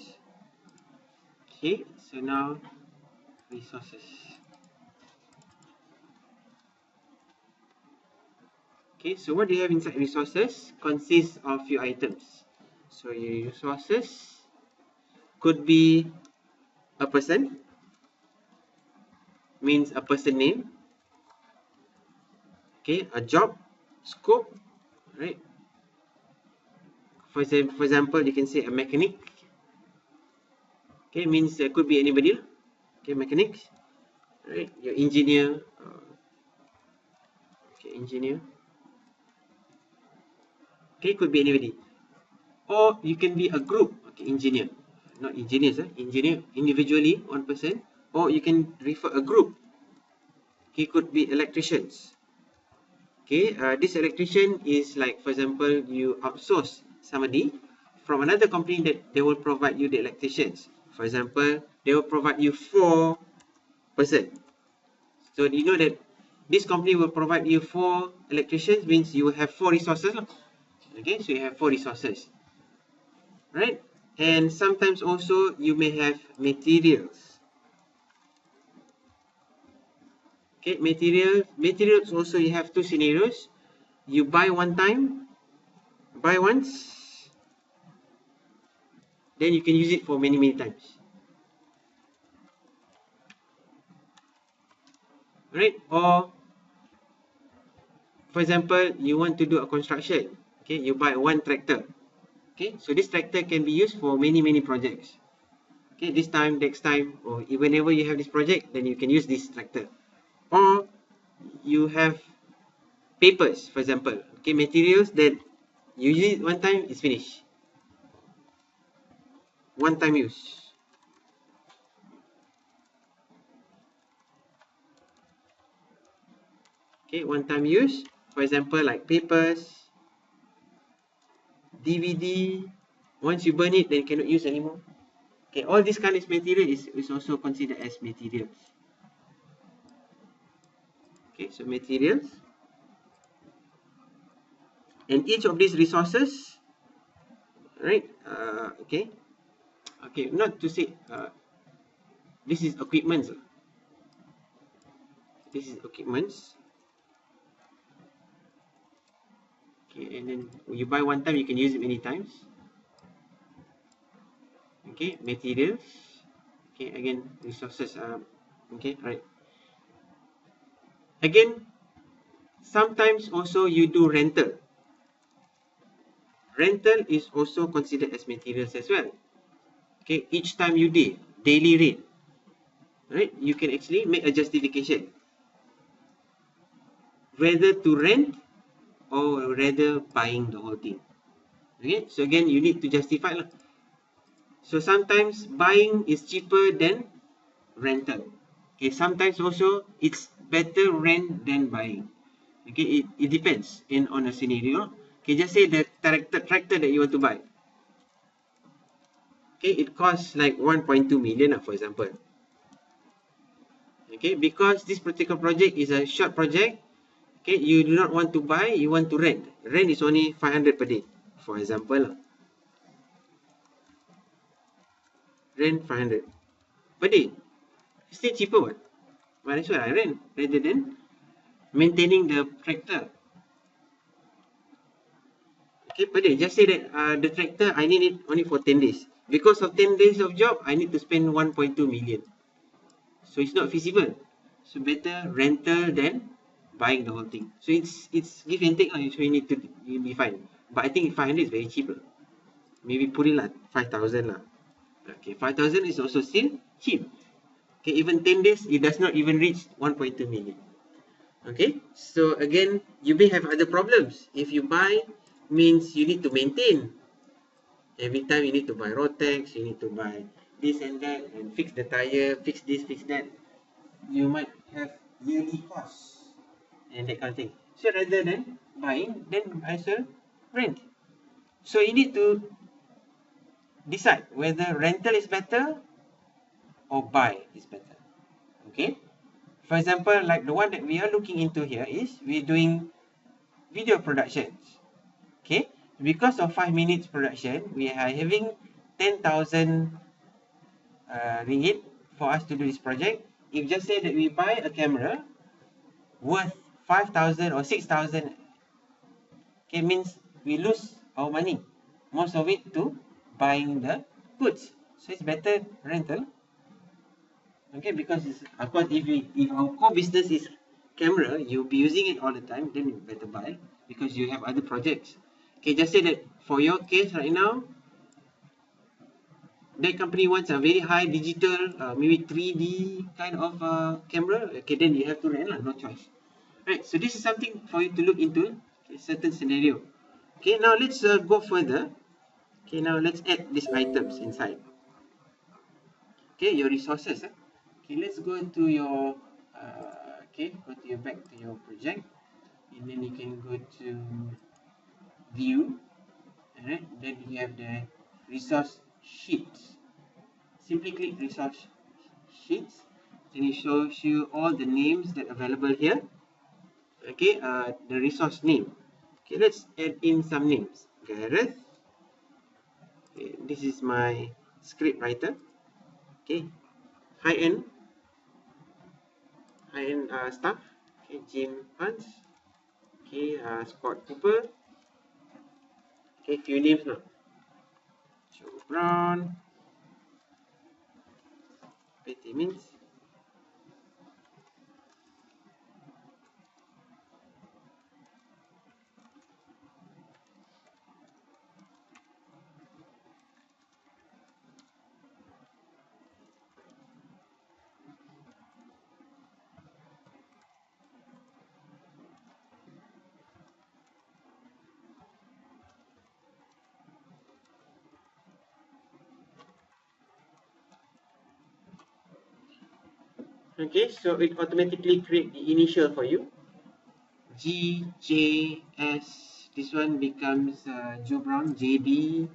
Okay, so now resources. Okay, so what do you have inside resources? Consists of few items. So your resources could be a person, means a person name. Okay, a job scope, right? For example, you can say a mechanic. Okay, means there could be anybody. Okay, mechanics, right? Your engineer. Okay, engineer. Okay, could be anybody. Or you can be a group. Okay, engineer. Not engineers, engineer individually, one person. Or you can refer a group. Okay, could be electricians. Okay, this electrician is like, for example, you outsource somebody from another company that they will provide you the electricians. For example, they will provide you 4 person. So you know that this company will provide you 4 electricians, means you will have 4 resources. Okay, so you have 4 resources, right? And sometimes also you may have materials. Okay, materials also you have 2 scenarios. You buy one time, buy once, then you can use it for many times. Right? Or for example, you want to do a construction. Okay, you buy one tractor. Okay, so this tractor can be used for many projects. Okay, this time, next time, or whenever you have this project, then you can use this tractor. Or you have papers, for example. Okay, materials that you use it one time, it's finished. One time use. Okay, one time use. For example, like papers, DVD. Once you burn it, then you cannot use anymore. Okay, all this kind of material is also considered as materials. Okay, so materials. And each of these resources, right? Okay, not to say this is equipments. This is equipments. Okay, and then you buy one time, you can use it many times. Okay, materials. Okay, again, resources. Okay, right. Again, sometimes also you do rental. Rental is also considered as materials as well. Okay, each time you daily rate, right? You can actually make a justification whether to rent or rather buying the whole thing. Okay, so again, you need to justify lah. So sometimes buying is cheaper than rental. Okay, sometimes also it's better rent than buying. Okay, it depends on a scenario. Okay, just say the tractor that you want to buy. Okay, it costs like 1.2 million, for example. Okay, because this particular project is a short project. Okay, you do not want to buy, you want to rent. Rent is only 500 per day, for example. Rent 500 per day. Still cheaper, what? Might as well I rent rather than maintaining the tractor. Okay, per day. Just say that the tractor, I need it only for 10 days. Because of 10 days of job, I need to spend 1.2 million. So it's not feasible. So better rental than buying the whole thing. So it's give and take, so you'll be fine. But I think 500 is very cheap. Maybe put it like 5,000 lah. Okay, 5,000 is also still cheap. Okay, even 10 days, it does not even reach 1.2 million. Okay, so again, you may have other problems. If you buy, means you need to maintain. Every time you need to buy Rotex, you need to buy this and that, and fix the tire, fix this, fix that. You might have yearly costs and that kind of thing. So rather than buying, then I shall rent. So you need to decide whether rental is better or buy is better. Okay, for example, like the one that we are looking into here is we're doing video productions. Okay, because of 5 minutes production, we are having 10,000 ringgit for us to do this project. If just say that we buy a camera worth 5,000 or 6,000, okay, means we lose our money, most of it to buying the goods. So it's better rental. Okay, because it's, of course, if our core business is camera, you'll be using it all the time, then you better buy because you have other projects. Okay, just say that for your case right now, that company wants a very high digital, maybe 3D kind of camera. Okay, then you have to rent, no choice. Right, so this is something for you to look into, a certain scenario. Okay, now let's go further. Okay, now let's add these items inside. Okay, your resources. Okay, let's go into your, go to back to your project, and then you can go to view. Alright, then you have the resource sheets. Simply click resource sheets, and it shows you all the names that are available here. Okay, the resource name. Okay, let's add in some names. Gareth. Okay, this is my script writer. Okay, high-end staff. Okay, Jim Hans. Okay, Scott Cooper. Okay, few names now. Brown. PT means okay, so it automatically create the initial for you. G, J, S. This one becomes Joe Brown, JB.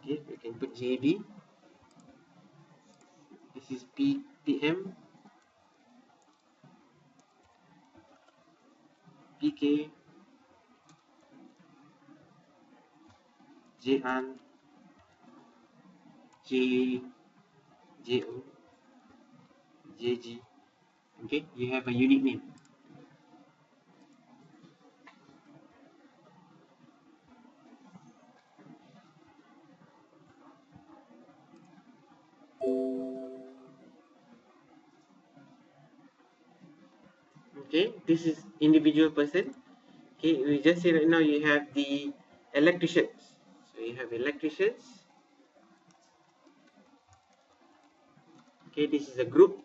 Okay, we can put JB. This is PM, PK, JR, J, JO, JG. Okay, you have a unique name. Okay, this is individual person. Okay, we just say right now you have the electricians. So you have electricians. Okay, this is a group.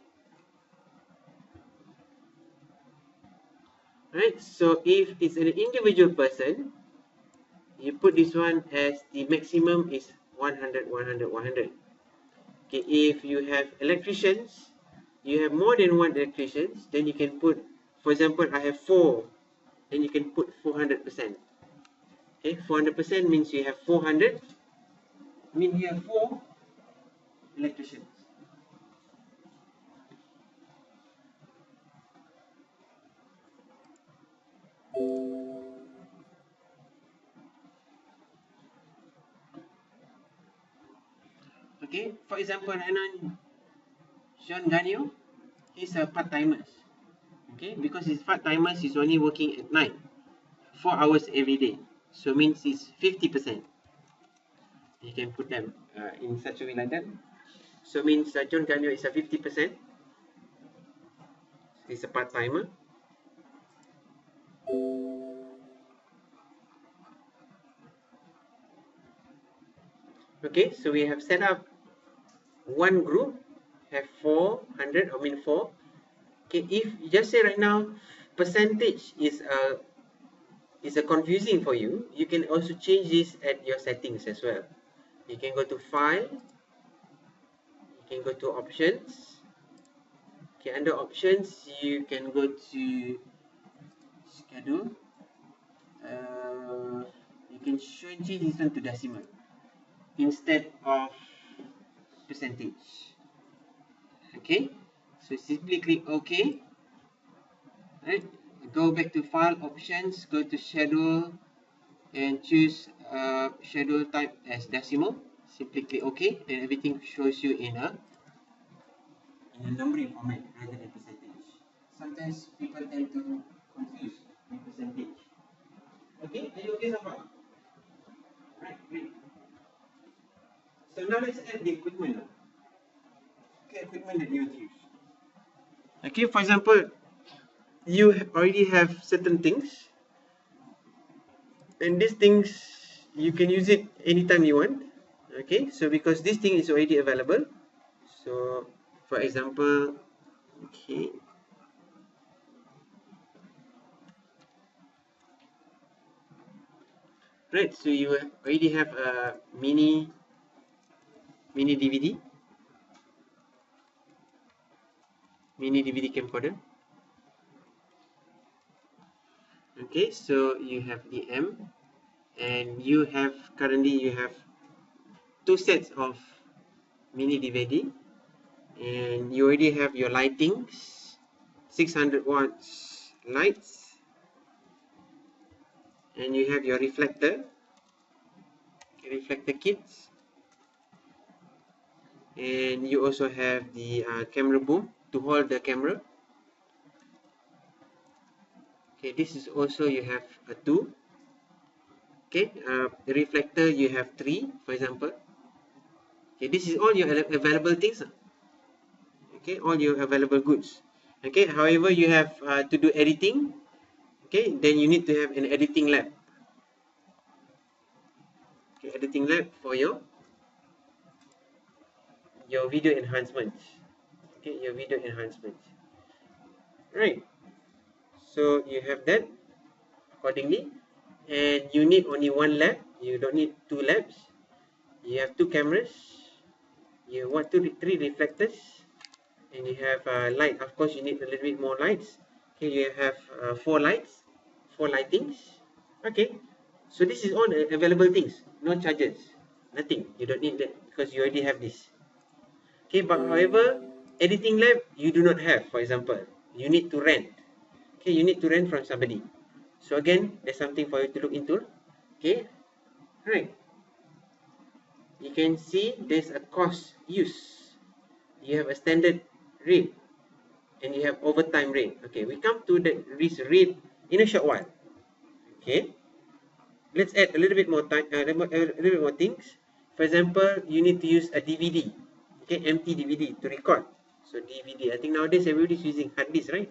Right, so if it's an individual person, you put this one as the maximum is 100, 100, 100. Okay, if you have electricians, you have more than one electricians, then you can put, for example, I have 4, then you can put 400%. Okay, 400% means you have 400, means you have 4 electricians. Okay, for example, right now, Sean Ganio, he's a part-timer. Okay, because his part-timers is only working at night, 4 hours every day. So means it's 50%. You can put them in such a way like that. So means John Ganio is a 50%. He's a part-timer. Okay, so we have set up one group, have 400, I mean 4. Okay, if just say right now, percentage is a confusing for you, you can also change this at your settings as well. You can go to File, you can go to Options. Okay, under Options, you can go to Schedule. You can change this one to decimal instead of percentage. Okay, so simply click OK. Right, go back to File, Options, go to Schedule, and choose schedule type as decimal. Simply click OK, and everything shows you in a numbering format rather than percentage. Sometimes people tend to confuse with percentage. Okay, are you okay so far? Right, great. So now let's add the equipment. Okay, equipment that you use. Okay, for example, you already have certain things, and these things you can use it anytime you want. Okay, so because this thing is already available, so for example, okay, right, so you already have a mini DVD camcorder. Okay, so you have the M, and you have currently you have 2 sets of mini DVD, and you already have your lightings, 600 watts lights, and you have your reflector kits, and you also have the camera boom to hold the camera. Okay, this is also you have a 2. Okay, the reflector you have 3, for example. Okay, this is all your available things. Okay, all your available goods. Okay, however, you have to do editing. Okay, then you need to have an editing lab. Okay, editing lab for your video enhancements. Okay, your video enhancements. Right. So you have that accordingly, and you need only one lab. You don't need 2 labs. You have 2 cameras. You want 3 reflectors, and you have light. Of course, you need a little bit more lights. Okay, you have 4 lights, 4 lightings. Okay, so this is all the available things. No charges, nothing. You don't need that because you already have this. Okay, but however, editing lab you do not have. For example, you need to rent. Okay, you need to rent from somebody. So again, there's something for you to look into. Okay, right. You can see there's a cost use. You have a standard rate and you have overtime rate. Okay, we come to the risk rate in a short while. Okay, let's add a little bit more time, a little bit more things. For example, you need to use a DVD. Okay, empty DVD to record. So DVD, I think nowadays everybody's using hard disk, right?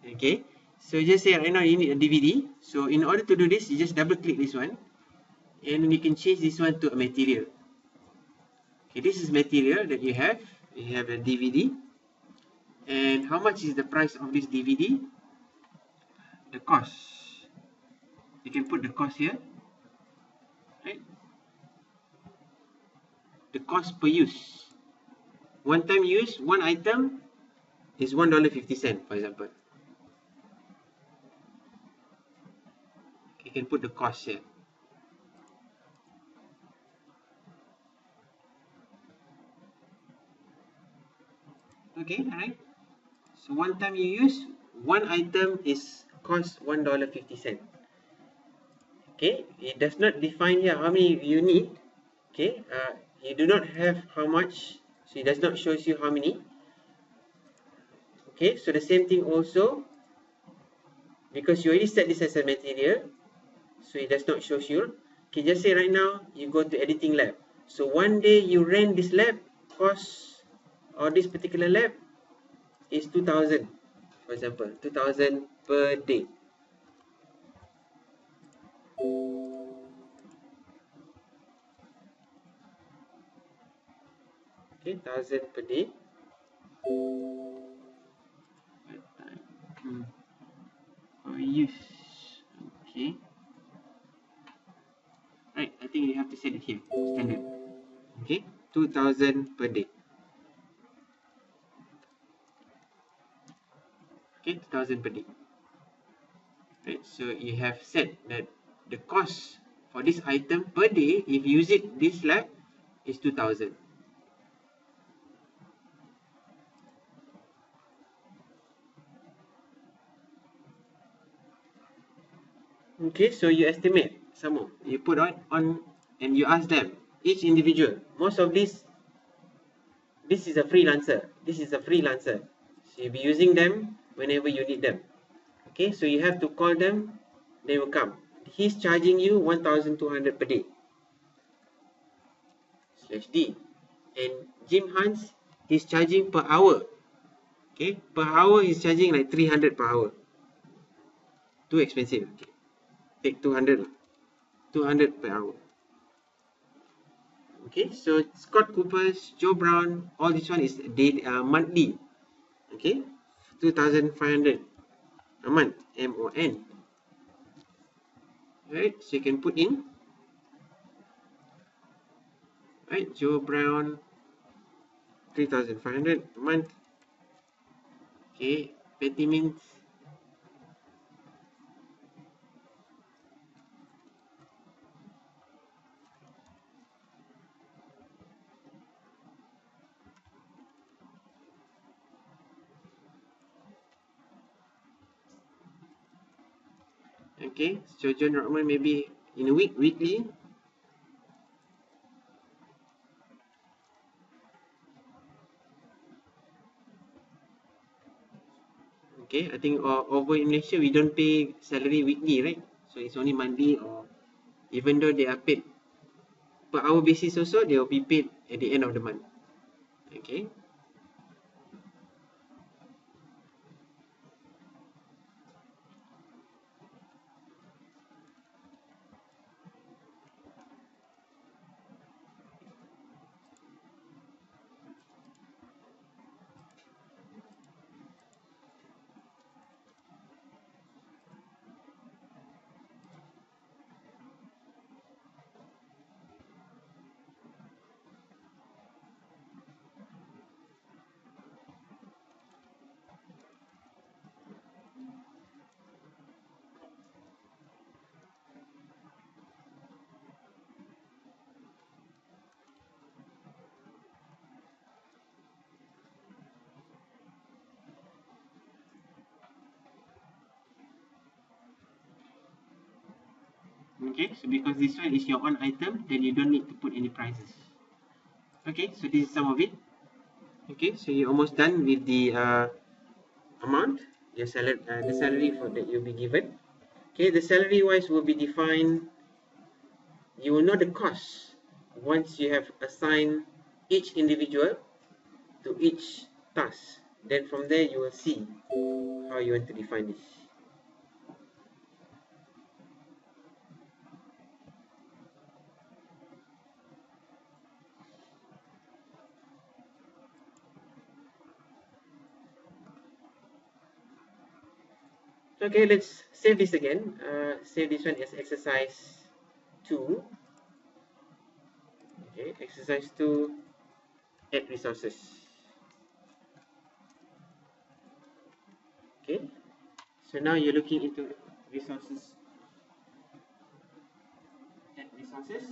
Okay, so just say right now you need a DVD. So in order to do this, you just double click this one, and you can change this one to a material. Okay, this is material that you have. You have a DVD. And how much is the price of this DVD? The cost. You can put the cost here. Right? The cost per use. One time use, one item is $1.50, for example. You can put the cost here. Okay, alright. So one time you use, one item is cost $1.50. Okay, it does not define here how many you need. Okay, you do not have how much, so it does not show you how many. Okay, so the same thing also, because you already set this as a material, so it does not show you. Okay, just say right now you go to editing lab. So one day you rent this lab, cost or this particular lab is 2,000, for example, 2,000 per day. Okay, 1,000 per day. For use. Okay. Right, I think you have to set it here, standard. Okay, 2,000 per day. Okay, 2,000 per day. Right, so you have set that the cost for this item per day, if you use it this lab, is 2,000. Okay, so you estimate some more. You put on and you ask them, each individual. Most of this is a freelancer. This is a freelancer. So you'll be using them whenever you need them. Okay, so you have to call them, they will come. He's charging you 1,200 per day. /D. And Jim Hans, he's charging per hour. Okay, per hour he's charging like 300 per hour. Too expensive. Okay, take 200. 200 per hour. Okay, so Scott Cooper's, Joe Brown, all this one is monthly. Okay, 2,500 a month, MON. Right, so you can put in. Right, Joe Brown, 3,500 a month. Okay, Petty Mint. Okay, so John Rockman maybe in a week, weekly. Okay, I think over in Malaysia we don't pay salary weekly, right? So it's only monthly or Even though they are paid per hour basis also, they will be paid at the end of the month. Okay. Okay, so because this one is your own item, then you don't need to put any prices. Okay, so this is some of it. Okay, so you're almost done with the amount, your salary, the salary for that you'll be given. Okay, the salary wise will be defined. You will know the cost once you have assigned each individual to each task. Then from there you will see how you want to define this. Okay, let's save this again. Save this one as exercise 2. Okay, exercise 2, add resources. Okay, so now you're looking into resources. Add resources.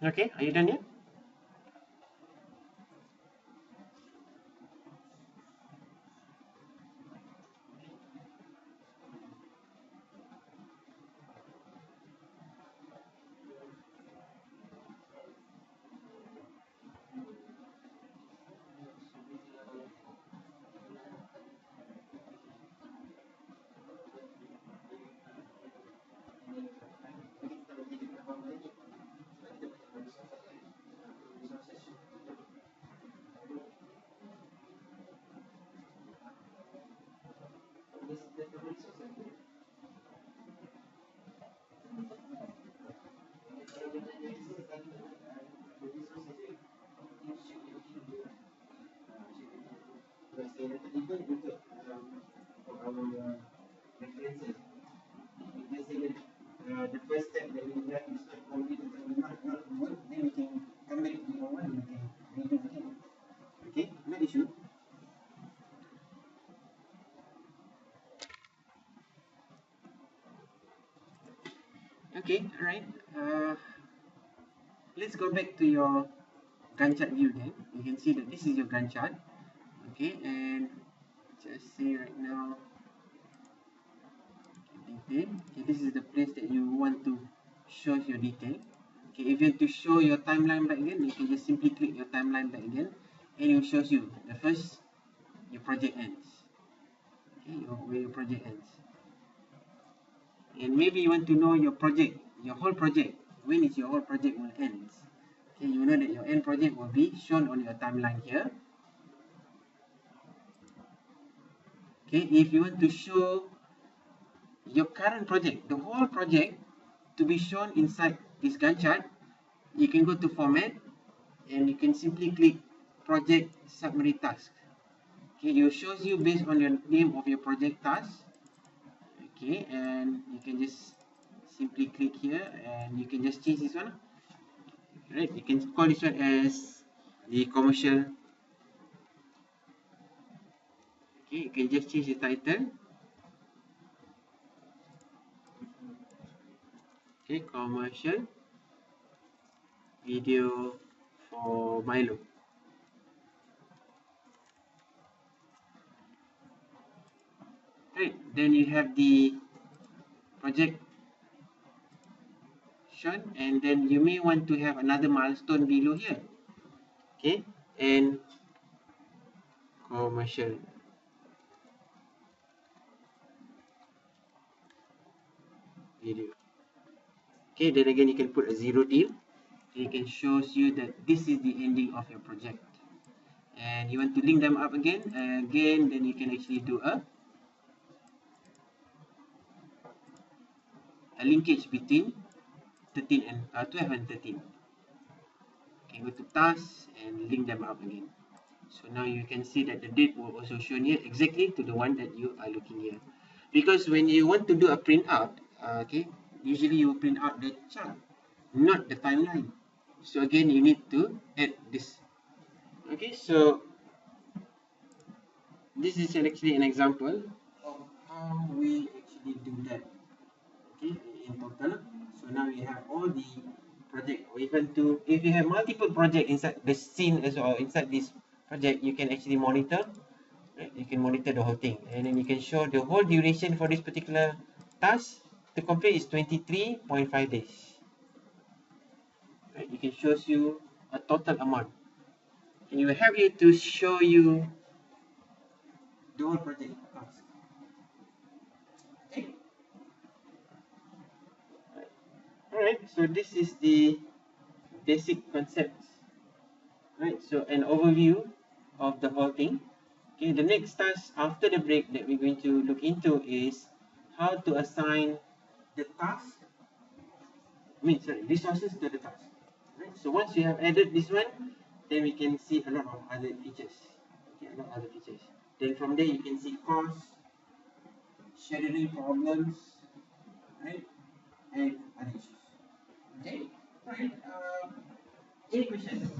Okay, are you done yet? The first step that we have is not only not work, then we can come back to normal and we can redo again. Okay, no issue. Okay, alright. Let's go back to your Gantt chart view then. You can see that this is your Gantt chart. Okay, and just say right now detail. Okay, this is the place that you want to show your detail. Okay, if you want to show your timeline back again, you can just simply click your timeline back again, and it shows you the first your project ends. Okay, where your project ends. And maybe you want to know your project, your whole project. When is your whole project will end? Okay, you know that your end project will be shown on your timeline here. Okay, if you want to show your current project, the whole project, to be shown inside this Gantt chart, you can go to format and you can simply click project summary task. Okay, it shows you based on your name of your project task. Okay, and you can just simply click here and you can just change this one. Right, you can call this one as the commercial. Okay, you can just change the title. Okay, commercial video for Milo. Right, then you have the project shown, and then you may want to have another milestone below here. Okay, and commercial video. Okay, then again you can put a zero deal. It can shows you that this is the ending of your project, and you want to link them up again, then you can actually do a linkage between 13 and 12 and 13. Okay, go to tasks and link them up again. So now you can see that the date will also shown here exactly to the one that you are looking here. Because when you want to do a print out, okay, usually you print out the chart, not the timeline. So again, you need to add this. Okay, so this is actually an example of how we actually do that. Okay, in total. So now you have all the project, or even to, if you have multiple project inside the scene as well, inside this project, you can actually monitor. Right? You can monitor the whole thing, and then you can show the whole duration for this particular task to complete is 23.5 days. Right? You can shows you a total amount, and it will help you to show you the whole project task. Okay. Alright, so this is the basic concepts. Right, so an overview of the whole thing. Okay, the next task after the break that we're going to look into is how to assign the task, resources to the task. Right, so once you have added this one, then we can see a lot of other features. Okay, a lot of other features. Then from there you can see cost, scheduling problems, right, and other issues. Okay, right. Any questions?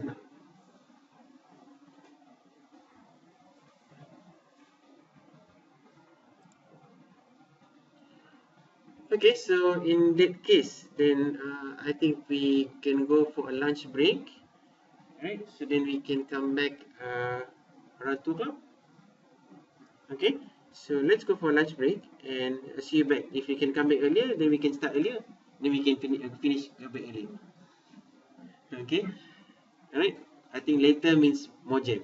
Okay, so in that case, then I think we can go for a lunch break, right? So then we can come back around 2 o'clock. Okay, so let's go for a lunch break and see you back. If we can come back earlier, then we can start earlier. Then we can finish a bit earlier. Okay, alright. I think later means more jam.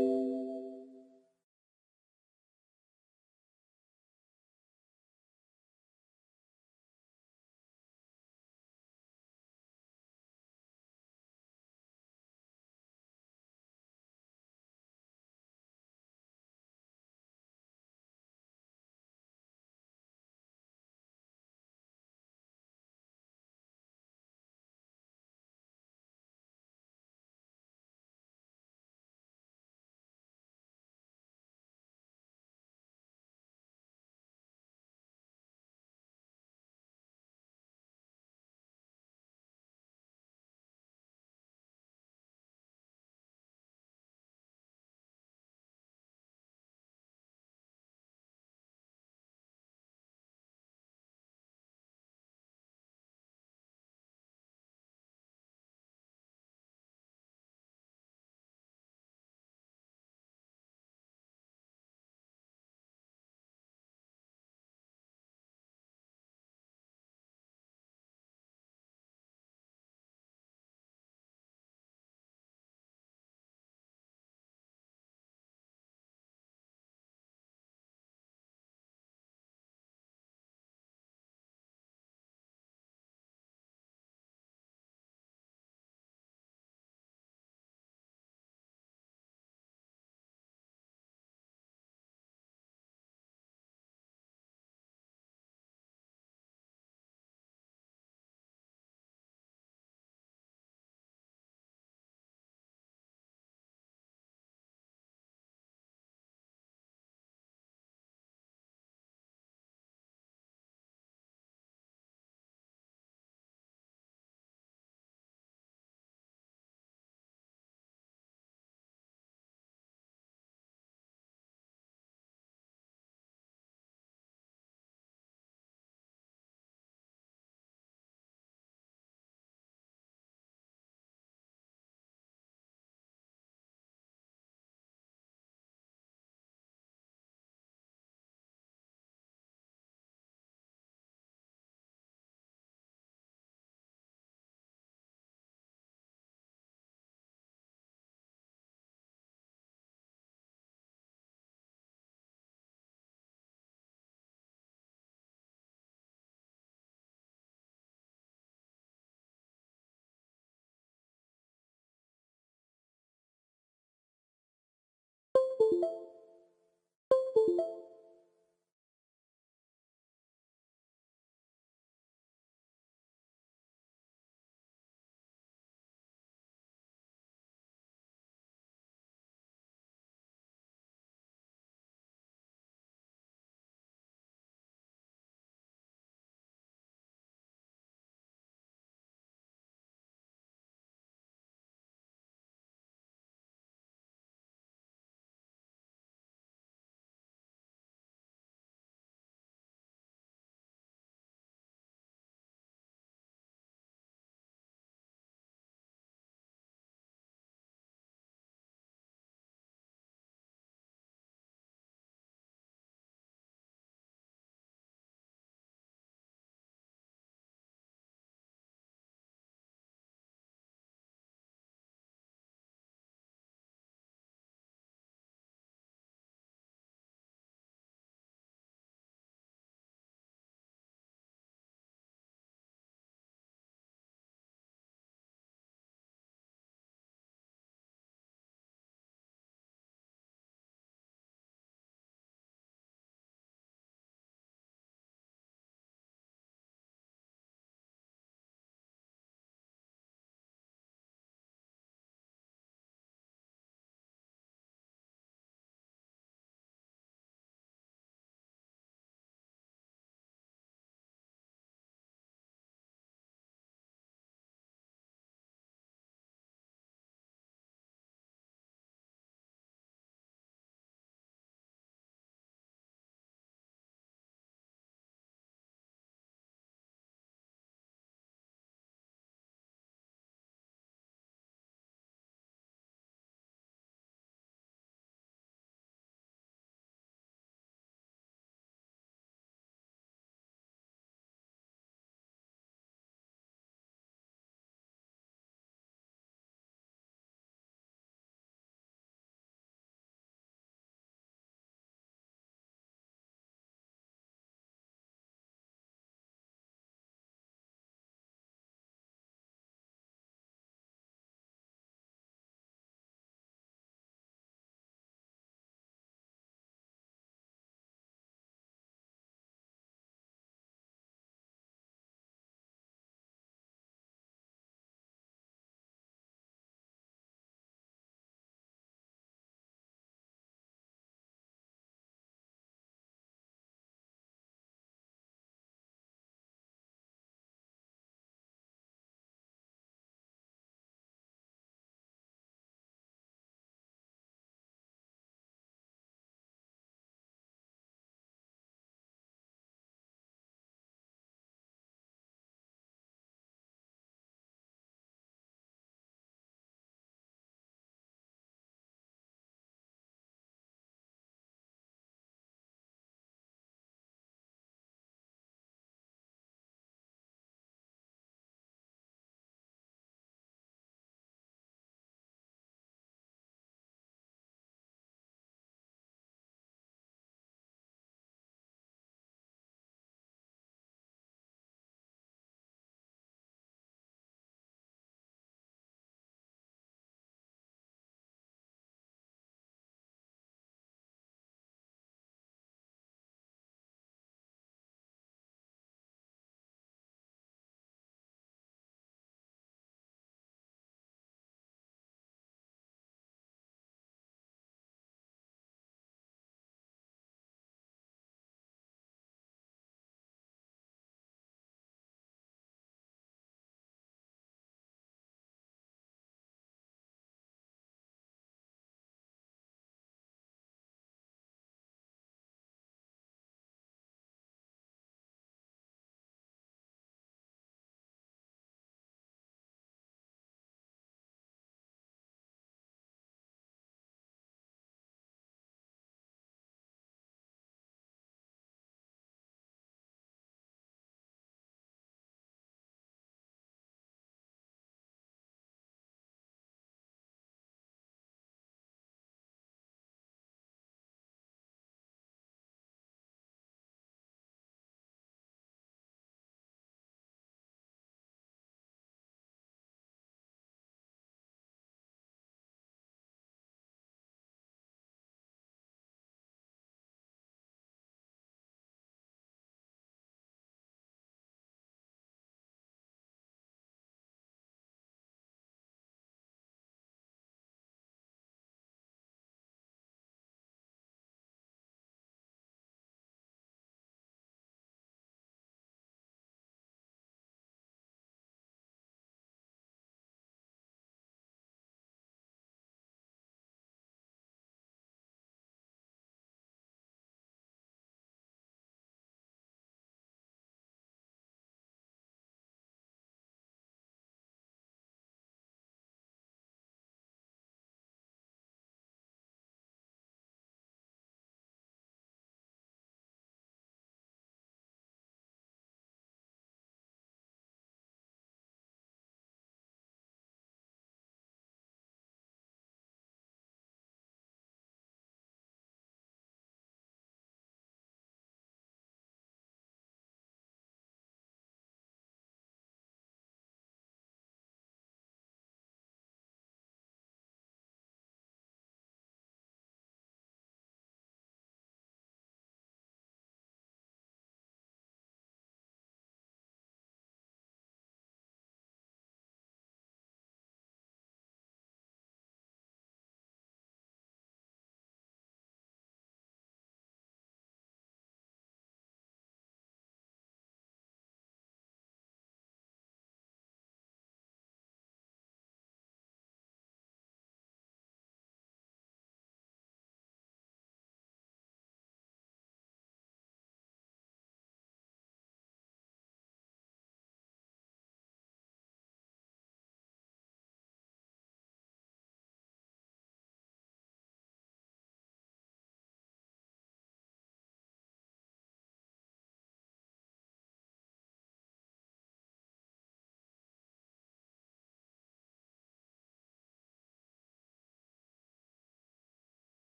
you.